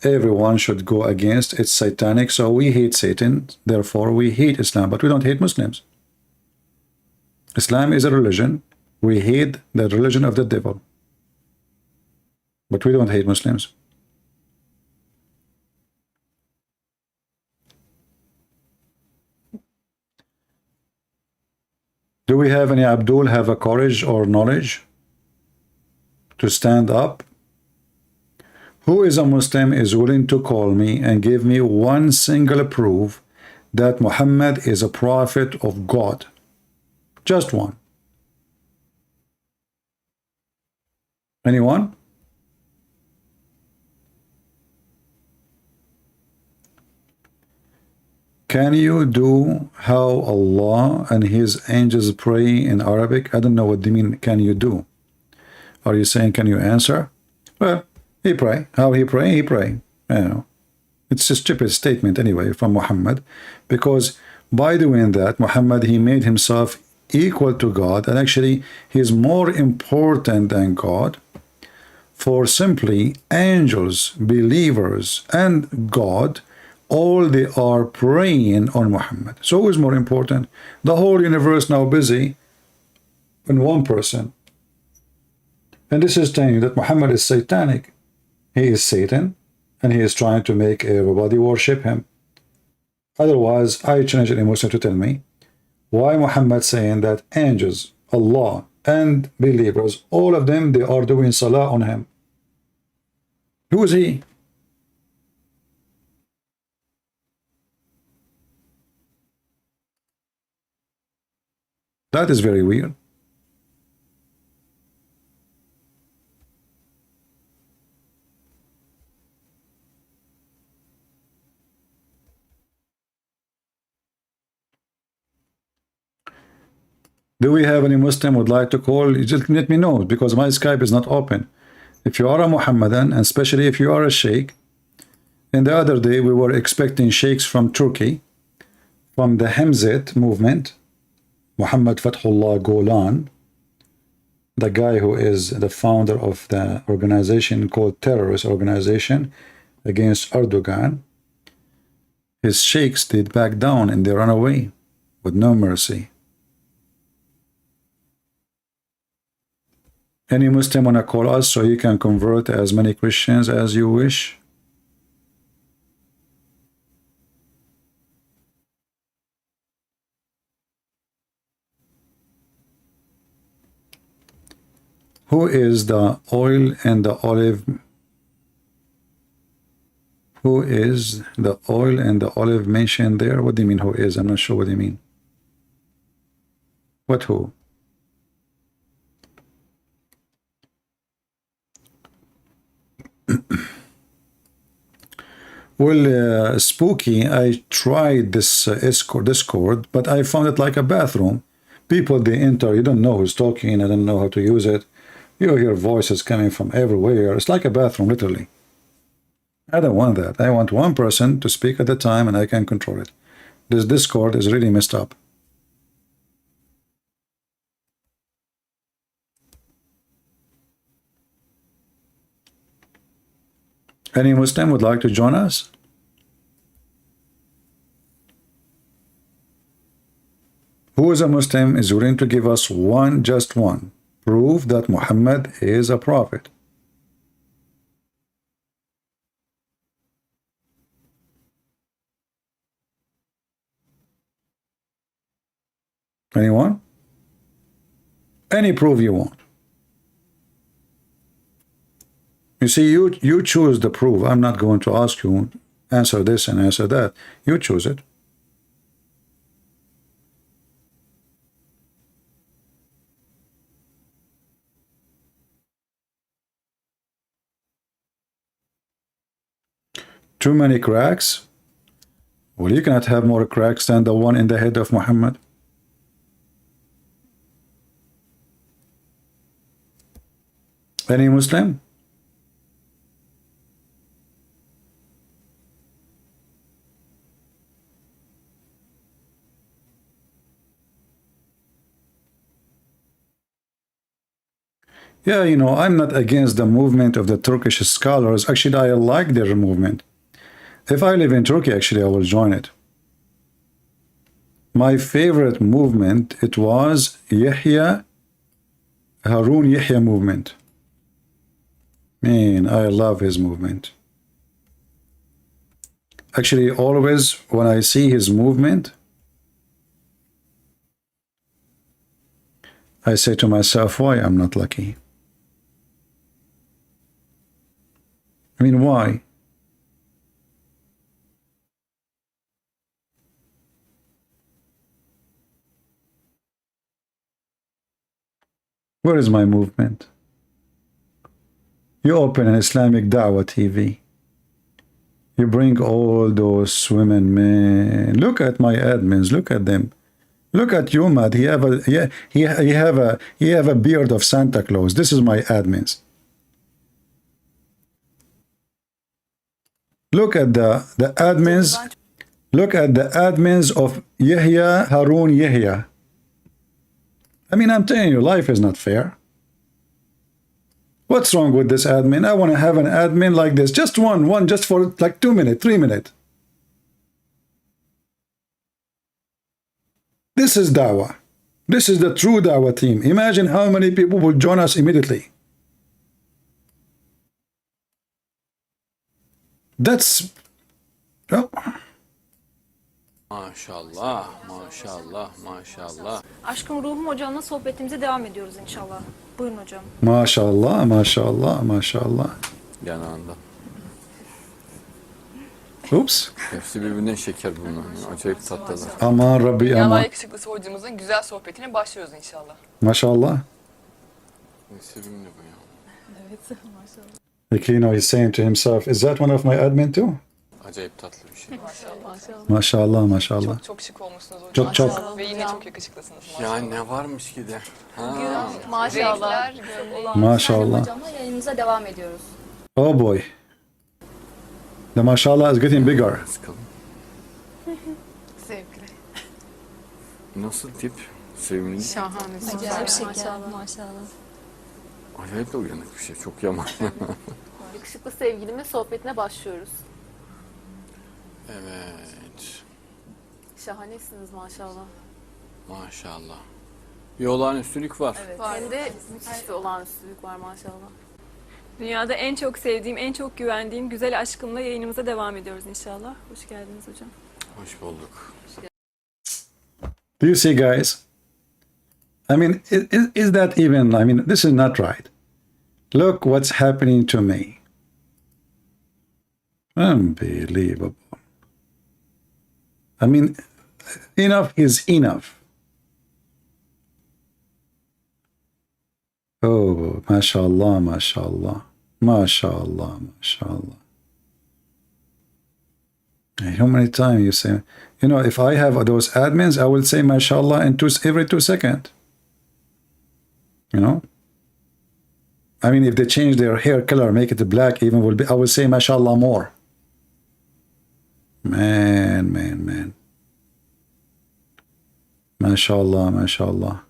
Speaker 1: everyone should go against. It's satanic, so we hate Satan, therefore we hate Islam, but we don't hate Muslims. Islam is a religion. We hate the religion of the devil, but we don't hate Muslims. Do we have any Abdul have a courage or knowledge to stand up? Who is a Muslim is willing to call me and give me one single proof that Muhammad is a prophet of God? Just one. Anyone? Can you do how Allah and His angels pray in Arabic? I don't know what they mean, can you do? Are you saying, can you answer? Well, he pray. How he pray? He pray. You know, it's a stupid statement anyway from Muhammad, because by doing that, Muhammad, he made himself equal to God, and actually he is more important than God. For simply angels, believers, and God, all they are praying on Muhammad. So who is more important? The whole universe now busy in one person. And this is telling you that Muhammad is satanic. He is Satan, and he is trying to make everybody worship him. Otherwise, I challenge any Muslim to tell me why Muhammad saying that angels, Allah, and believers, all of them, they are doing salah on him. Who is he? That is very weird. Do we have any Muslim would like to call? You just let me know, because my Skype is not open. If you are a Muhammadan, and especially if you are a Sheikh, and the other day we were expecting sheikhs from Turkey, from the Hemzat movement, Muhammad Fathullah Golan, the guy who is the founder of the organization called terrorist organization against Erdogan. His sheikhs did back down and they run away with no mercy. Any Muslim wanna call us so you can convert as many Christians as you wish? Who is the oil and the olive? Who is the oil and the olive mentioned there? What do you mean who is? I'm not sure what you mean. What who? Well, spooky, I tried this Discord, but I found it like a bathroom. People, they enter, you don't know who's talking, I don't know how to use it. You hear voices coming from everywhere. It's like a bathroom, literally. I don't want that. I want one person to speak at a time and I can control it. This Discord is really messed up. Any Muslim would like to join us? Who is a Muslim is willing to give us one, just one, proof that Muhammad is a prophet? Anyone? Any proof you want. You see, you choose the proof. I'm not going to ask you, answer this and answer that. You choose it. Too many cracks? Well, you cannot have more cracks than the one in the head of Muhammad. Any Muslim? Yeah, you know, I'm not against the movement of the Turkish scholars. Actually, I like their movement. If I live in Turkey, actually, I will join it. My favorite movement, it was Harun Yahya movement. Man, I love his movement. Actually, always when I see his movement, I say to myself, why I'm not lucky? I mean, why? Where is my movement? You open an Islamic Dawah TV. You bring all those women, man. Look at my admins. Look at them. Look at you, Matt. He have a beard of Santa Claus. This is my admins. Look at the admins. Look at the admins of Harun Yahya. I mean, I'm telling you, life is not fair. What's wrong with this admin? I want to have an admin like this. Just one, just for like 2 minutes, 3 minutes. This is Dawah. This is the true Dawah team. Imagine how many people will join us immediately. That's... Oh.
Speaker 5: Maşallah, maşallah, maşallah.
Speaker 6: Aşkım Ruhum Hocam'la sohbetimize devam ediyoruz inşallah. Buyurun hocam.
Speaker 1: Maşallah, maşallah, maşallah.
Speaker 5: Yanağında.
Speaker 1: Oops.
Speaker 5: Hepsi birbirinden şeker bunlar. Acayip tatlılar.
Speaker 1: Aman Rabbi
Speaker 7: Dünyalar
Speaker 1: aman.
Speaker 7: yakışıklısı hocamızın güzel sohbetine başlıyoruz inşallah.
Speaker 1: Maşallah.
Speaker 5: Ne sevimli bu ya.
Speaker 6: Evet maşallah.
Speaker 1: Like, you know, he's saying to himself, is that one of my admin too?
Speaker 5: Acayip tatlı bir şey.
Speaker 7: Maşallah.
Speaker 1: Maşallah, maşallah.
Speaker 7: Çok şık olmuşsunuz hocam.
Speaker 1: Çok çok.
Speaker 7: Maşallah. Ve yine çok yakışıklısınız
Speaker 5: Ya
Speaker 7: maşallah.
Speaker 5: ne varmış ki de. Ha.
Speaker 6: Maşallah.
Speaker 1: Maşallah.
Speaker 6: Hocamla yayınımıza devam ediyoruz.
Speaker 1: Oh boy. The mashallah is getting bigger.
Speaker 5: Sıkalım.
Speaker 6: Sevgili.
Speaker 5: Nasıl tip? Sevimli.
Speaker 7: Şahane.
Speaker 6: Acayip maşallah. Maşallah.
Speaker 5: Acayip de uyanık bir şey. Çok yaman.
Speaker 6: Yakışıklı sevgilimin sohbetine başlıyoruz.
Speaker 5: Evet.
Speaker 6: Şahanesiniz maşallah.
Speaker 5: Maşallah. Bir olağanüstülük var.
Speaker 6: Evet. Hem de müthiş bir olağanüstülük var maşallah.
Speaker 8: Dünyada en çok sevdiğim, en çok güvendiğim güzel aşkımla yayınımıza devam ediyoruz inşallah. Hoş geldiniz hocam.
Speaker 5: Hoş bulduk.
Speaker 1: Do you see, guys? I mean, is that even, I mean, this is not right. Look what's happening to me. Unbelievable. I mean, enough is enough. Oh, mashallah, mashallah, mashallah, mashallah. How many times you say, you know, if I have those admins, I will say mashallah in every 2 seconds. You know? I mean, if they change their hair color, make it black, even I will say mashallah more. Man, man, man. Mashallah, mashallah.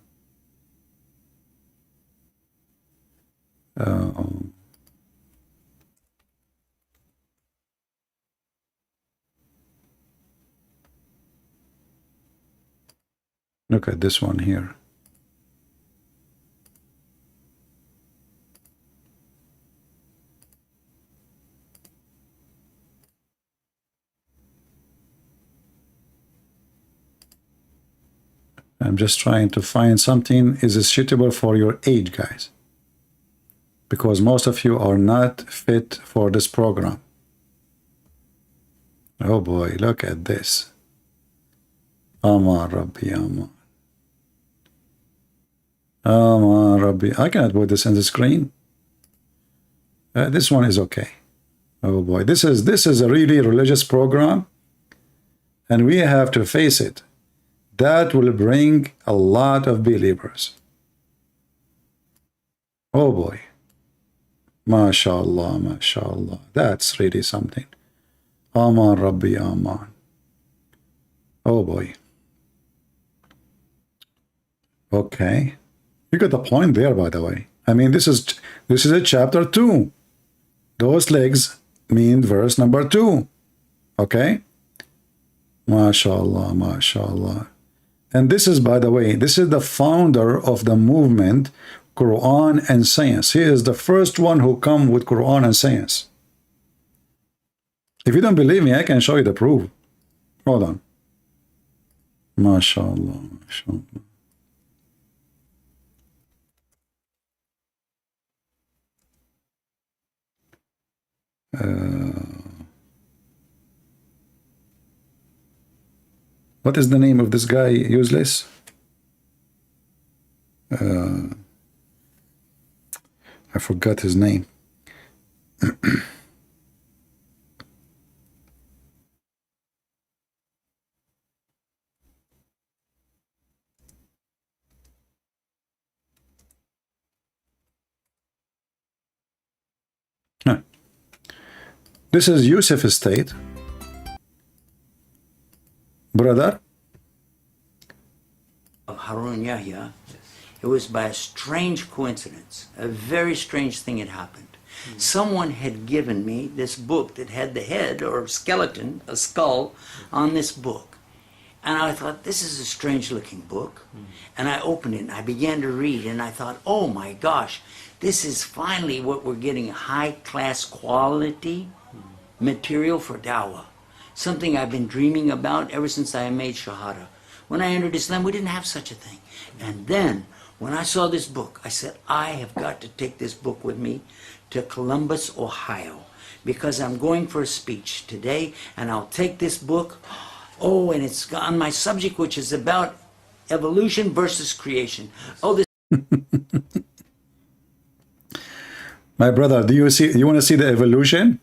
Speaker 1: Look at this one here. I'm just trying to find something is suitable for your age, guys, because most of you are not fit for this program. Oh boy, look at this. Aman Rabbi, Aman. Aman Rabbi. I cannot put this in the screen. This one is okay. Oh boy, this is a really religious program, and we have to face it. That will bring a lot of believers. Oh boy. MashaAllah, MashaAllah. That's really something. Aman Rabbi, Aman. Oh boy. Okay. You got the point there, by the way. I mean, this is a chapter 2. Those legs mean verse number 2. Okay? MashaAllah, MashaAllah. And this is, by the way, this is the founder of the movement, Quran and Science. He is the first one who come with Quran and Science. If you don't believe me, I can show you the proof. Hold on. MashaAllah, MashaAllah. What is the name of this guy, useless? I forgot his name. This is Yusuf Estate. Brother?
Speaker 9: Of Harun Yahya, it was by a strange coincidence. A very strange thing had happened. Someone had given me this book that had the head or skeleton, a skull, on this book. And I thought, this is a strange looking book. And I opened it and I began to read and I thought, oh my gosh, this is finally what we're getting, high class quality material for dawah. Something I've been dreaming about ever since I made Shahada. When I entered Islam, we didn't have such a thing. And then, when I saw this book, I said, I have got to take this book with me to Columbus, Ohio, because I'm going for a speech today, and I'll take this book. Oh, and it's on my subject, which is about evolution versus creation. Oh, this.
Speaker 1: My brother, do you see? You want to see the evolution?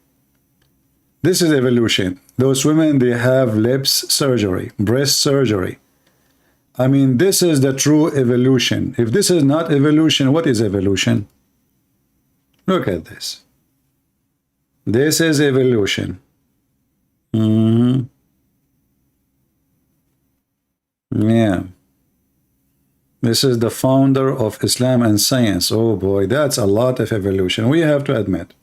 Speaker 1: This is evolution. Those women, they have lips surgery, breast surgery. I mean, this is the true evolution. If this is not evolution, what is evolution? Look at this. This is evolution. Yeah. This is the founder of Islam and Science. Oh boy, that's a lot of evolution. We have to admit.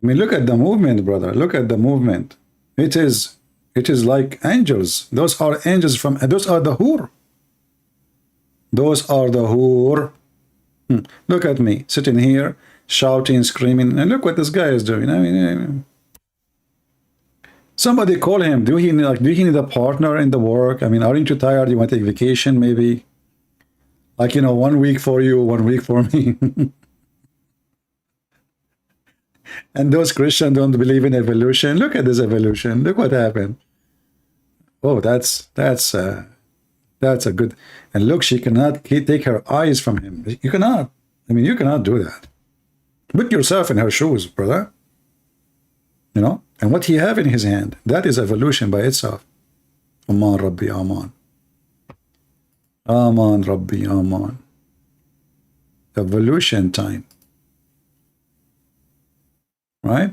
Speaker 1: I mean, look at the movement, brother. Look at the movement. It is like angels. Those are angels from, those are the hur. Those are the hur. Look at me, sitting here, shouting, screaming, and look what this guy is doing. I mean, somebody call him. Do he need a partner in the work? I mean, aren't you tired? You want to take vacation, maybe? Like, 1 week for you, 1 week for me. And those Christians don't believe in evolution. Look at this evolution. Look what happened. Oh, that's a good. And look, she cannot take her eyes from him. You cannot. I mean, you cannot do that. Put yourself in her shoes, brother. And what he have in his hand, that is evolution by itself. Aman Rabbi Aman. Aman Rabbi Aman. Evolution time. Right?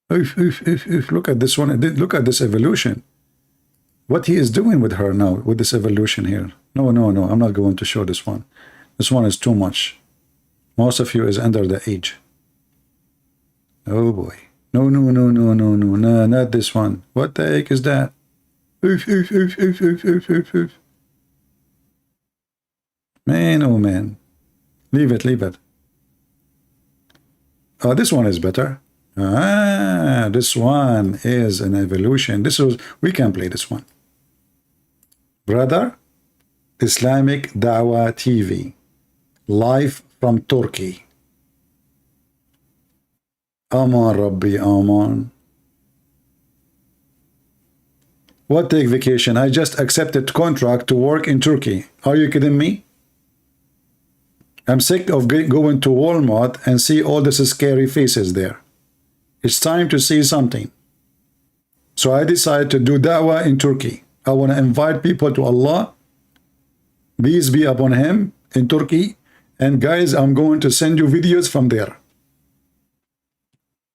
Speaker 1: Look at this one. Look at this evolution. What he is doing with her now, with this evolution here. No. I'm not going to show this one. This one is too much. Most of you is under the age. Oh boy. No, not this one. What the heck is that? Man, oh man. Leave it. Oh, this one is better. This one is an evolution. We can play this one. Brother, Islamic Dawah TV, live from Turkey. Aman Rabbi Aman. What take vacation? I just accepted contract to work in Turkey. Are you kidding me? I'm sick of going to Walmart and see all these scary faces there. It's time to see something. So I decided to do da'wah in Turkey. I want to invite people to Allah. Peace be upon him in Turkey. And guys, I'm going to send you videos from there.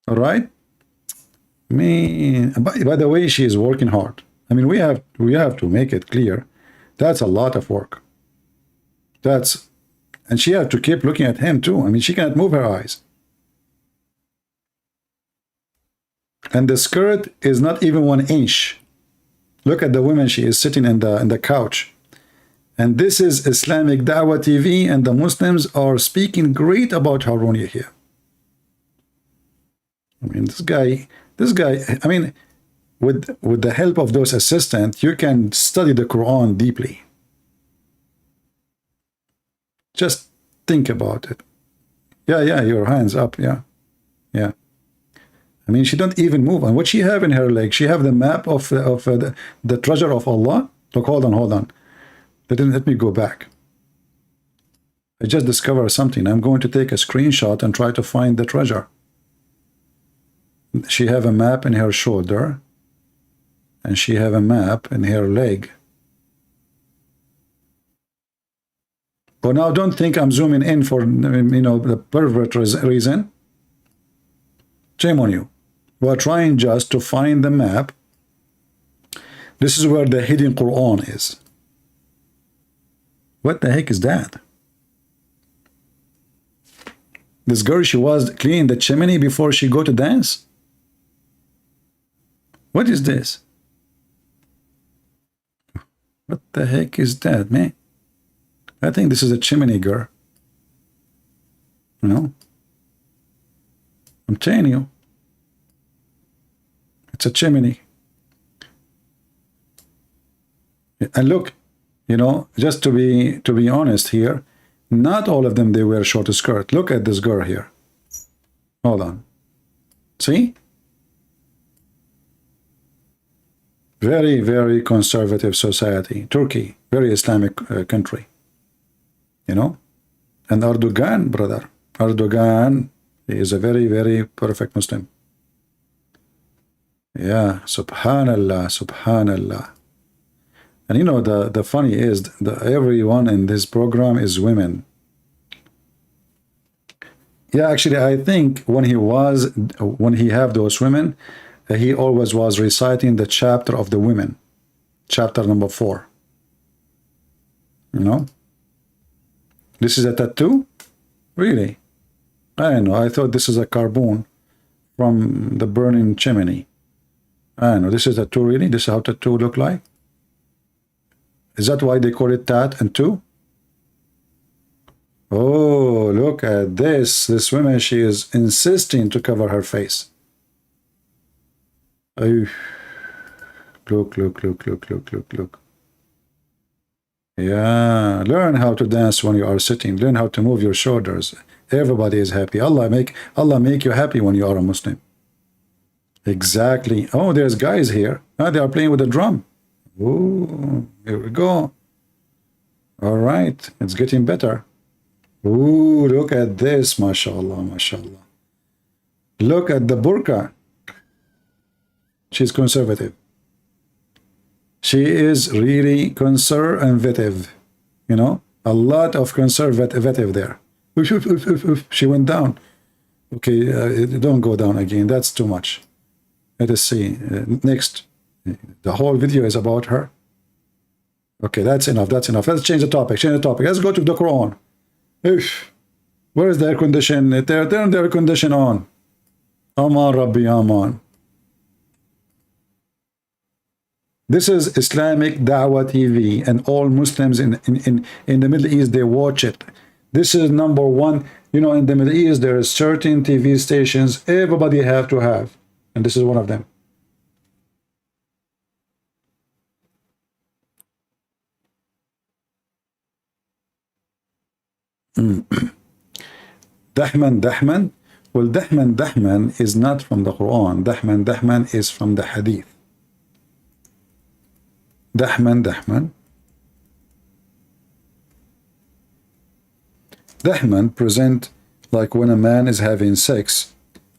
Speaker 1: All right? Man, by the way, she is working hard. I mean, we have to make it clear. That's a lot of work. That's, and she had to keep looking at him too. I mean, she cannot move her eyes. And the skirt is not even 1 inch. Look at the woman, she is sitting in the couch. And this is Islamic Dawah TV, and the Muslims are speaking great about Harunia here. I mean, this guy, I mean, with the help of those assistants, you can study the Quran deeply. Just think about it. Yeah, your hands up, yeah. I mean, she don't even move. And what she have in her leg? She have the map of the treasure of Allah. Look, hold on. Let me go back. I just discovered something. I'm going to take a screenshot and try to find the treasure. She have a map in her shoulder, and she have a map in her leg. But now don't think I'm zooming in for, the pervert reason. Shame on you. We're trying just to find the map. This is where the hidden Quran is. What the heck is that? This girl, she was cleaning the chimney before she go to dance? What is this? What the heck is that, man? I think this is a chimney girl. I'm telling you. It's a chimney. And look, just to be honest here, not all of them, they wear short skirt. Look at this girl here. Hold on. See? Very, very conservative society. Turkey, very Islamic country. And Erdogan, brother. Erdogan is a very, very perfect Muslim. Yeah, subhanallah. And the funny is, everyone in this program is women. Yeah, actually, I think when he have those women, he always was reciting the chapter of the women, chapter number 4. This is a tattoo? Really? I don't know. I thought this is a carbon from the burning chimney. I don't know. This is a tattoo, really? This is how tattoo look like? Is that why they call it tat and two? Oh, look at this. This woman, she is insisting to cover her face. Oh, look. Yeah, learn how to dance when you are sitting. Learn how to move your shoulders. Everybody is happy. Allah make you happy when you are a Muslim. Exactly. Oh, there's guys here. They are playing with the drum. Oh, here we go. All right, it's getting better. Ooh, look at this. MashaAllah. Look at the burqa. She's conservative. She is really conservative. A lot of conservative there. She went down. Okay, don't go down again. That's too much. Let us see. Next. The whole video is about her. Okay, that's enough. Let's change the topic. Let's go to the Quran. Where is the air condition? Turn the air condition on. Aman Rabbi Aman. This is Islamic Dawah TV, and all Muslims in the Middle East, they watch it. This is number one. In the Middle East, there are certain TV stations everybody have to have, and this is one of them. Dahman. Well, Dahman is not from the Quran. Dahman is from the Hadith. Dahman. Dahman present like when a man is having sex,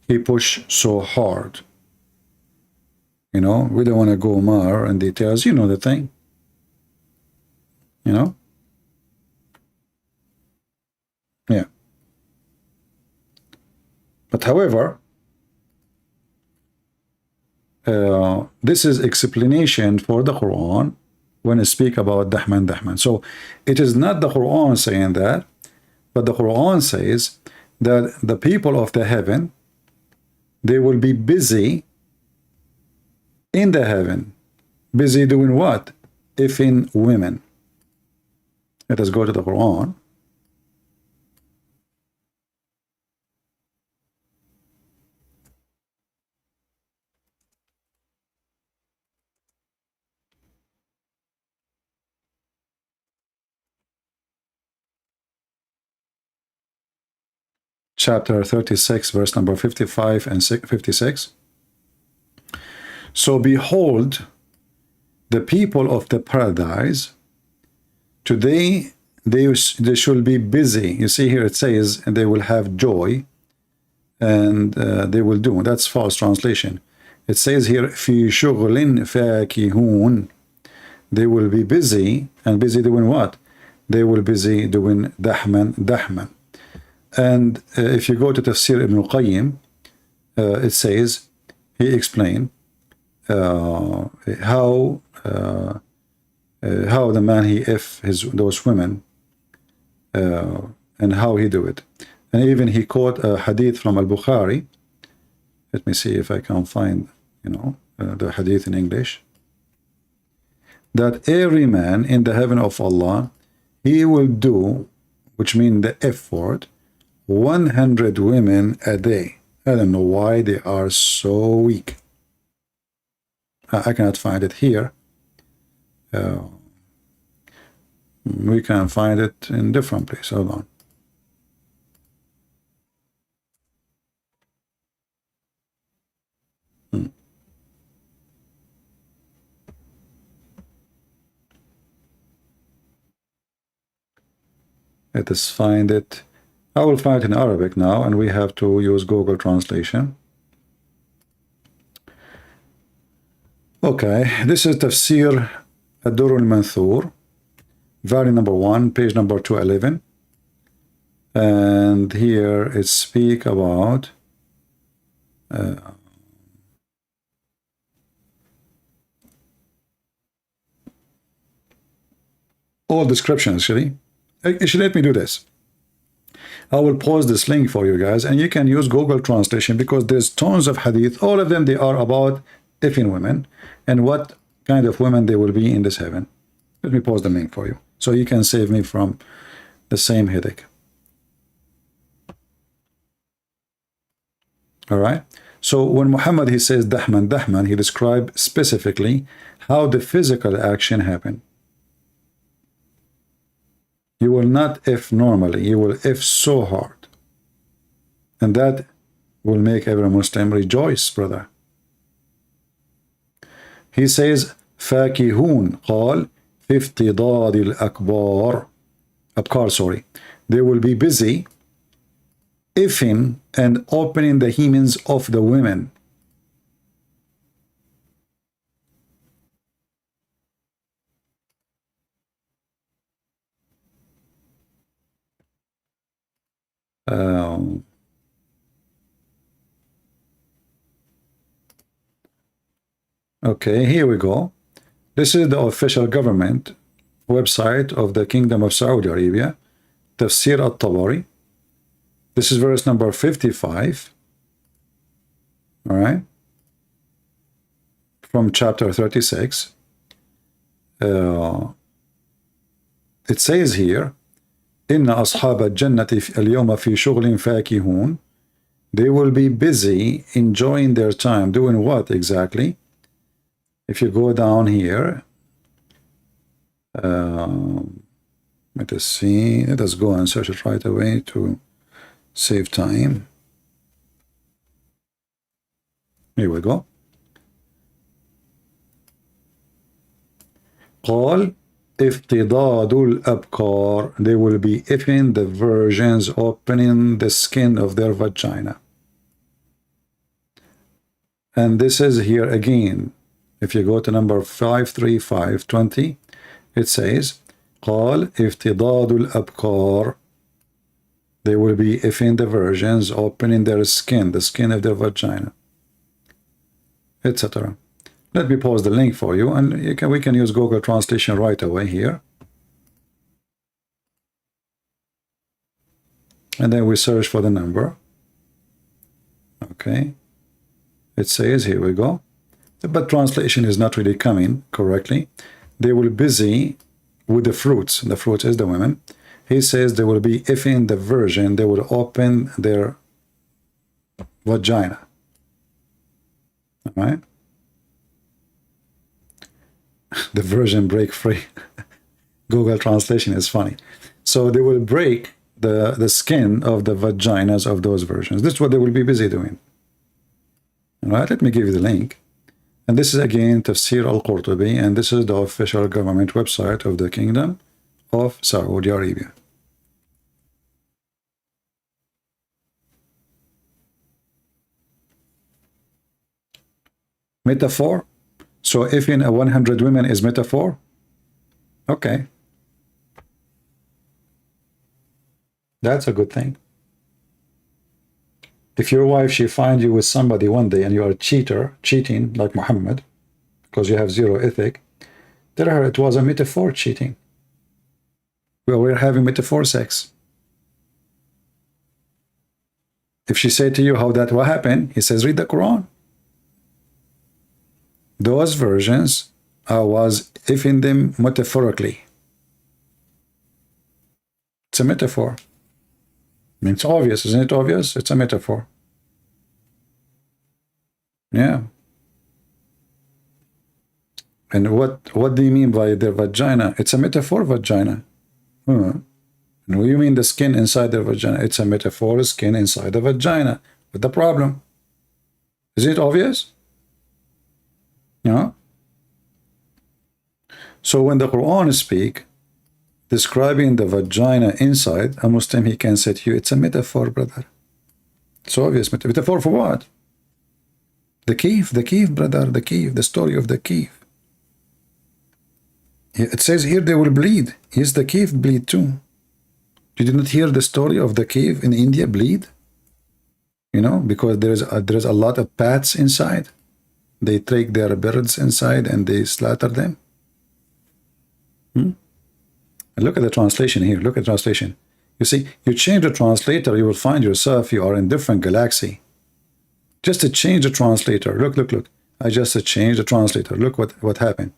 Speaker 1: he push so hard. We don't want to go more in details. The thing. Yeah. But however, this is explanation for the Quran when it speak about Dahman, Dahman. So it is not the Quran saying that, but the Quran says that the people of the heaven, they will be busy in the heaven. Busy doing what? If in women. Let us go to the Quran. Chapter 36, verse number 55 and 56. So behold, the people of the paradise, today they shall be busy. You see here it says, and they will have joy, and they will do. That's false translation. It says here, fi shughlin fakihun. They will be busy, and busy doing what? They will busy doing dahman, dahman. And if you go to Tafsir Ibn Qayyim, it says, he explained how the man he those women and how he do it. And even he quote a hadith from Al-Bukhari. Let me see if I can find, the hadith in English. That every man in the heaven of Allah, he will do, which means the F word, 100 women a day. I don't know why they are so weak. I cannot find it here. We can find it in different places. Hold on. Let us find it. I will find it in Arabic now, and we have to use Google Translation. Okay, this is Tafsir Ad-Durr al-Manthur, volume number 1, page number 211. And here it speak about all descriptions, actually. Let me do this. I will post this link for you guys, and you can use Google Translation because there's tons of hadith. All of them, they are about effing women and what kind of women they will be in this heaven. Let me post the link for you so you can save me from the same headache. All right. So when Muhammad, he says Dahman, Dahman, he described specifically how the physical action happened. You will not if normally, you will if so hard. And that will make every Muslim rejoice, brother. He says, فاكهون قال في افتضاد الأكبار أبكار, sorry. They will be busy ifing and opening the hymens of the women. Okay, here we go. This is the official government website of the Kingdom of Saudi Arabia, Tafsir al-Tabari. This is verse number 55. All right. From chapter 36. It says here, إن أصحاب الجنة اليوم في شغل فاكهون. They will be busy enjoying their time. Doing what exactly? If you go down here, let us see. Let us go and search it right away to save time. Here we go. قال افتضاد الأبكار. They will be effing the virgins, opening the skin of their vagina. And this is here again. If you go to number 53520, it says قال افتضاد الأبكار. They will be effing the virgins, opening their skin, the skin of their vagina, etc. Let me post the link for you, and we can use Google Translation right away here. And then we search for the number. Okay. It says, here we go. But translation is not really coming correctly. They will busy with the fruits. The fruits is the women. He says they will be, if in the virgin, they will open their vagina. All right? The virgin break free. Google Translation is funny. So they will break the skin of the vaginas of those virgins. This is what they will be busy doing. All right, let me give you the link. And this is again Tafsir al-Qurtubi, and this is the official government website of the Kingdom of Saudi Arabia. Metaphor. So if in a 100 women is metaphor, okay. That's a good thing. If your wife, she finds you with somebody one day and you are a cheater, cheating like Muhammad, because you have zero ethic, tell her it was a metaphor cheating. We're having metaphor sex. If she said to you how that will happen, he says, read the Quran. Those versions, I was if in them metaphorically. It's a metaphor. I mean, it's obvious, isn't it obvious? It's a metaphor. Yeah. And what do you mean by their vagina? It's a metaphor vagina. And what do you mean the skin inside the vagina? It's a metaphor skin inside the vagina. What's the problem? Is it obvious? No? So when the Quran speak, describing the vagina inside, a Muslim, he can say to you, it's a metaphor, brother. It's obvious. Metaphor for what? The cave, brother, the cave, the story of the cave. It says here they will bleed. Yes, the cave bleed too. You did not hear the story of the cave in India bleed? You know, because there's a lot of bats inside. They take their birds inside and they slaughter them. And look at the translation here. Look at the translation. You see, you change the translator, you will find yourself, you are in different galaxy. Just to change the translator. Look. I just changed the translator. Look what happened.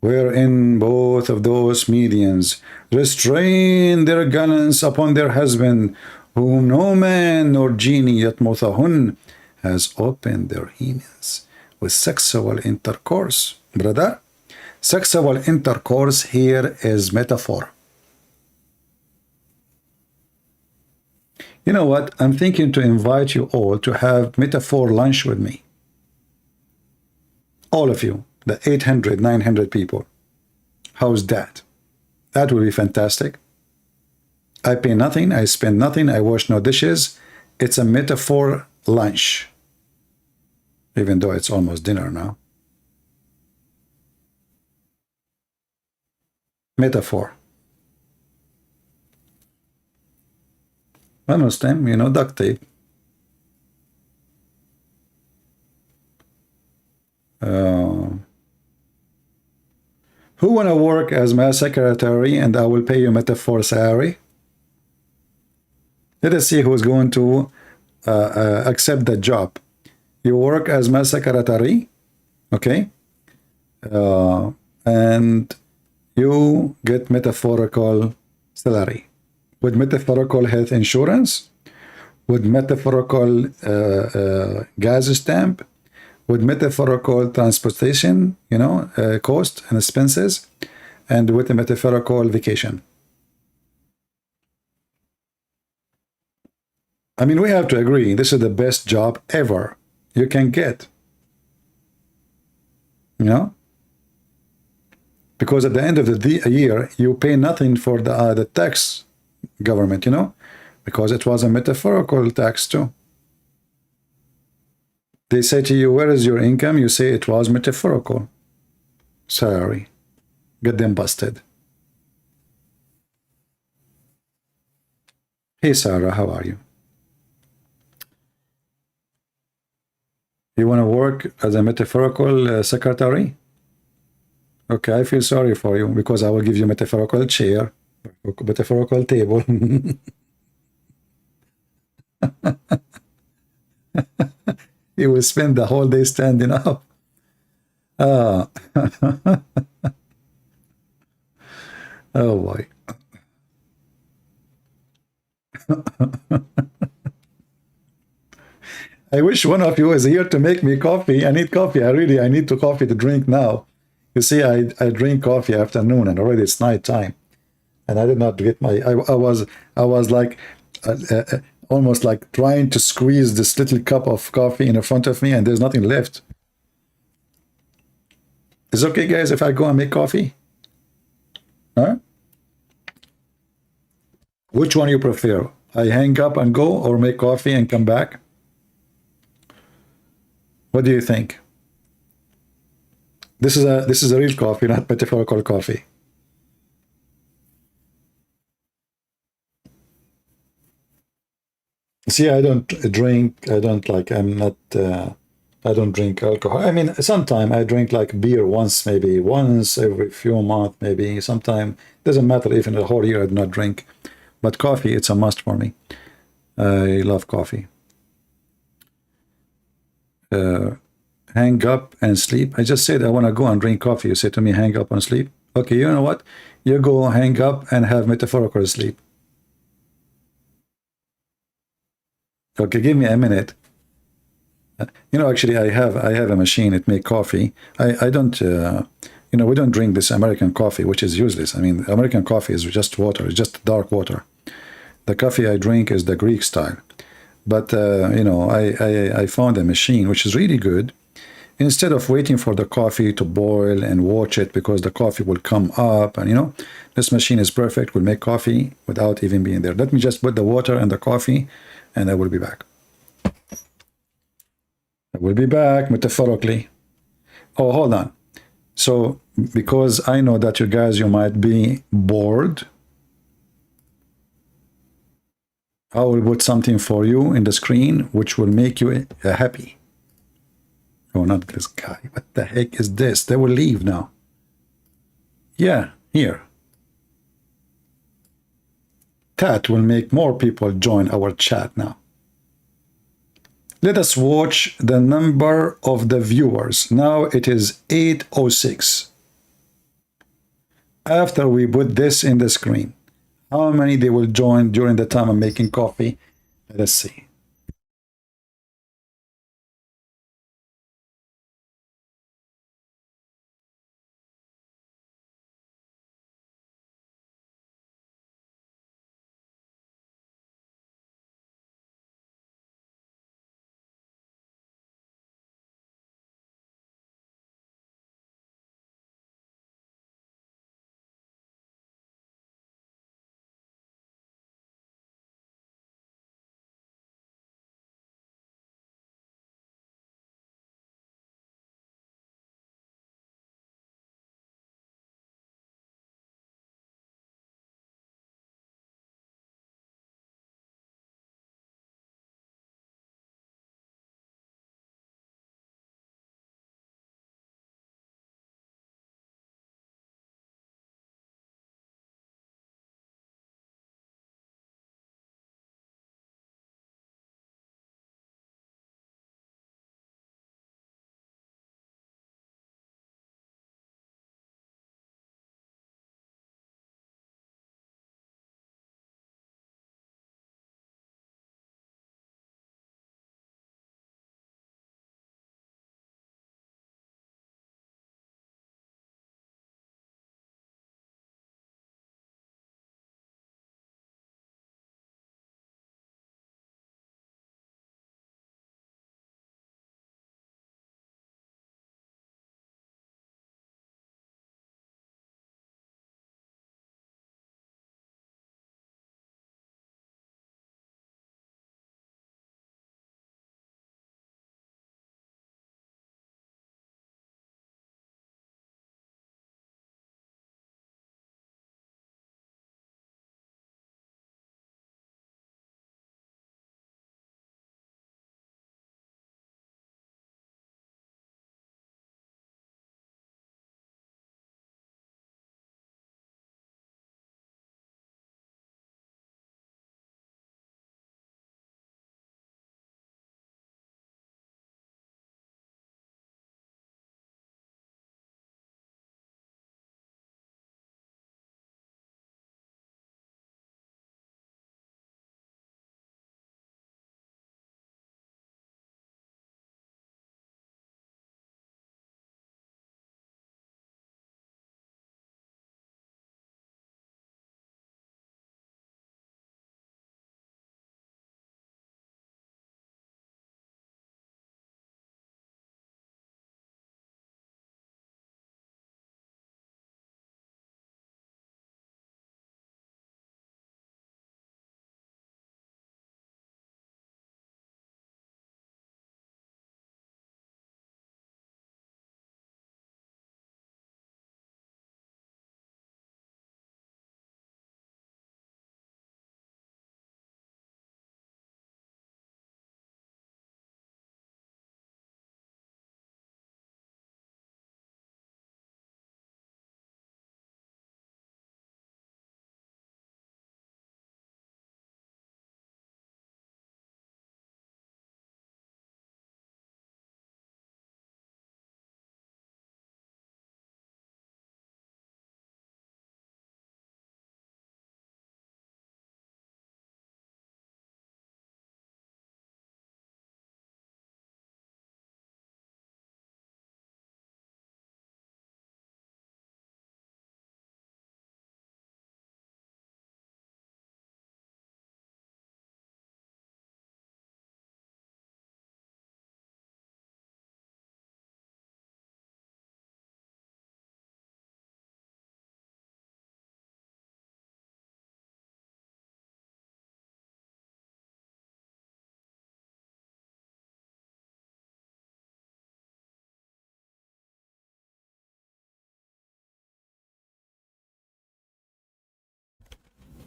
Speaker 1: Wherein both of those medians restrain their gallants upon their husband, whom no man nor genie yet mothahun has opened their hemens with sexual intercourse. Brother, sexual intercourse here is metaphor. You know what? I'm thinking to invite you all to have metaphor lunch with me. All of you, the 800, 900 people. How's that? That would be fantastic. I pay nothing, I spend nothing, I wash no dishes. It's a metaphor lunch. Even though it's almost dinner now. Metaphor. One Muslim, you know, duct tape. Who wanna work as my secretary and I will pay you metaphor salary? Let us see who's going to accept the job. You work as my secretary, okay? And you get metaphorical salary. With metaphorical health insurance, with metaphorical gas stamp, with metaphorical transportation, you know, cost and expenses, and with a metaphorical vacation. I mean, we have to agree, this is the best job ever you can get. You know? Because at the end of the year, you pay nothing for the tax government, you know? Because it was a metaphorical tax too. They say to you, where is your income? You say it was metaphorical. Sorry. Get them busted. Hey, Sarah, how are you? You want to work as a metaphorical secretary? Okay, I feel sorry for you because I will give you metaphorical chair, metaphorical table. You will spend the whole day standing up. Ah. Oh boy. I wish one of you was here to make me coffee. I need coffee. I need to coffee to drink now. You see, I drink coffee afternoon and already it's night time. And I did not get my, I was like, almost like trying to squeeze this little cup of coffee in front of me and there's nothing left. Is it okay, guys, if I go and make coffee? Huh? Which one you prefer? I hang up and go or make coffee and come back? What do you think? This is a real coffee, not metaphorical coffee. See, I don't drink. I don't like. I'm not. I don't drink alcohol. I mean, sometime I drink like beer once, maybe once every few months, maybe. Sometime doesn't matter. Even the whole year I do not drink. But coffee, it's a must for me. I love coffee. Hang up and sleep. I just said I want to go and drink coffee. You say to me, hang up and sleep. Okay, you know what? You go hang up and have metaphorical sleep. Okay, give me a minute. You know, actually, I have a machine. It make coffee. I don't. You know, we don't drink this American coffee, which is useless. I mean, American coffee is just water. It's just dark water. The coffee I drink is the Greek style. But you know, I found a machine which is really good. Instead of waiting for the coffee to boil and watch it because the coffee will come up, and you know, this machine is perfect. Will make coffee without even being there. Let me just put the water and the coffee, and I will be back. I will be back metaphorically. Oh, hold on. So, because I know that you guys, you might be bored, I will put something for you in the screen which will make you happy. Oh, not this guy. What the heck is this? They will leave now. Yeah, here. That will make more people join our chat now. Let us watch the number of the viewers. Now it is 806. After we put this in the screen, how many they will join during the time I'm making coffee? Let's see.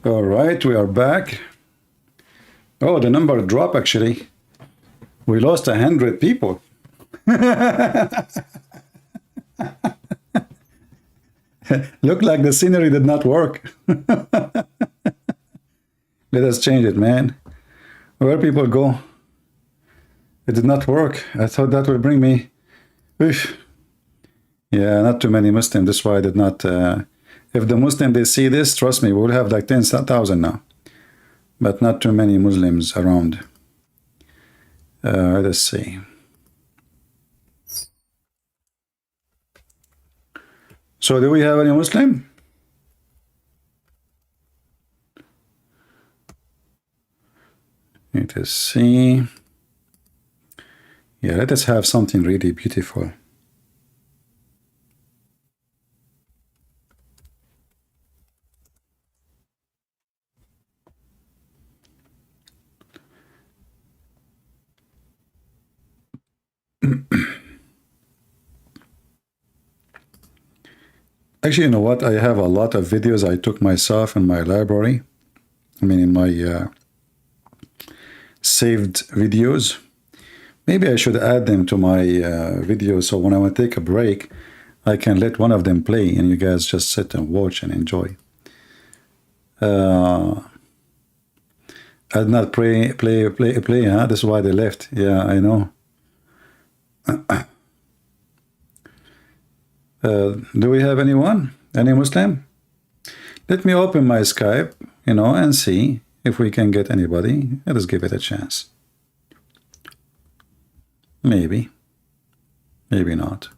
Speaker 1: All right, we are back. Oh, the number dropped actually. We lost 100 people. Looked like the scenery did not work. Let us change it, man. Where people go? It did not work. I thought that would bring me. Oof. Yeah, not too many Muslims. That's why I did not. If the Muslim they see this, trust me, we'll have like 10,000 now. But not too many Muslims around. Let's see. So do we have any Muslim? Let us see. Yeah, let us have something really beautiful. Actually, you know what? I have a lot of videos I took myself in my library. I mean, in my saved videos. Maybe I should add them to my videos, so when I want to take a break, I can let one of them play and you guys just sit and watch and enjoy. I did not play, huh? That's why they left. Yeah, I know. Do we have anyone? Any Muslim? Let me open my Skype, you know, and see if we can get anybody. Let us give it a chance. Maybe. Maybe not.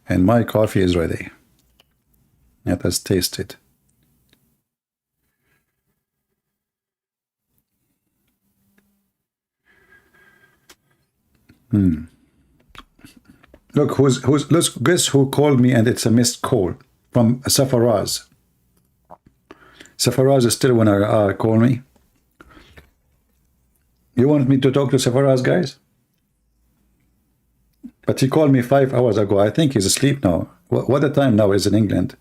Speaker 1: And my coffee is ready. Let us taste it. Look, let's guess who called me, and it's a missed call from Safaraz. Safaraz is still wanna call me. You want me to talk to Safaraz, guys? But he called me 5 hours ago. I think he's asleep now. What the time now is in England?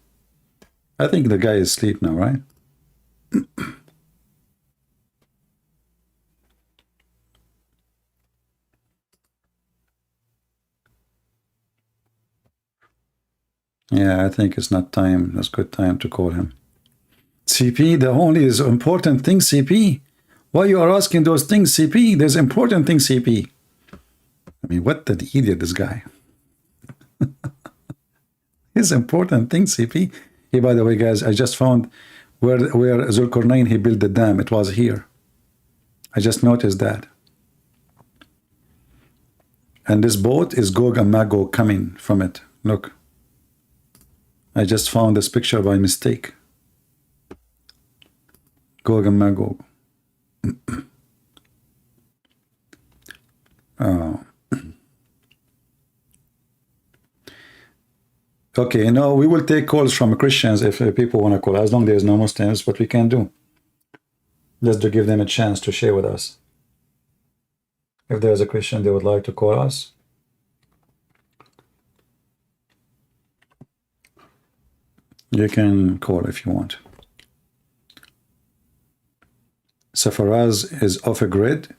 Speaker 1: I think the guy is asleep now, right? Yeah, I think it's not time. That's good time to call him. CP, the only is important thing, CP. Why you are asking those things, CP? There's important things, CP. I mean, what the idiot, this guy. His important thing, CP. Hey, by the way, guys, I just found where Zulkarnain, he built the dam. It was here. I just noticed that. And this boat is Gog and Magog coming from it. Look. I just found this picture by mistake. Gog and Magog. Oh. Okay, no, we will take calls from Christians if people want to call, as long as there's no Muslims, what we can do. Just to give them a chance to share with us. If there's a Christian they would like to call us. You can call if you want. Safaraz is off a grid.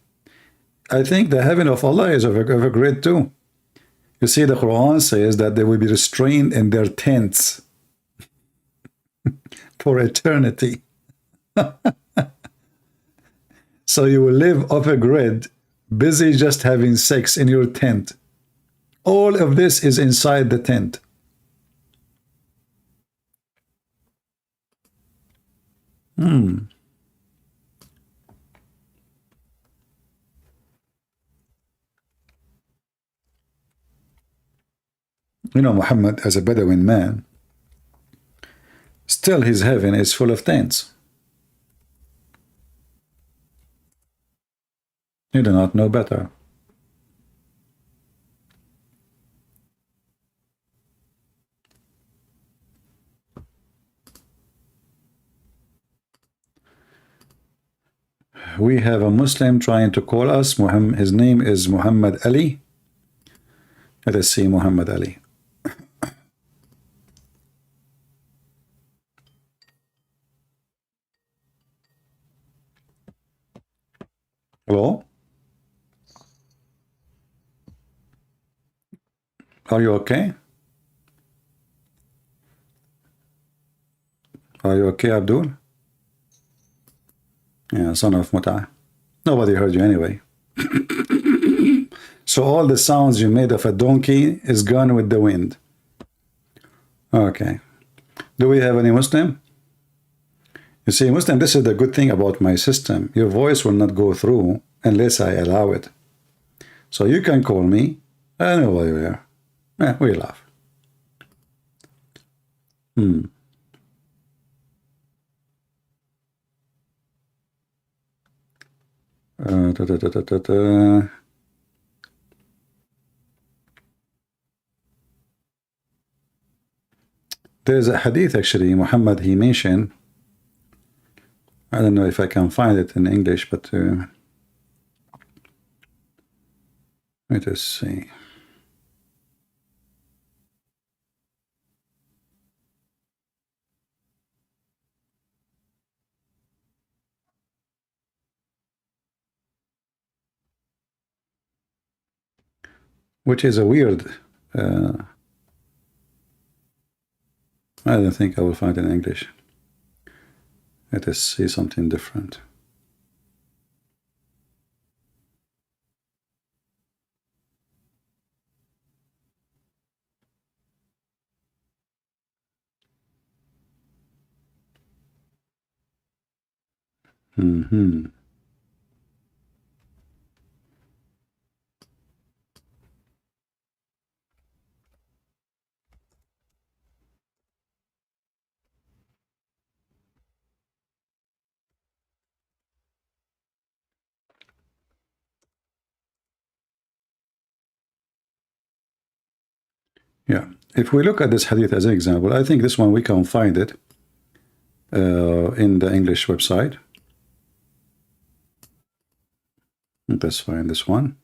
Speaker 1: I think the heaven of Allah is off a grid too. You see, the Quran says that they will be restrained in their tents for eternity. So you will live off a grid, busy just having sex in your tent. All of this is inside the tent. You know, Muhammad, as a Bedouin man, still his heaven is full of tents. You do not know better. We have a Muslim trying to call us. His name is Muhammad Ali. Let us see Muhammad Ali. Hello? Are you okay? Are you okay, Abdul? Yeah, son of Muta. Nobody heard you anyway. So all the sounds you made of a donkey is gone with the wind. Okay. Do we have any Muslim? You see, Muslim, this is the good thing about my system. Your voice will not go through unless I allow it. So you can call me. I know why you're here. Yeah, we laugh. Da, da, da, da, da, da. There's a hadith actually, Muhammad, he mentioned. I don't know if I can find it in English, but let us see. Which is a weird. I don't think I will find it in English. Let us see something different. Yeah, if we look at this hadith as an example, I think this one we can find it in the English website. Let's find this one.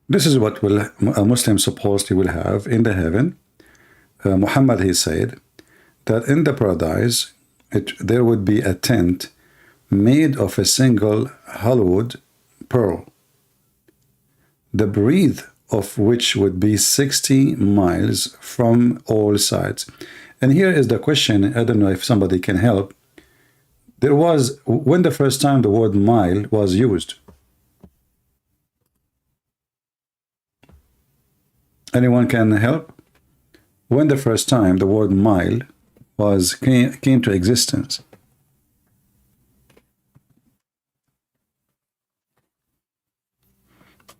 Speaker 1: This is what will a Muslim supposedly will have in the heaven. Muhammad, he said that in the paradise there would be a tent made of a single hollowed pearl, the breadth of which would be 60 miles from all sides. And here is the question, I don't know if somebody can help. There was, when the first time the word mile was used? Anyone can help? When the first time the word mile came to existence?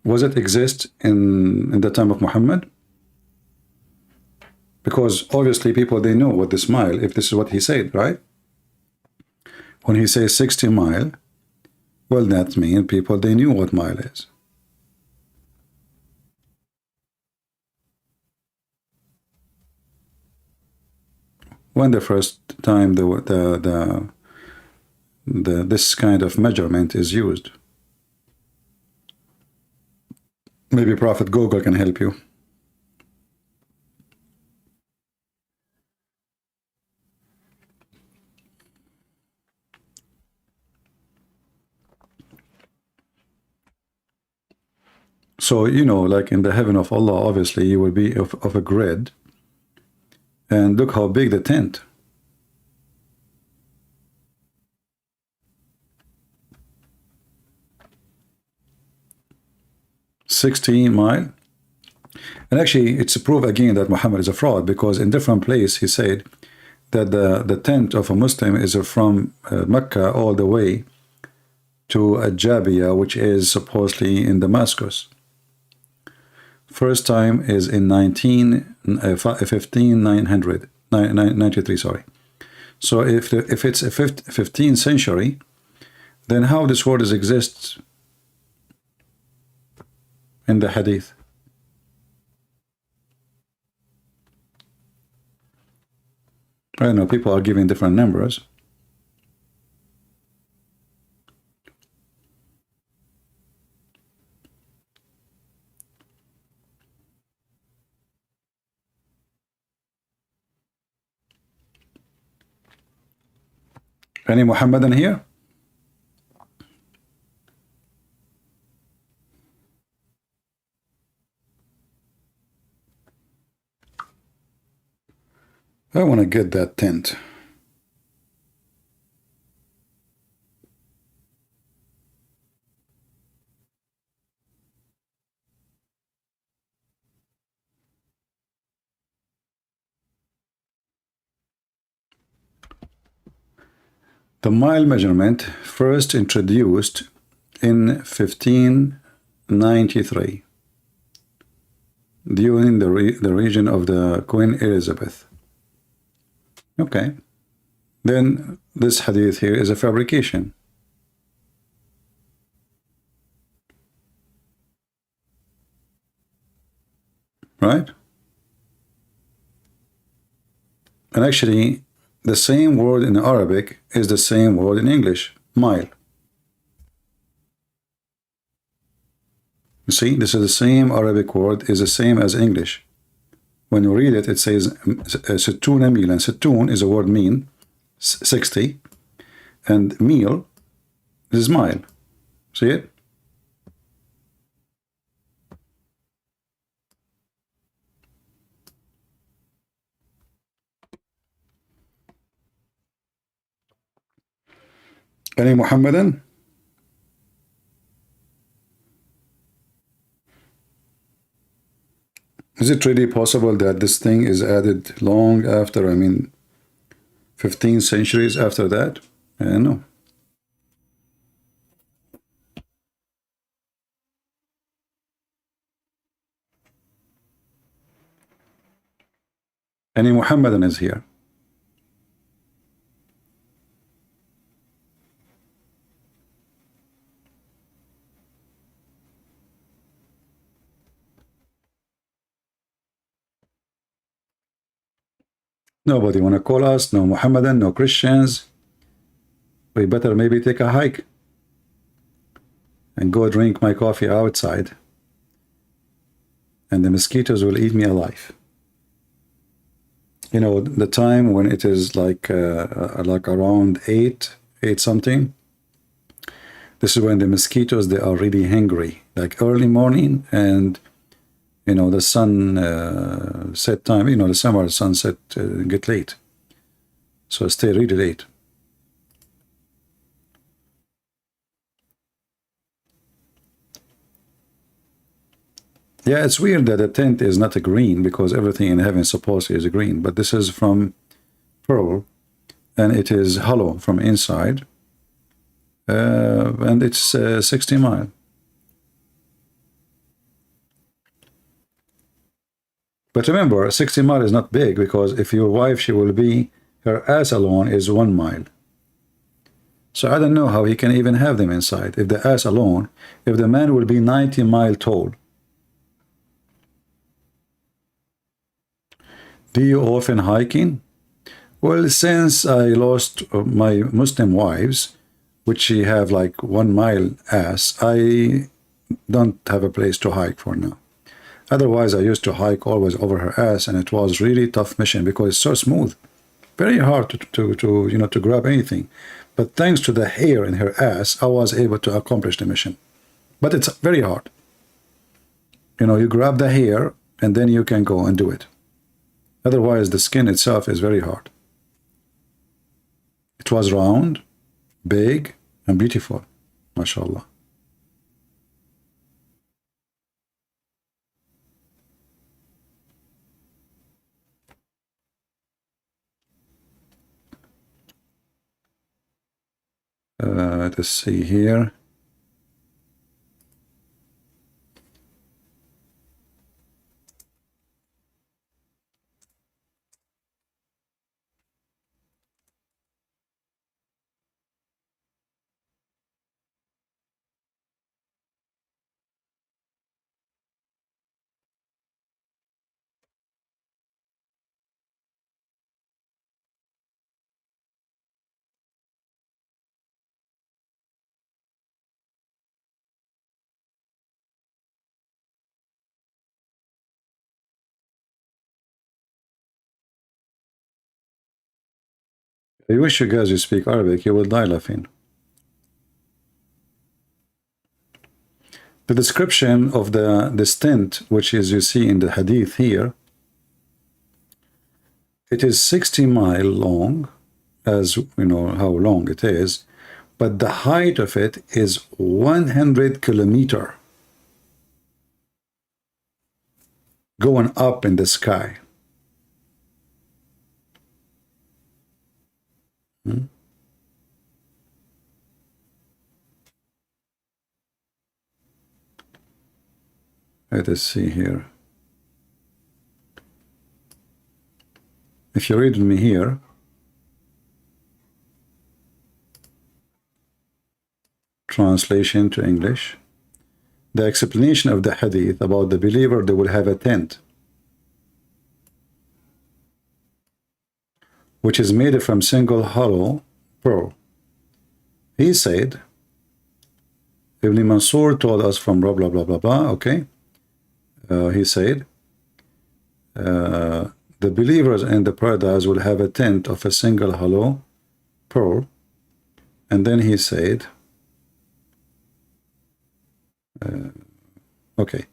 Speaker 1: Was it exist in the time of Muhammad? Because obviously people, they know what this mile, if this is what he said, right? When he says 60 mile, well, that means people, they knew what mile is. When the first time this kind of measurement is used? Maybe Prophet Google can help you. So, you know, like in the heaven of Allah, obviously, you will be of a grid. And look how big the tent. $60 miles. And actually, it's a proof again that Muhammad is a fraud, because in different place he said that the tent of a Muslim is from Mecca all the way to Ajabia, which is supposedly in Damascus. First time is in 1593, sorry. So if it's a 15th century, then how this word exists in the hadith? I don't know, people are giving different numbers. Any Muhammadan here? I want to get that tent. The mile measurement first introduced in 1593 during the region of the Queen Elizabeth. Okay. Then this hadith here is a fabrication. Right? And actually, the same word in Arabic is the same word in English, mile. You see, this is the same Arabic word, is the same as English. When you read it, it says sittuna milan. Sittun is a word mean, 60, and mil is mile. See it? Any Muhammadan? Is it really possible that this thing is added long after, 15 centuries after that? No. Any Muhammadan is here? Nobody want to call us, no Muhammadan, no Christians. We better maybe take a hike and go drink my coffee outside. And the mosquitoes will eat me alive. You know, the time when it is like around 8 something, this is when the mosquitoes, they are really hungry, like early morning, and you know, the sun set time, you know, the summer sunset get late. So stay really late. Yeah, it's weird that the tent is not a green because everything in heaven supposedly is a green, but this is from pearl and it is hollow from inside, and it's 60 mile. But remember, 60 mile is not big because if your wife, she will be, her ass alone is 1 mile. So I don't know how he can even have them inside. If the ass alone, if the man will be 90 mile tall. Do you often hiking? Well, since I lost my Muslim wives, which she have like 1 mile ass, I don't have a place to hike for now. Otherwise, I used to hike always over her ass, and it was really tough mission because it's so smooth, very hard to grab anything. But thanks to the hair in her ass, I was able to accomplish the mission. But it's very hard. You know, you grab the hair, and then you can go and do it. Otherwise, the skin itself is very hard. It was round, big, and beautiful, mashallah. Let's see here. I wish you guys you speak Arabic, you will die laughing. The description of this tent, which is you see in the hadith here, it is 60 miles long, as you know how long it is, but the height of it is 100 kilometers, going up in the sky. Let us see here. If you read with me here, translation to English, the explanation of the hadith about the believer, they will have a tent which is made from single hollow pearl. He said, Ibn Mansur told us from blah blah blah blah blah, okay. He said, the believers in the paradise will have a tent of a single hollow pearl. And then he said, okay,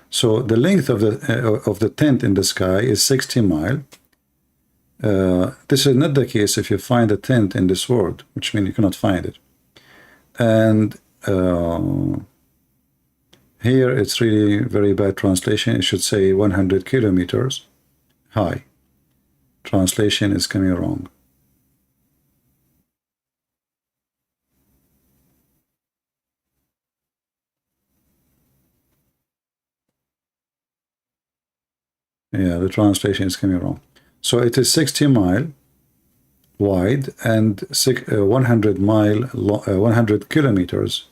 Speaker 1: so the length of the tent in the sky is 60 miles. This is not the case if you find a tent in this world, which means you cannot find it. And here it's really very bad translation. It should say 100 kilometers high. Translation is coming wrong. Yeah, the translation is coming wrong. So it is 60 miles wide and 100 kilometers.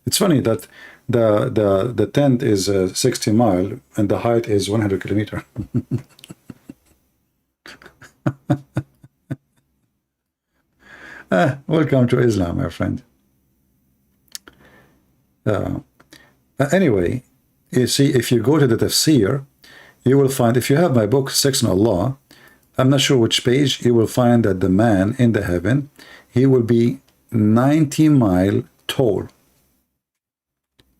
Speaker 1: It's funny that the tent is 60 miles and the height is 100 kilometers. Welcome to Islam, my friend. Anyway, you see, if you go to the tafsir, you will find, if you have my book, Sex on Allah, I'm not sure which page, you will find that the man in the heaven, he will be 90 miles tall.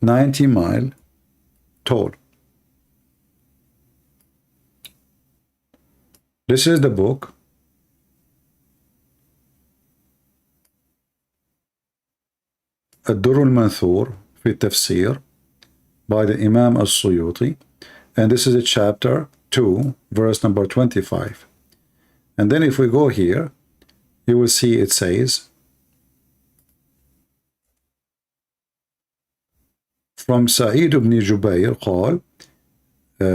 Speaker 1: 90 miles tall. This is the book. الدر المنثور في التفسير by the Imam al-Suyuti, and this is a chapter 2, verse number 25. And then if we go here, you will see it says, from Sa'id ibn Jubayr قال,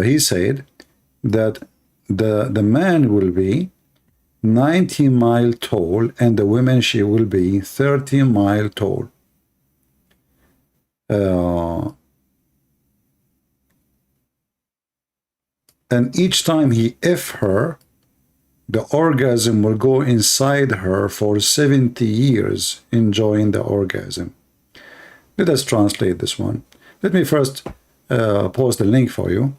Speaker 1: he said that the man will be 90 miles tall and the woman, she will be 30 miles tall. And each time he F her, the orgasm will go inside her for 70 years, enjoying the orgasm. Let us translate this one. Let me first post the link for you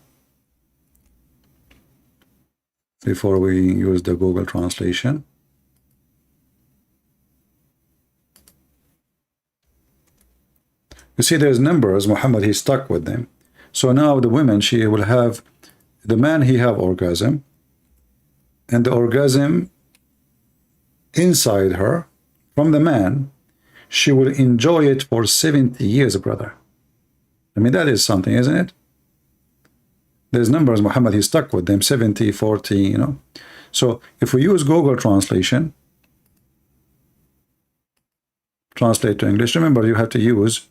Speaker 1: before we use the Google translation. You see, there's numbers. Muhammad, he's stuck with them. So now the women, she will have, the man, he have orgasm, and the orgasm inside her from the man, she will enjoy it for 70 years, brother. I mean, that is something, isn't it? There's numbers, Muhammad, he's stuck with them, 70, 40, you know. So if we use Google translation, translate to English, remember you have to use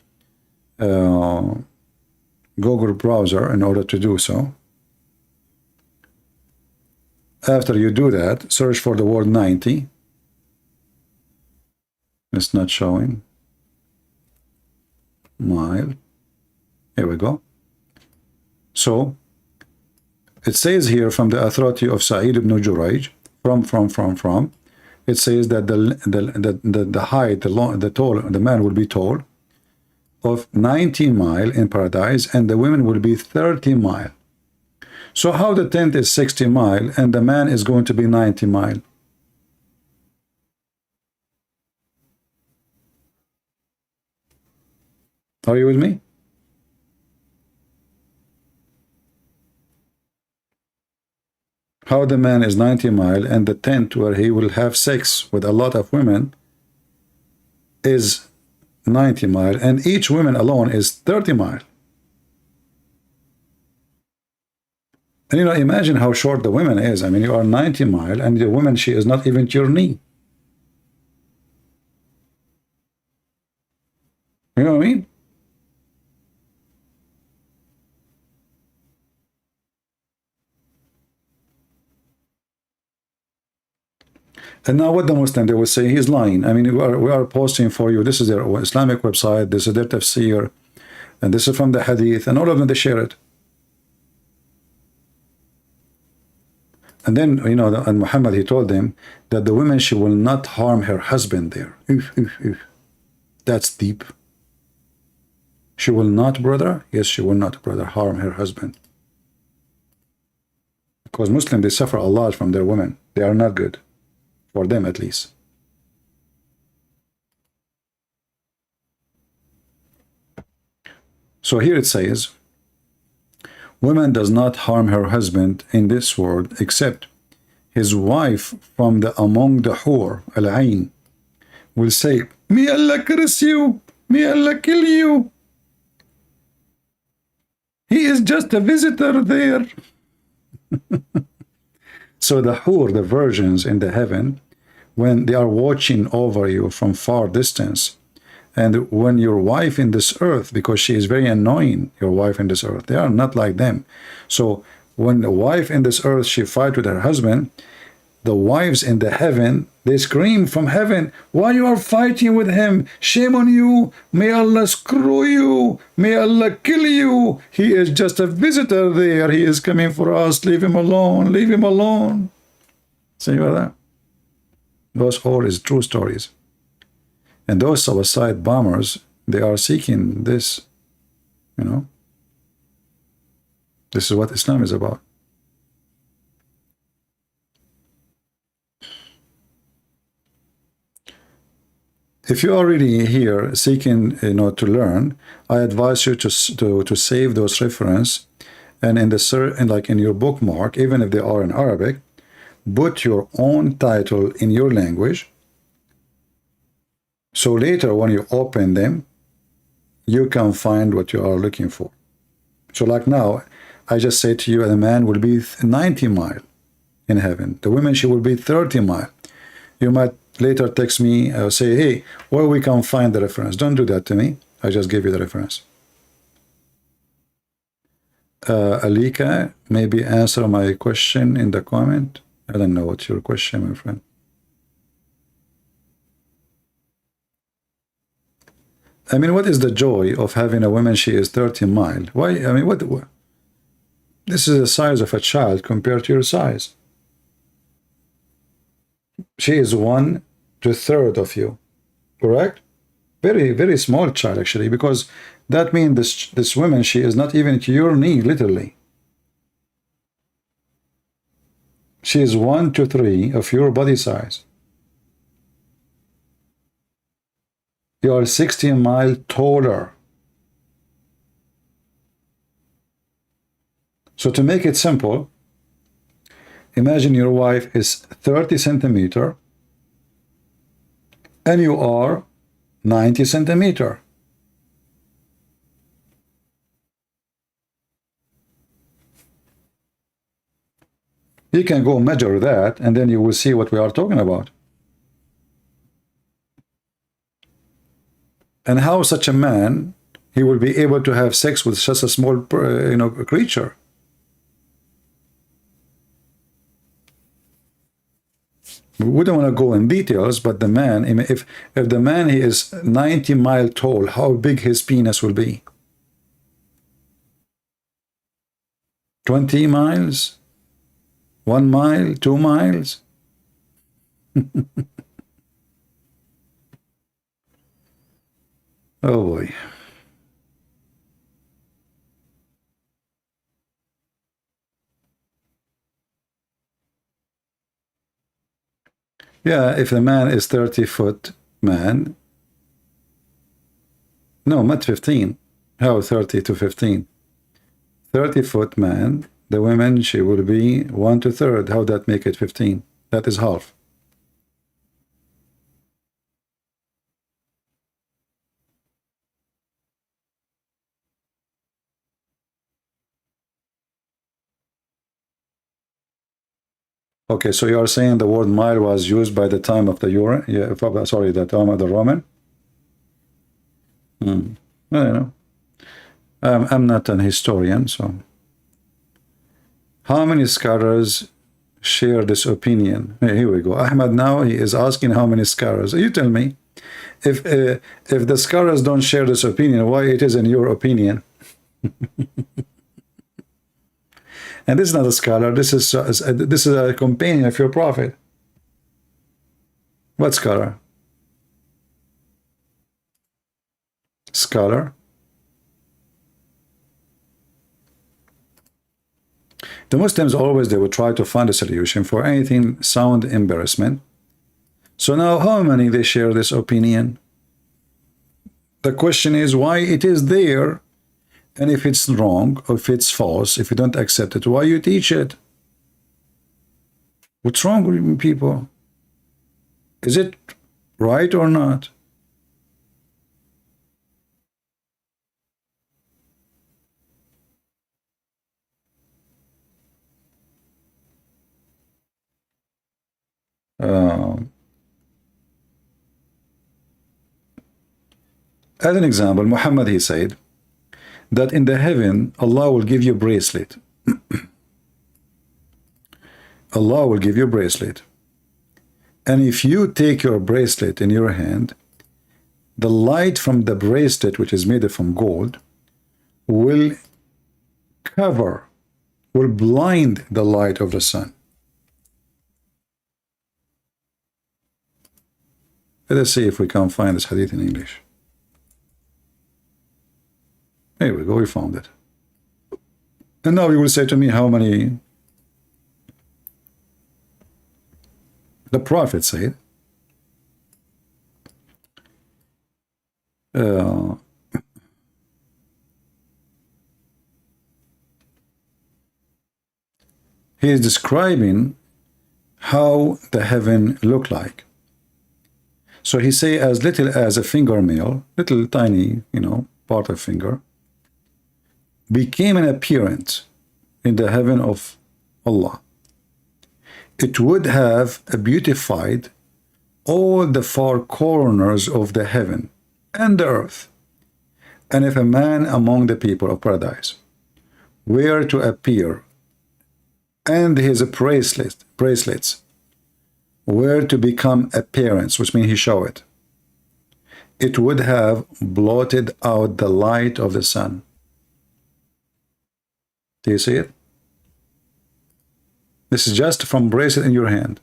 Speaker 1: Google browser in order to do so. After you do that, search for the word 90. It's not showing. Mile. Here we go. So it says here from the authority of Sa'id ibn Jurayj, from, it says that the height, the man will be tall of 90 miles in paradise, and the women will be 30 miles. So how the tent is 60 miles and the man is going to be 90 miles? Are you with me? How the man is 90 mile and the tent where he will have sex with a lot of women is 90 mile and each woman alone is 30 mile. And you know, imagine how short the woman is. I mean, you are 90 mile and the woman, she is not even to your knee. You know what I mean? And now what the Muslim, they will say he's lying. I mean, we are posting for you. This is their Islamic website. This is their tafsir. And this is from the hadith. And all of them, they share it. And then, you know, and Muhammad, he told them that the woman, she will not harm her husband there. That's deep. She will not, brother? Yes, she will not, brother, harm her husband. Because Muslims, they suffer a lot from their women. They are not good. For them, at least. So here it says, woman does not harm her husband in this world except his wife from among the hur, al-ain, will say, may Allah curse you, may Allah kill you. He is just a visitor there. So the hur, the virgins in the heaven, when they are watching over you from far distance, and when your wife in this earth, because she is very annoying, your wife in this earth, they are not like them. So when the wife in this earth, she fight with her husband, the wives in the heaven, they scream from heaven, why you are fighting with him? Shame on you. May Allah screw you. May Allah kill you. He is just a visitor there. He is coming for us. Leave him alone. Leave him alone. See about that? Those all is true stories. And those suicide bombers, they are seeking this, you know. This is what Islam is about. If you are really here seeking, you know, to learn, I advise you to save those reference, and like in your bookmark, even if they are in Arabic, put your own title in your language. So later when you open them, you can find what you are looking for. So like now, I just say to you, the man will be 90 mile in heaven. The woman, she will be 30 mile. You might later text me or say, hey, where we can find the reference. Don't do that to me. I just gave you the reference. Alika, maybe answer my question in the comment. I don't know what's your question, my friend. I mean, what is the joy of having a woman, she is 30 mile? Why? I mean, what? This is the size of a child compared to your size. She is 1/3 of you, correct? Very, very small child, actually, because that means this woman, she is not even to your knee, literally. She is 1 to 3 of your body size. You are 16 miles taller. So to make it simple, imagine your wife is 30 centimeter and you are 90 centimeter. You can go measure that and then you will see what we are talking about. And how such a man, he will be able to have sex with such a small, creature. We don't want to go in details, but the man, if the man, he is 90 miles tall, how big his penis will be? 20 miles? 1 mile? 2 miles? Oh boy. Yeah, if the man is 30-foot man, No, not 15. How 30 to 15? 30-foot man, the women, she will be 1 to 3rd. How that make it 15? That is half. Okay, so you are saying the word mile was used by the time of the sorry, the time of the Roman? I don't know. I'm not an historian, so. How many scholars share this opinion? Here we go. Ahmad now, he is asking how many scholars. You tell me. If the scholars don't share this opinion, why it is in your opinion? And this is not a scholar. This is a companion of your prophet. What scholar? Scholar. The Muslims always, they would try to find a solution for anything sound embarrassment. So now how many they share this opinion? The question is why it is there, and if it's wrong, or if it's false, if you don't accept it, why you teach it? What's wrong with you people? Is it right or not? As an example, Muhammad, he said that in the heaven, Allah will give you a bracelet. Allah will give you a bracelet. And if you take your bracelet in your hand, the light from the bracelet, which is made from gold, will blind the light of the sun. Let us see if we can find this hadith in English. There we go, we found it. And now you will say to me how many. The Prophet said, he is describing how the heaven looked like. So he say as little as a fingernail, little tiny, part of finger, became an appearance in the heaven of Allah. It would have beautified all the far corners of the heaven and the earth. And if a man among the people of paradise were to appear, and his bracelets were to become appearance, which means he show it, it would have blotted out the light of the sun. Do you see it? This is just from bracelet in your hand.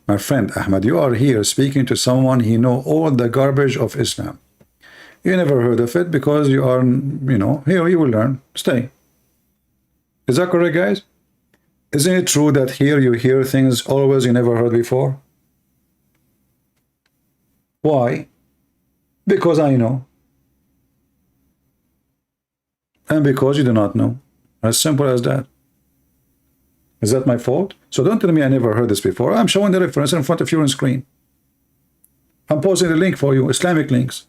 Speaker 1: My friend Ahmad, you are here speaking to someone he know all the garbage of Islam. You never heard of it because you are, here you will learn. Stay. Is that correct, guys? Isn't it true that here you hear things always you never heard before? Why? Because I know. And because you do not know. As simple as that. Is that my fault? So don't tell me I never heard this before. I'm showing the reference in front of you on screen. I'm posting the link for you, Islamic links.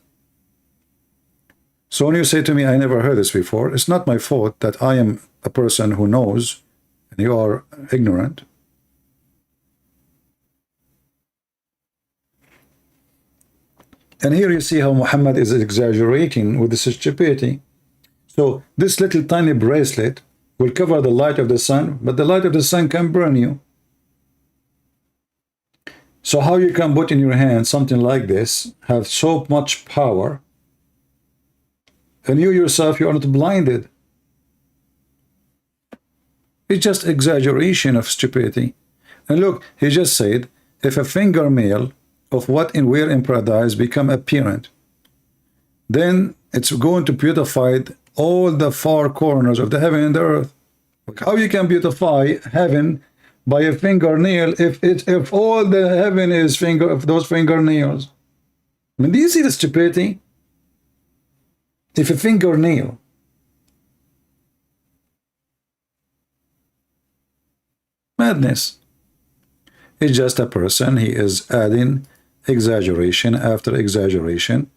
Speaker 1: So when you say to me I never heard this before, it's not my fault that I am a person who knows and you are ignorant. And here you see how Muhammad is exaggerating with this stupidity. So this little tiny bracelet will cover the light of the sun, but the light of the sun can burn you. So how you can put in your hand something like this, have so much power, and you yourself, you are not blinded? It's just exaggeration of stupidity. And look, he just said, if a fingernail of what in where in paradise become apparent, then it's going to beautify all the far corners of the heaven and the earth. How you can beautify heaven by a fingernail if all the heaven is those fingernails? I mean, do you see the stupidity? If a fingernail madness. It's just a person, he is adding exaggeration after exaggeration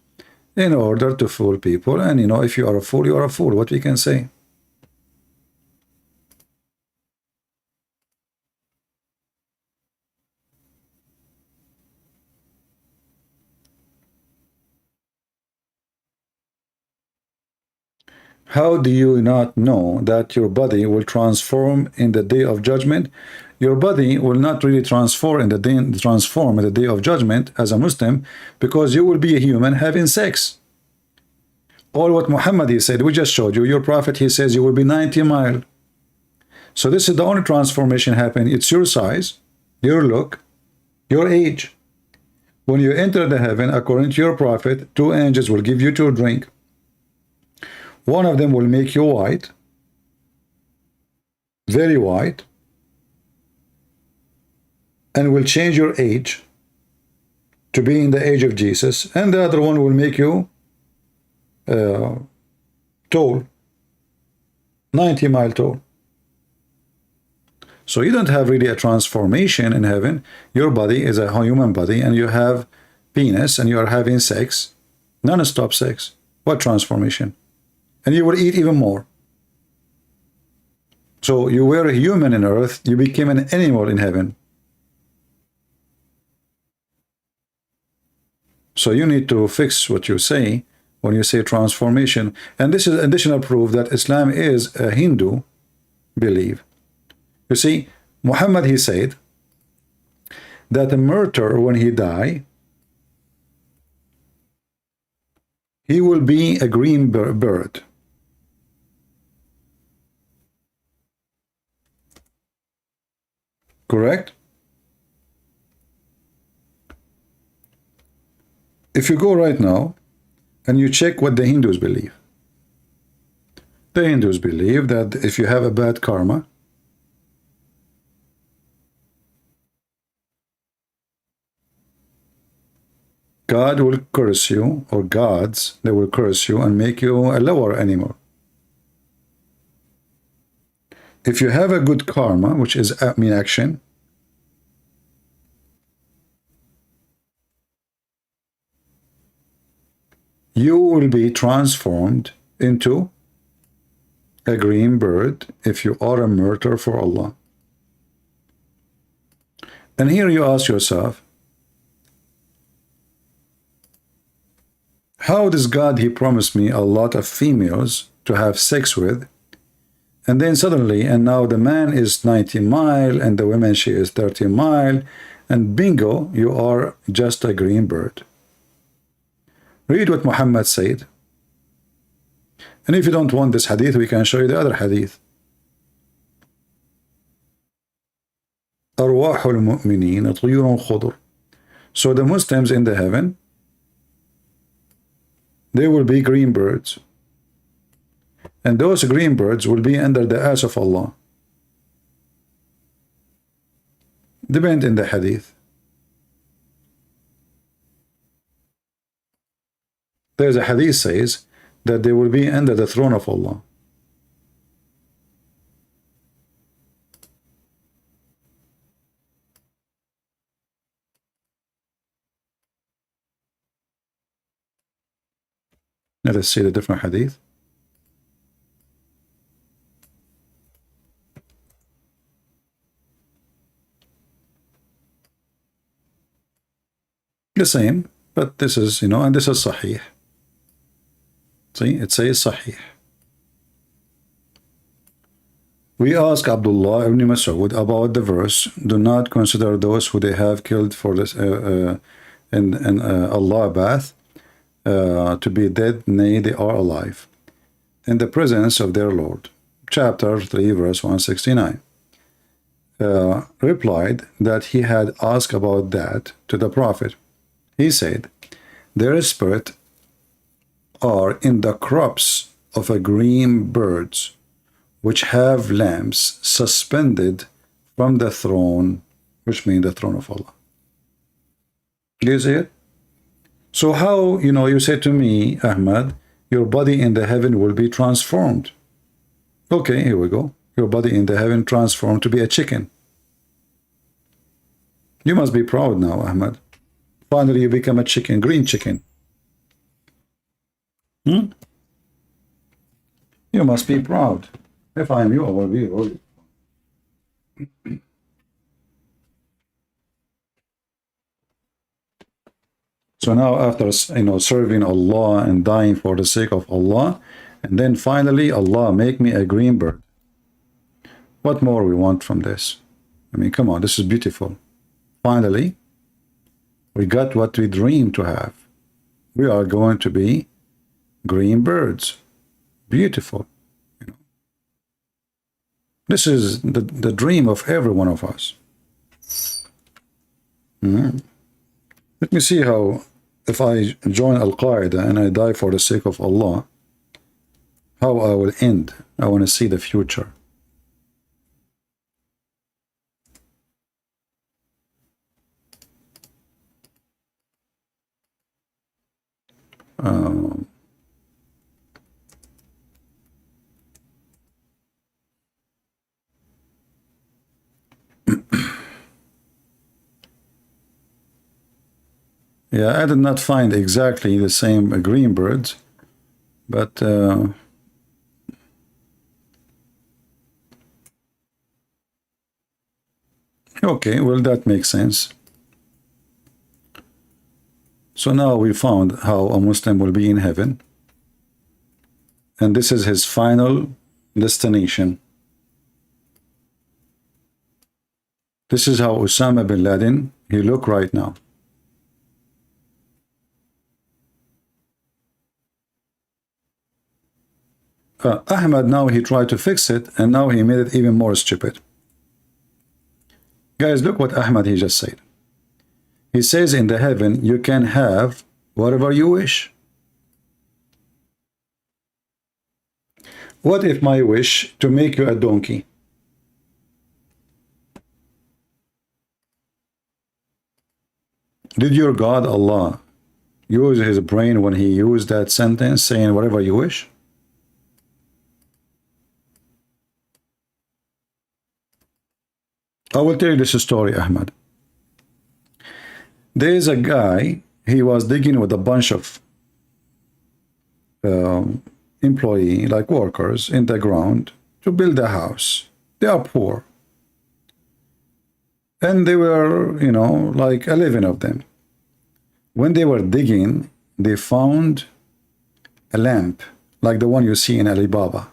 Speaker 1: in order to fool people. And you know, if you are a fool, you are a fool. What we can say? How do you not know that your body will transform in the day of judgment? Your body will not really transform in the day of judgment as a Muslim, because you will be a human having sex. All what Muhammad he said, we just showed you. Your prophet, he says you will be 90 mile. So this is the only transformation happening. It's your size, your look, your age. When you enter the heaven, according to your prophet, 2 angels will give you to drink. One of them will make you white, very white, and will change your age to be in the age of Jesus. And the other one will make you tall, 90 mile tall. So you don't have really a transformation in heaven. Your body is a human body, and you have penis, and you are having sex, non-stop sex. What transformation? And you will eat even more. So you were a human in earth, you became an animal in heaven. So you need to fix what you say when you say transformation. And this is additional proof that Islam is a Hindu belief. You see, Muhammad, he said that a martyr, when he die, he will be a green bird. Correct? If you go right now and you check what the Hindus believe, the Hindus believe that if you have a bad karma, God will curse you, or gods, they will curse you and make you a lower animal. If you have a good karma, which is action, you will be transformed into a green bird if you are a martyr for Allah. And here you ask yourself, how does God, he promised me a lot of females to have sex with, and then suddenly, and now the man is 90 mile, and the woman, she is 30 mile, and bingo, you are just a green bird. Read what Muhammad said. And if you don't want this hadith, we can show you the other hadith. أرواح المؤمنين طيور خضر. So the Muslims in the heaven, they will be green birds. And those green birds will be under the ash of Allah. Depend in the hadith. There's a hadith says that they will be under the throne of Allah. Let us see the different hadith. The same, but this is, you know, and this is Sahih. See, it says Sahih. We ask Abdullah ibn Mas'ud about the verse, do not consider those who they have killed for this in Allah bath to be dead, nay, they are alive, in the presence of their Lord. Chapter 3, verse 169. Replied that he had asked about that to the Prophet. He said, their spirit are in the crops of a green birds, which have lamps suspended from the throne, which means the throne of Allah. Do you see it? So how, you say to me, Ahmad, your body in the heaven will be transformed. Okay, here we go. Your body in the heaven transformed to be a chicken. You must be proud now, Ahmad. Finally, you become a chicken, green chicken. You must be proud. If I am you, I will be really. So now after, serving Allah and dying for the sake of Allah, and then finally Allah make me a green bird. What more we want from this? I mean, come on, this is beautiful. Finally, we got what we dreamed to have. We are going to be green birds. Beautiful. This is the dream of every one of us. Let me see how, if I join Al-Qaeda and I die for the sake of Allah, how I will end. I want to see the future. Yeah, I did not find exactly the same green birds, but okay, well, that makes sense. So now we found how a Muslim will be in heaven, and this is his final destination. This is how Osama bin Laden, he look right now. Ahmad, now he tried to fix it, and now he made it even more stupid. Guys, look what Ahmad he just said. He says in the heaven, you can have whatever you wish. What if my wish to make you a donkey? Did your God, Allah, use his brain when he used that sentence, saying whatever you wish? I will tell you this story, Ahmad. There is a guy, he was digging with a bunch of employee, like workers, in the ground to build a house. They are poor. And they were, like 11 of them. When they were digging, they found a lamp, like the one you see in Alibaba.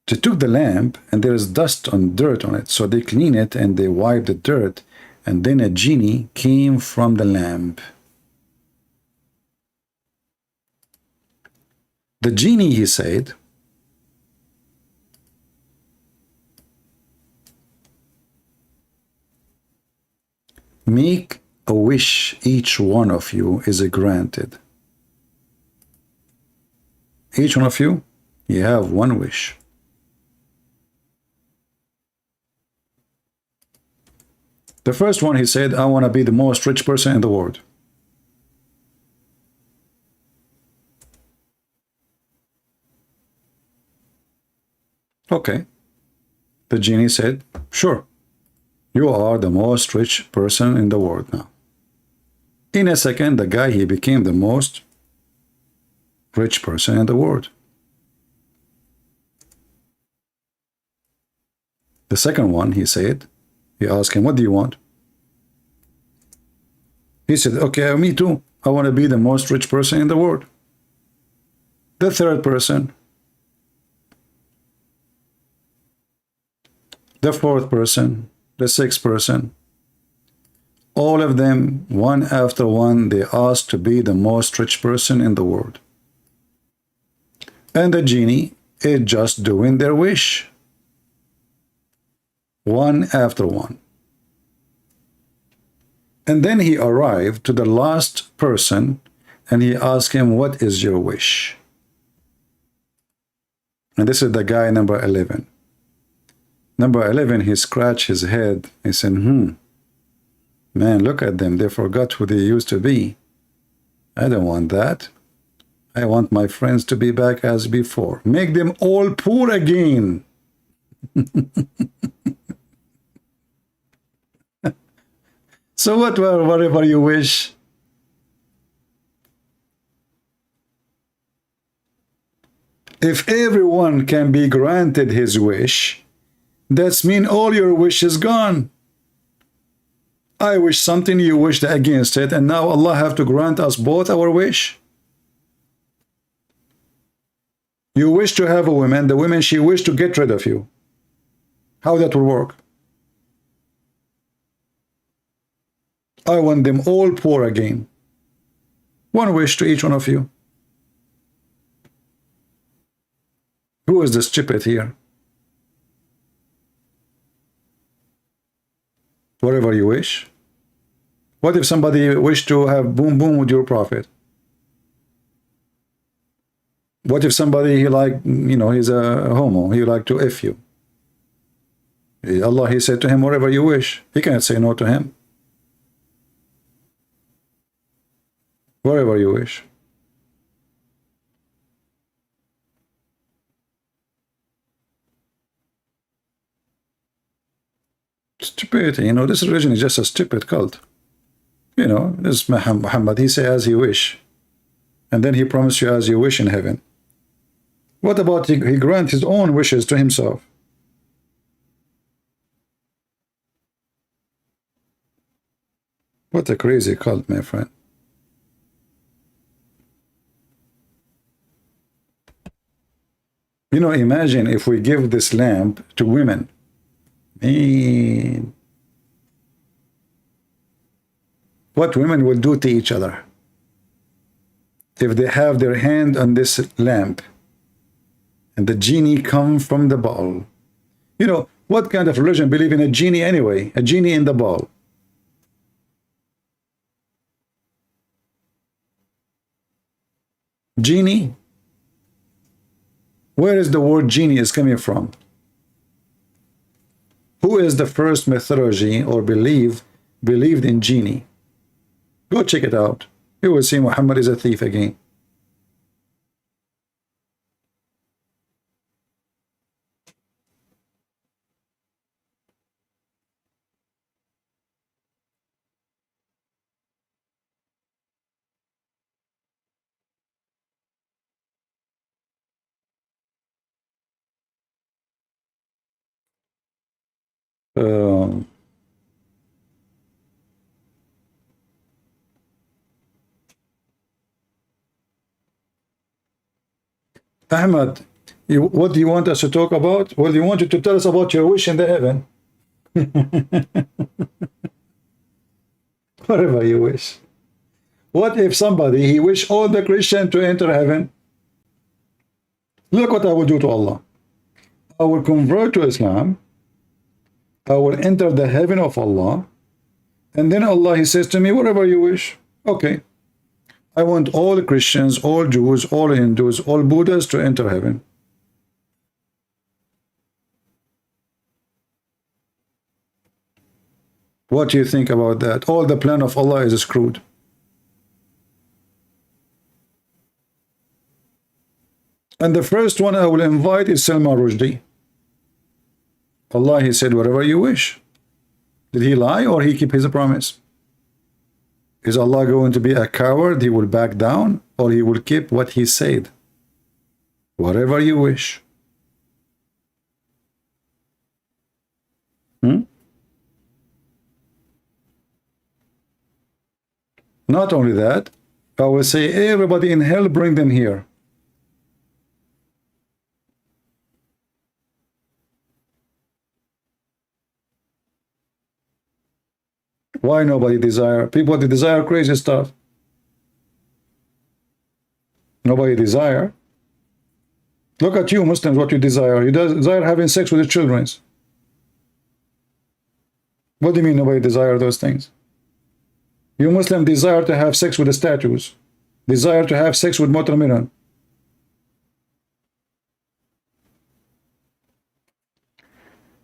Speaker 1: They took the lamp, and there is dust and dirt on it, so they clean it and they wipe the dirt, and then a genie came from the lamp. The genie, he said, make a wish, each one of you is granted. Each one of you, you have one wish. The first one, he said, I want to be the most rich person in the world. Okay. The genie said, sure, you are the most rich person in the world now. In a second, the guy, he became the most rich person in the world. The second one, he said, he asked him, what do you want? He said, okay, me too. I want to be the most rich person in the world. The third person, the fourth person, the sixth person, all of them, one after one, they asked to be the most rich person in the world. And the genie is just doing their wish. One after one. And then he arrived to the last person and he asked him, what is your wish? And this is the guy number 11. Number 11, he scratched his head. He said, Man, look at them. They forgot who they used to be. I don't want that. I want my friends to be back as before. Make them all poor again. So whatever you wish. If everyone can be granted his wish, that's mean all your wish is gone. I wish something, you wished against it, and now Allah have to grant us both our wish. You wish to have a woman, the woman, she wished to get rid of you. How that will work? I want them all poor again. One wish to each one of you. Who is the stupid here? Whatever you wish. What if somebody wished to have boom boom with your prophet? What if somebody, he like, you know, he's a homo, he like to F you? Allah, he said to him, whatever you wish. He cannot say no to him. Whatever you wish. Stupidity, you know, this religion is just a stupid cult. You know, this Muhammad, he say as he wish. And then he promised you as you wish in heaven. What about he grant his own wishes to himself? What a crazy cult, my friend. You know, imagine if we give this lamp to women. Man, what women will do to each other if they have their hand on this lamp and the genie come from the ball. You know, what kind of religion believe in a genie anyway? A genie in the ball. Genie? Where is the word genie is coming from? Who is the first mythology or believed in genie? Go check it out. You will see Muhammad is a thief again. Ahmad, what do you want us to talk about? Well, you wanted to tell us about your wish in the heaven. Whatever you wish. What if somebody, he wish all the Christians to enter heaven? Look what I will do to Allah. I will convert to Islam. I will enter the heaven of Allah. And then Allah, he says to me, whatever you wish. Okay. I want all Christians, all Jews, all Hindus, all Buddhas to enter heaven. What do you think about that? All the plan of Allah is screwed. And the first one I will invite is Salman Rushdie. Allah, he said, whatever you wish. Did he lie or he keep his promise? Is Allah going to be a coward? He will back down, or he will keep what he said? Whatever you wish. Not only that, I will say, everybody in hell, bring them here. Why nobody desire? People, they desire crazy stuff. Nobody desire. Look at you, Muslims, what you desire. You desire having sex with the children. What do you mean nobody desire those things? You Muslim desire to have sex with the statues. Desire to have sex with Motor Miran.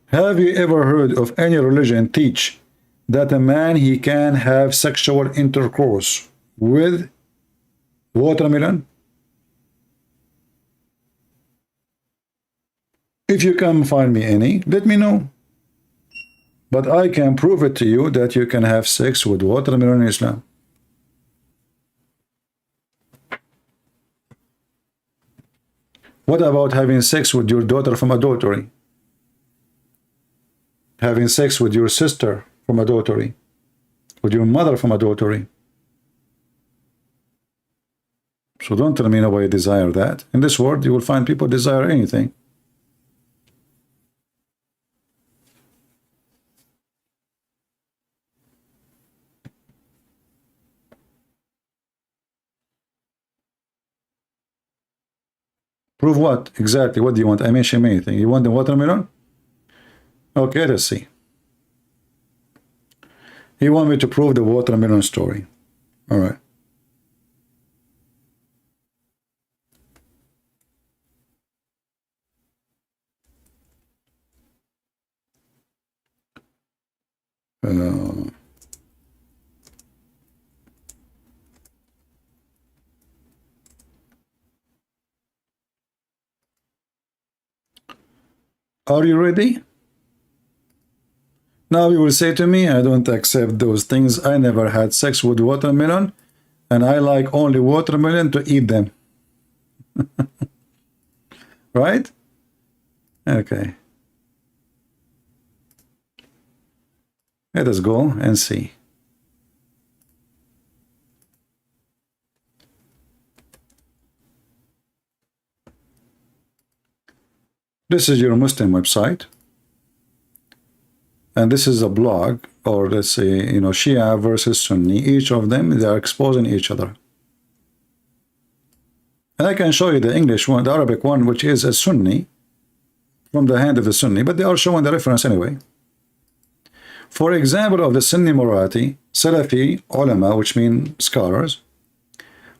Speaker 1: Have you ever heard of any religion teach that a man he can have sexual intercourse with watermelon? If you can find me any, let me know. But I can prove it to you that you can have sex with watermelon in Islam. What about having sex with your daughter from adultery? Having sex with your sister from adultery? With your mother from adultery? So don't tell me nobody desire that. In this world, you will find people desire anything. Prove what? Exactly. What do you want? I mentioned anything. You want the watermelon? Okay, let's see. He want me to prove the watermelon story. All right. Are you ready? Now you will say to me, I don't accept those things. I never had sex with watermelon, and I like only watermelon to eat them. Right? Okay. Let us go and see. This is your Muslim website. And this is a blog, or let's say, you know, Shia versus Sunni. Each of them, they are exposing each other. And I can show you the English one, the Arabic one, which is a Sunni, from the hand of the Sunni, but they are showing the reference anyway. For example, of the Sunni morality, Salafi ulama, which mean scholars,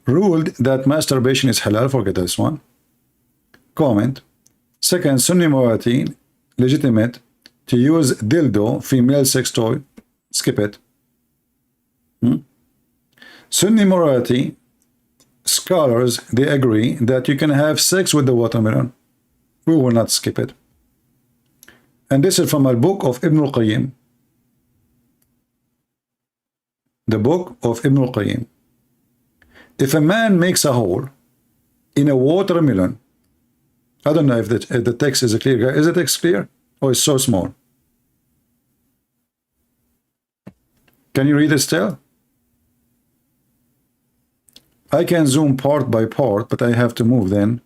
Speaker 1: ruled that masturbation is halal. Forget this one. Comment. Second, Sunni morality, legitimate to use dildo, female sex toy. Skip it. Sunni morality, scholars, they agree that you can have sex with the watermelon. We will not skip it. And this is from a book of Ibn al-Qayyim. The book of Ibn al-Qayyim. If a man makes a hole in a watermelon, I don't know if the text is clear. Is the text clear? Oh, it's so small. Can you read it still? I can zoom part by part, but I have to move then.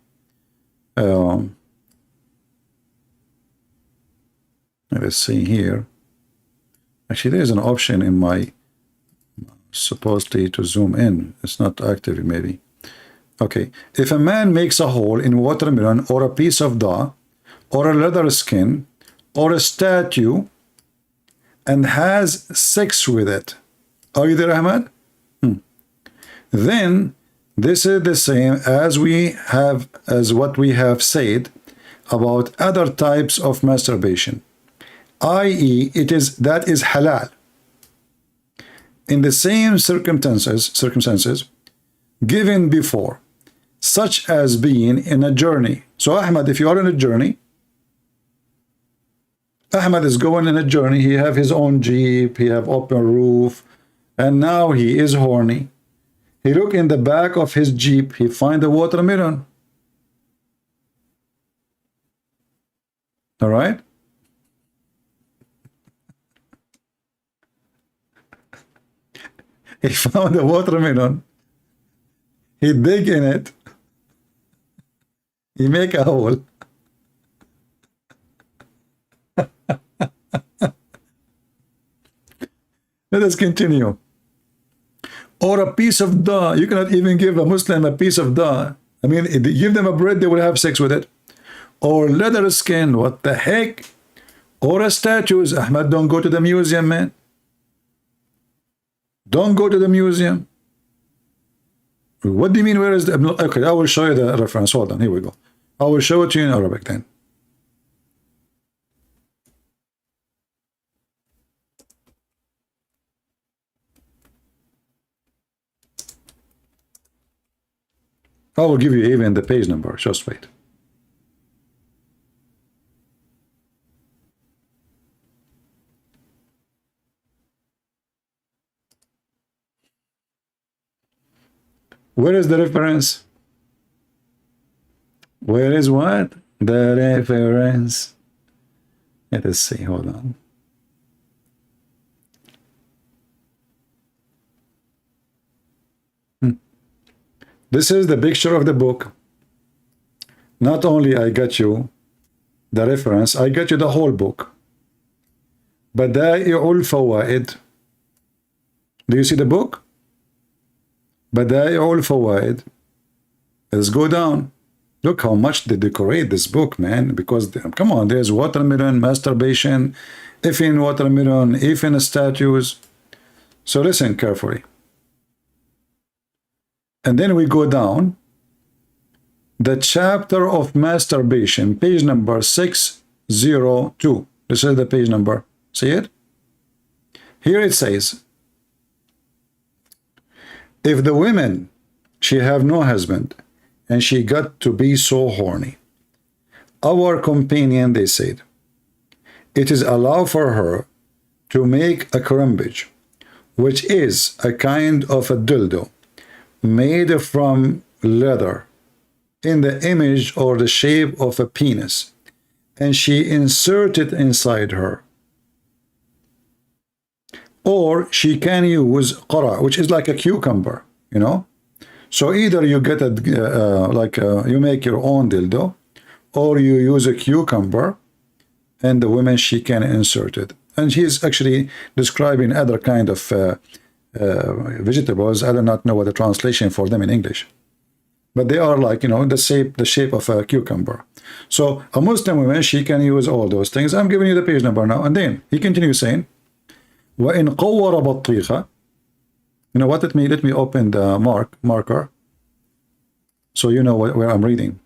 Speaker 1: Let's see here. Actually, there is an option in my supposedly to zoom in. It's not active, maybe. Okay. If a man makes a hole in watermelon or a piece of dough or a leather skin or a statue and has sex with it. Are you there, Ahmad? Then this is the same as what we have said about other types of masturbation, i.e., that is halal. In the same circumstances given before, such as being in a journey. So Ahmad, if you are in a journey, Ahmad is going in a journey, he have his own jeep, he have open roof, and now he is horny. He look in the back of his jeep, he find a watermelon. All right? He found a watermelon. He dig in it. He make a hole. Let us continue. Or a piece of dough. You cannot even give a Muslim a piece of dough. I mean, if you give them a bread, they will have sex with it. Or leather skin. What the heck? Or a statues. Ahmad, don't go to the museum, man. Don't go to the museum. What do you mean, where is the... Okay, I will show you the reference. Hold on, here we go. I will show it to you in Arabic then. I will give you even the page number. Just wait. Where is the reference? Where is what? The reference. Let us see. Hold on. This is the picture of the book. Not only I got you the reference, I got you the whole book. Bada'i'ul Fawaid. Do you see the book? Bada'i'ul Fawaid. Let's go down. Look how much they decorate this book, man. Because, come on, there's watermelon, masturbation, effing watermelon, effing statues. So listen carefully. And then we go down. The chapter of masturbation, page number 602. This is the page number. See it? Here it says, if the women, she have no husband, and she got to be so horny, our companion, they said, it is allowed for her to make a crumbage, which is a kind of a dildo made from leather in the image or the shape of a penis, and she inserted inside her. Or she can use qara, which is like a cucumber, you know. So either you get you make your own dildo, or you use a cucumber, and the woman, she can insert it. And he's actually describing other kind of vegetables. I do not know what the translation for them in English, but they are like, you know, the shape of a cucumber. So a Muslim woman, she can use all those things. I'm giving you the page number now. And then he continues saying, وَإِنْ قَوَّرَ بَطِّيخَ. You know what? Let me open the marker so you know where I'm reading.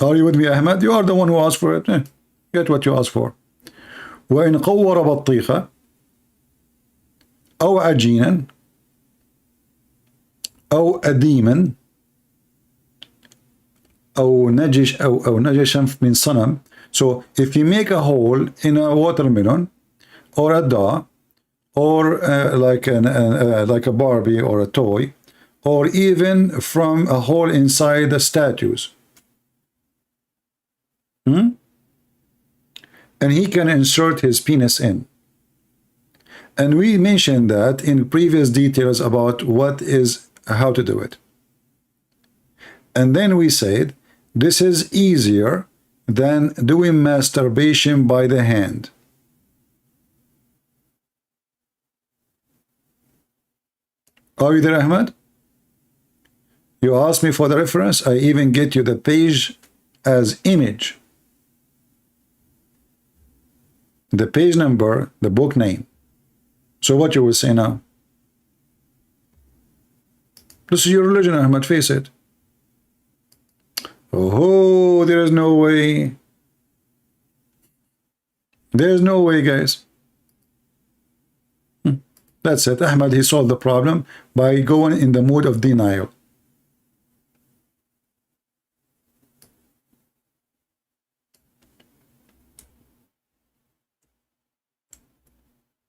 Speaker 1: Are you with me, Ahmed? You are the one who asked for it. Get what you asked for. وَإِنْ قَوَّرَ بَطِّيخَ أو عجينا أو أديما أو نجشا من صنم. So if you make a hole in a watermelon or a doll or like a Barbie or a toy, or even from a hole inside the statues, and he can insert his penis in. And we mentioned that in previous details about how to do it. And then we said this is easier than doing masturbation by the hand. Are you there, Ahmed? You asked me for the reference. I even get you the page as image. The page number, the book name. So what you will say now? This is your religion, Ahmed, face it. Oh, there is no way. There is no way, guys. That's it. Ahmed, he solved the problem by going in the mood of denial.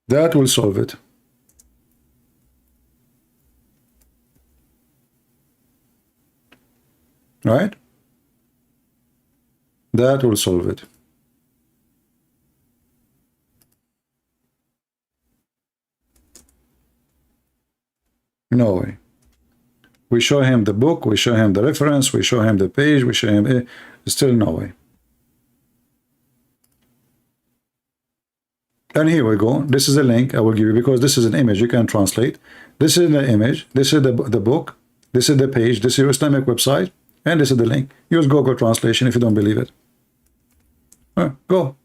Speaker 1: That will solve it. Right? That will solve it. No way. We show him the book, we show him the reference, we show him the page, we show him... Still no way. And here we go. This is a link I will give you because this is an image you can translate. This is the image. This is the book. This is the page. This is your Islamic website. And this is the link. Use Google Translation if you don't believe it. Go.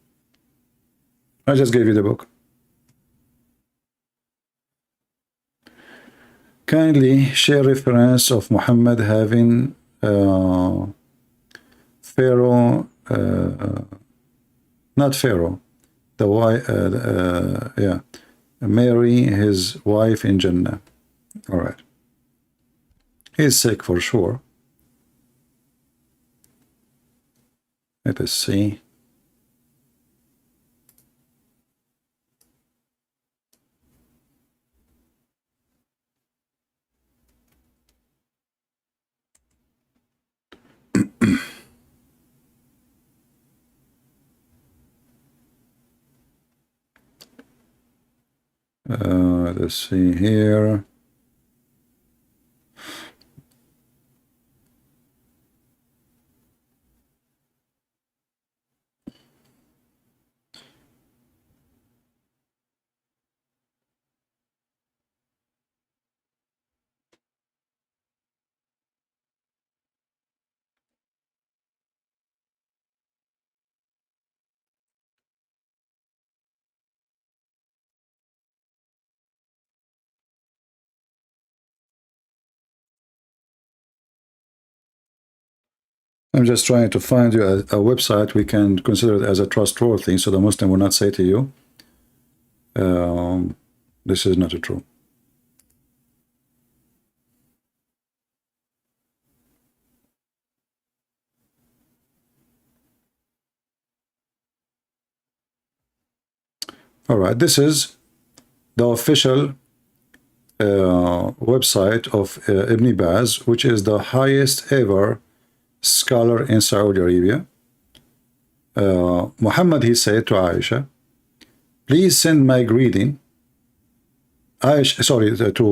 Speaker 1: I just gave you the book. Kindly share reference of Muhammad having Pharaoh, not Pharaoh, the wife, Mary, his wife in Jannah. All right. He's sick for sure. Let us see. Let's see here. I'm just trying to find you a website we can consider it as a trustworthy, so the Muslim will not say to you, this is not true. All right, this is the official website of Ibn Baz, which is the highest ever scholar in Saudi Arabia. Muhammad, he said to Aisha, please send my greeting. Aisha, sorry, to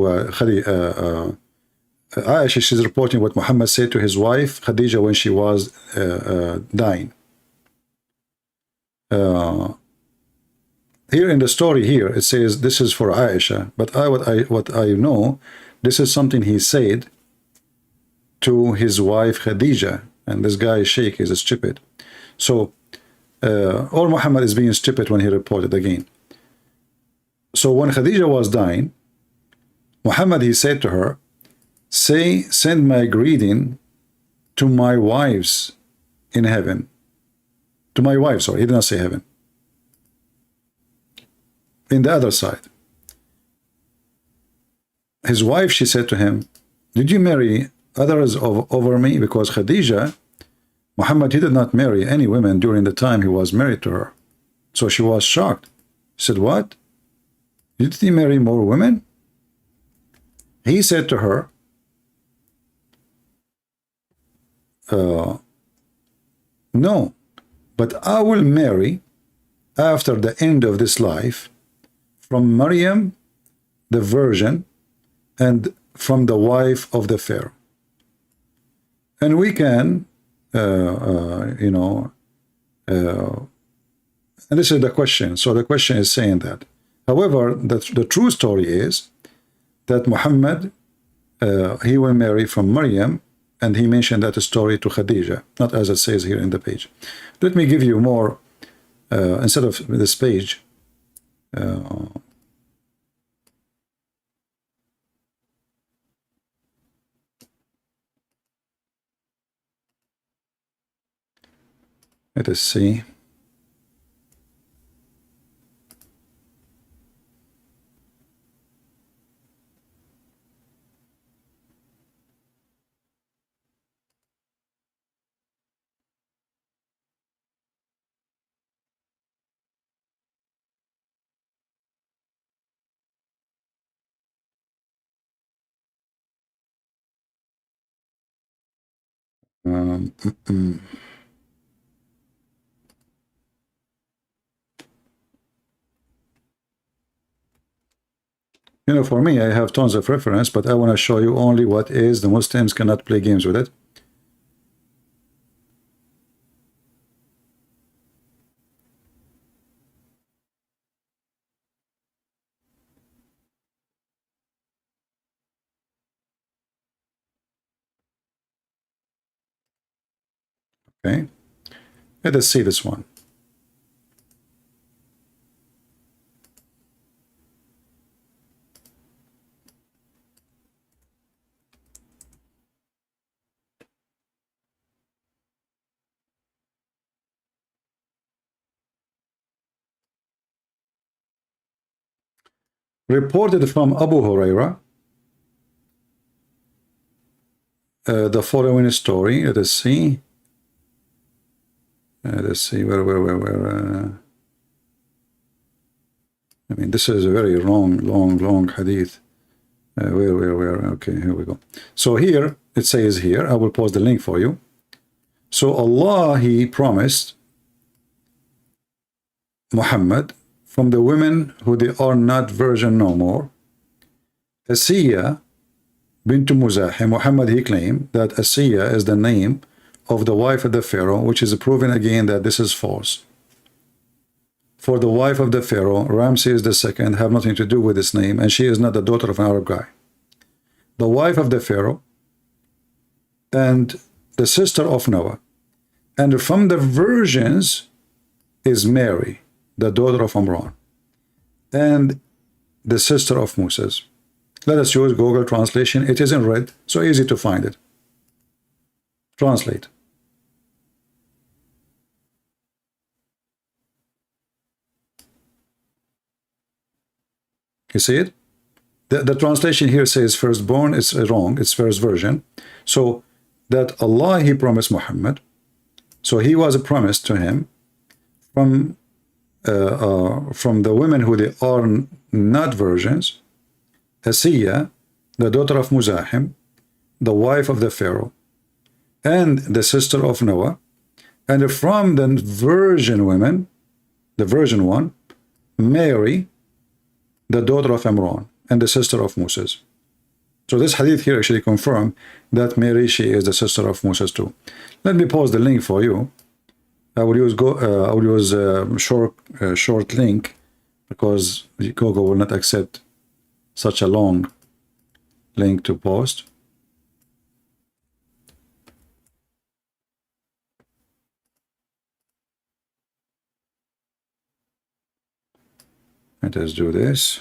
Speaker 1: Aisha, she's reporting what Muhammad said to his wife Khadija when she was dying. Here in the story here, it says this is for Aisha, but what I know, this is something he said to his wife Khadija, and this guy Sheikh is stupid. So, or Muhammad is being stupid when he reported again. So when Khadija was dying, Muhammad, he said to her, send my greeting to my wives in heaven. To my wife, sorry, he did not say heaven. In the other side. His wife, she said to him, did you marry others over me? Because Khadija, Muhammad, he did not marry any women during the time he was married to her. So she was shocked. She said, what? Did he marry more women? He said to her, no, but I will marry after the end of this life from Maryam, the virgin, and from the wife of the Pharaoh. And we can, and this is the question. So the question is saying that. However, the true story is that Muhammad, he will marry from Maryam, and he mentioned that story to Khadija, not as it says here in the page. Let me give you more, instead of this page, let us see. Mm -mm. You know, for me, I have tons of reference, but I want to show you only what is. The Muslims cannot play games with it. Okay, let us see this one. Reported from Abu Huraira the following story. Let us see. Let's see where. I mean, this is a very long hadith. Where? Okay, here we go. So here it says here. I will post the link for you. So Allah, He promised Muhammad from the women who they are not virgin no more. Asiya bint Muzahim, Muhammad, he claimed that Asiya is the name of the wife of the Pharaoh, which is proven again that this is false. For the wife of the Pharaoh, Ramses II, have nothing to do with this name, and she is not the daughter of an Arab guy. The wife of the Pharaoh and the sister of Noah, and from the virgins is Mary, the daughter of Amran, and the sister of Moses. Let us use Google translation. It is in red, so easy to find it. Translate. You see it? The translation here says firstborn. It's wrong. It's first version. So that Allah, He promised Muhammad. So He was a promise to him from the women who they are not virgins. Asiya, the daughter of Muzahim, the wife of the Pharaoh, and the sister of Noah, and from the virgin women, the virgin one, Mary, the daughter of Amran, and the sister of Moses. So this hadith here actually confirms that Mary, she is the sister of Moses too. Let me post the link for you. I will use short link because Google will not accept such a long link to post. Let us do this.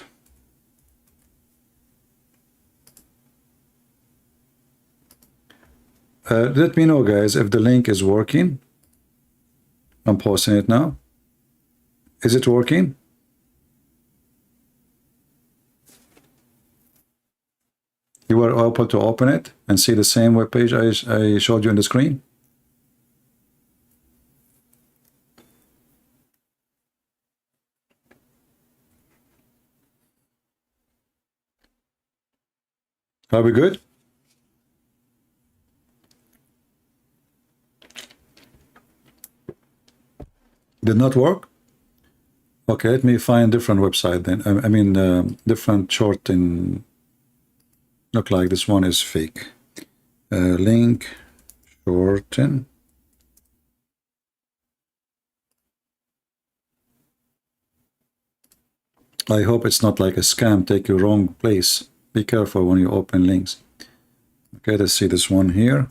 Speaker 1: Let me know, guys, if the link is working. I'm posting it now. Is it working? You were able to open it and see the same web page I showed you on the screen? Are we good? Did not work? Okay, let me find different website then. I mean, different short in. Look like this one is fake. Link shorten. I hope it's not like a scam, take you wrong place. Be careful when you open links. Okay, let's see this one here.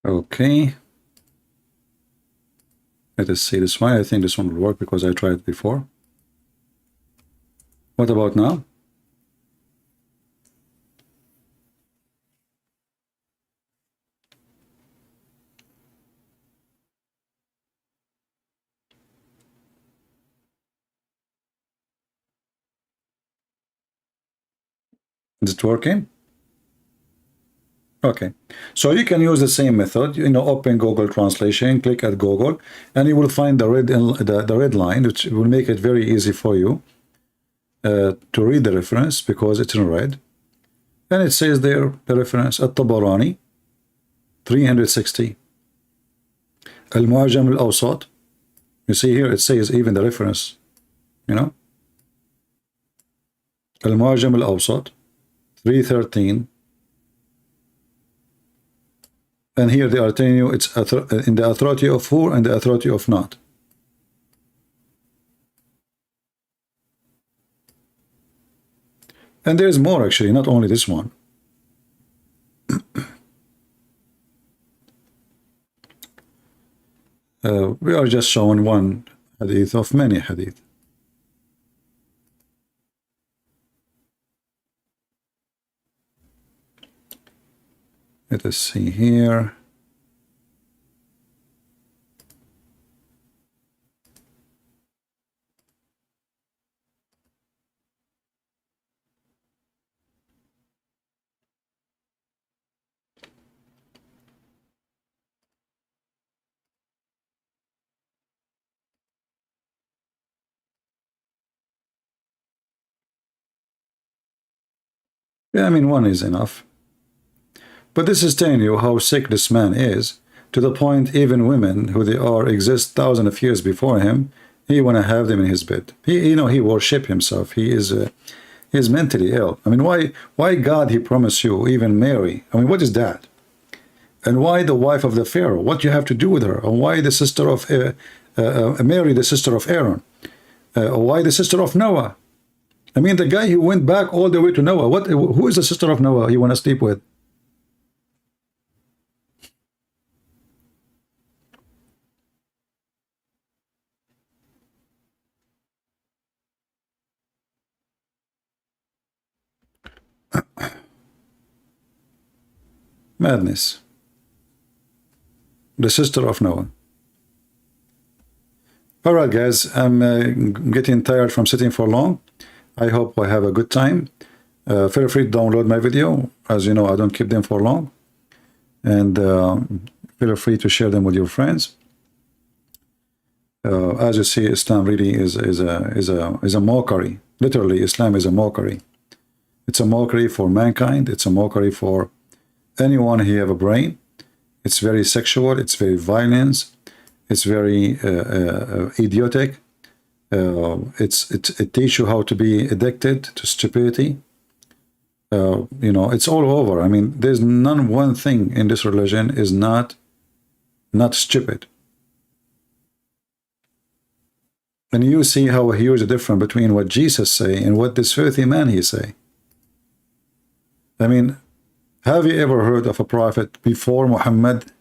Speaker 1: Okay. Let us see this one. I think this one will work because I tried it before. What about now? Is it working? Okay, so you can use the same method. Open Google Translation, click at Google, and you will find the red line, which will make it very easy for you to read the reference because it's in red. And it says there the reference At-Tabarani 360. Al-Mu'jam al-Awsat. You see here it says even the reference. Al-Mu'jam al-Awsat 313. And here they are telling you it's in the authority of who and the authority of not. And there's more actually, not only this one. We are just showing one hadith of many hadith. Let us see here. Yeah, I mean, one is enough. But this is telling you how sick this man is, to the point even women who they are exist thousands of years before him, he want to have them in his bed. He worship himself. He is mentally ill. I mean, why God he promised you even Mary? I mean, what is that? And why the wife of the Pharaoh? What you have to do with her? And why the sister of Mary, the sister of Aaron? Why the sister of Noah? I mean, the guy who went back all the way to Noah. Who is the sister of Noah he want to sleep with? Madness. The sister of Noah. All right, guys, I'm getting tired from sitting for long. I hope I have a good time. Feel free to download my video. As you know, I don't keep them for long. And feel free to share them with your friends. As you see, Islam really is a mockery. Literally, Islam is a mockery. It's a mockery for mankind. It's a mockery for anyone who have a brain. It's very sexual. It's very violent. It's very idiotic. It teaches you how to be addicted to stupidity. You know, it's all over. I mean, there's one thing in this religion is not stupid. And you see how huge a difference between what Jesus say and what this filthy man he say. I mean, have you ever heard of a prophet before Muhammad?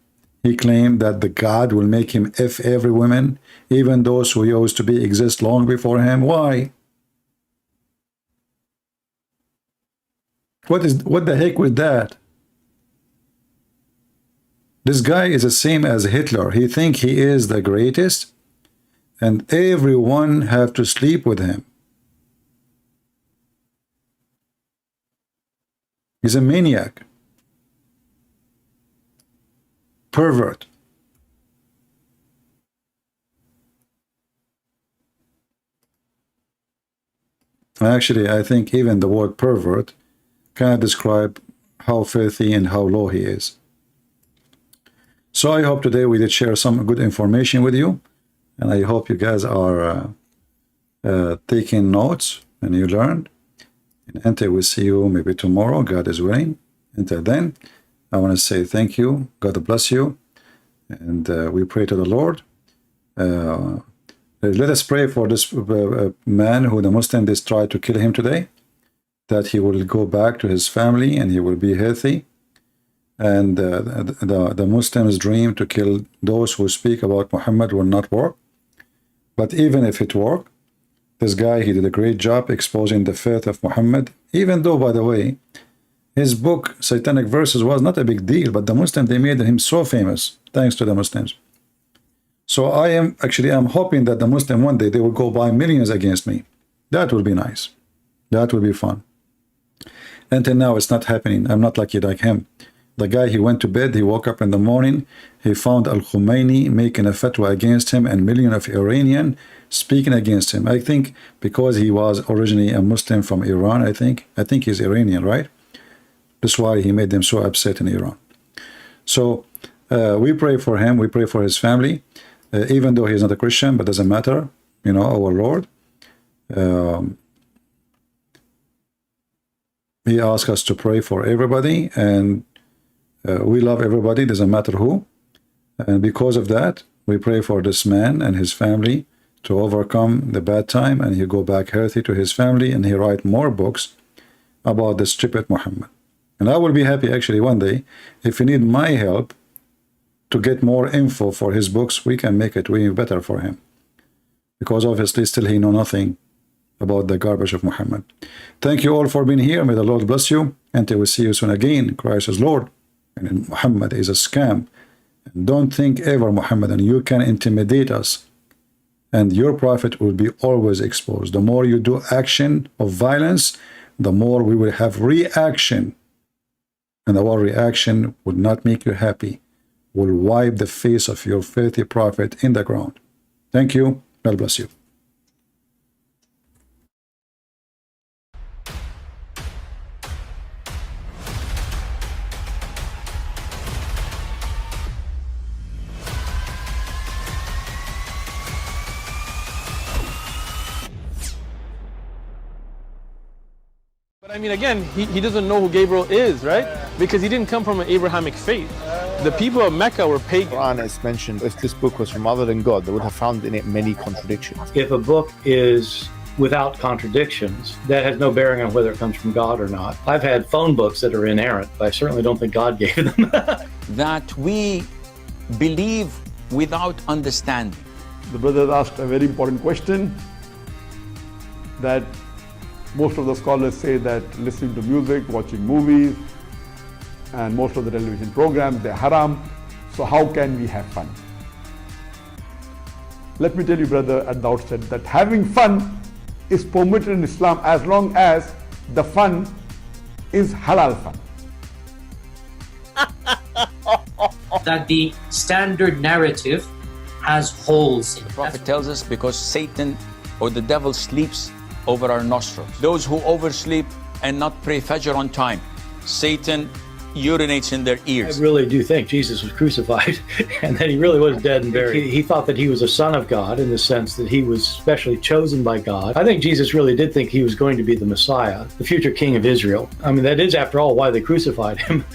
Speaker 1: He claimed that the God will make him F every woman, even those who used to be exist long before him. Why? What the heck with that? This guy is the same as Hitler. He think he is the greatest, and everyone have to sleep with him. He's a maniac. Pervert. Actually, I think even the word pervert can describe how filthy and how low he is. So I hope today we did share some good information with you, and I hope you guys are taking notes and you learned. And until we see you maybe tomorrow, God is willing. Until then, I want to say thank you. God bless you. And we pray to the Lord. Let us pray for this man who the Muslims tried to kill him today, that he will go back to his family and he will be healthy. And the Muslims' dream to kill those who speak about Muhammad will not work. But even if it worked, this guy, he did a great job exposing the faith of Muhammad, even though, by the way, his book, Satanic Verses, was not a big deal, but the Muslims, they made him so famous, thanks to the Muslims. So I'm hoping that the Muslim one day, they will go buy millions against me. That will be nice. That will be fun. Until now, it's not happening. I'm not lucky like him. The guy, he went to bed, he woke up in the morning, he found Al-Khomeini making a fatwa against him and millions of Iranians speaking against him. I think because he was originally a Muslim from Iran, I think he's Iranian, right? That's why he made them so upset in Iran. So we pray for him, we pray for his family, even though he's not a Christian, but doesn't matter, you know, our Lord. He asked us to pray for everybody, and we love everybody, doesn't matter who. And because of that, we pray for this man and his family to overcome the bad time, and he go back healthy to his family, and he write more books about the stupid Muhammad. And I will be happy actually one day, if you need my help to get more info for his books, we can make it way better for him. because obviously still he know nothing about the garbage of Muhammad. Thank you all for being here. May the Lord bless you. Until we see you soon again. Christ is Lord. And Muhammad is a scam. And don't think ever, Muhammad, and you can intimidate us. And your prophet will be always exposed. The more you do action of violence, the more we will have reaction. And our reaction will not make you happy. Will wipe the face of your filthy prophet in the ground. Thank you. God bless you.
Speaker 10: But I mean, again, he doesn't know who Gabriel is, right? Because he didn't come from an Abrahamic faith. The people of Mecca were pagan.
Speaker 11: Quran is mentioned. If this book was from other than God, they would have found in it many contradictions.
Speaker 12: If a book is without contradictions, that has no bearing on whether it comes from God or not. I've had phone books that are inerrant, but I certainly don't think God gave them.
Speaker 13: That we believe without understanding.
Speaker 14: The brother asked a very important question, that most of the scholars say that listening to music, watching movies, and most of the television programs, they're haram. So how can we have fun? Let me tell you, brother, at the outset, that having fun is permitted in Islam as long as the fun is halal fun.
Speaker 15: That the standard narrative has holes in it.
Speaker 13: The Prophet tells us because Satan or the devil sleeps over our nostrils. Those who oversleep and not pray Fajr on time, Satan urinates in their ears.
Speaker 12: I really do think Jesus was crucified and that he really was dead and buried. He thought that he was a son of God in the sense that he was specially chosen by God. I think Jesus really did think he was going to be the Messiah, the future king of Israel. I mean, that is, after all, why they crucified him.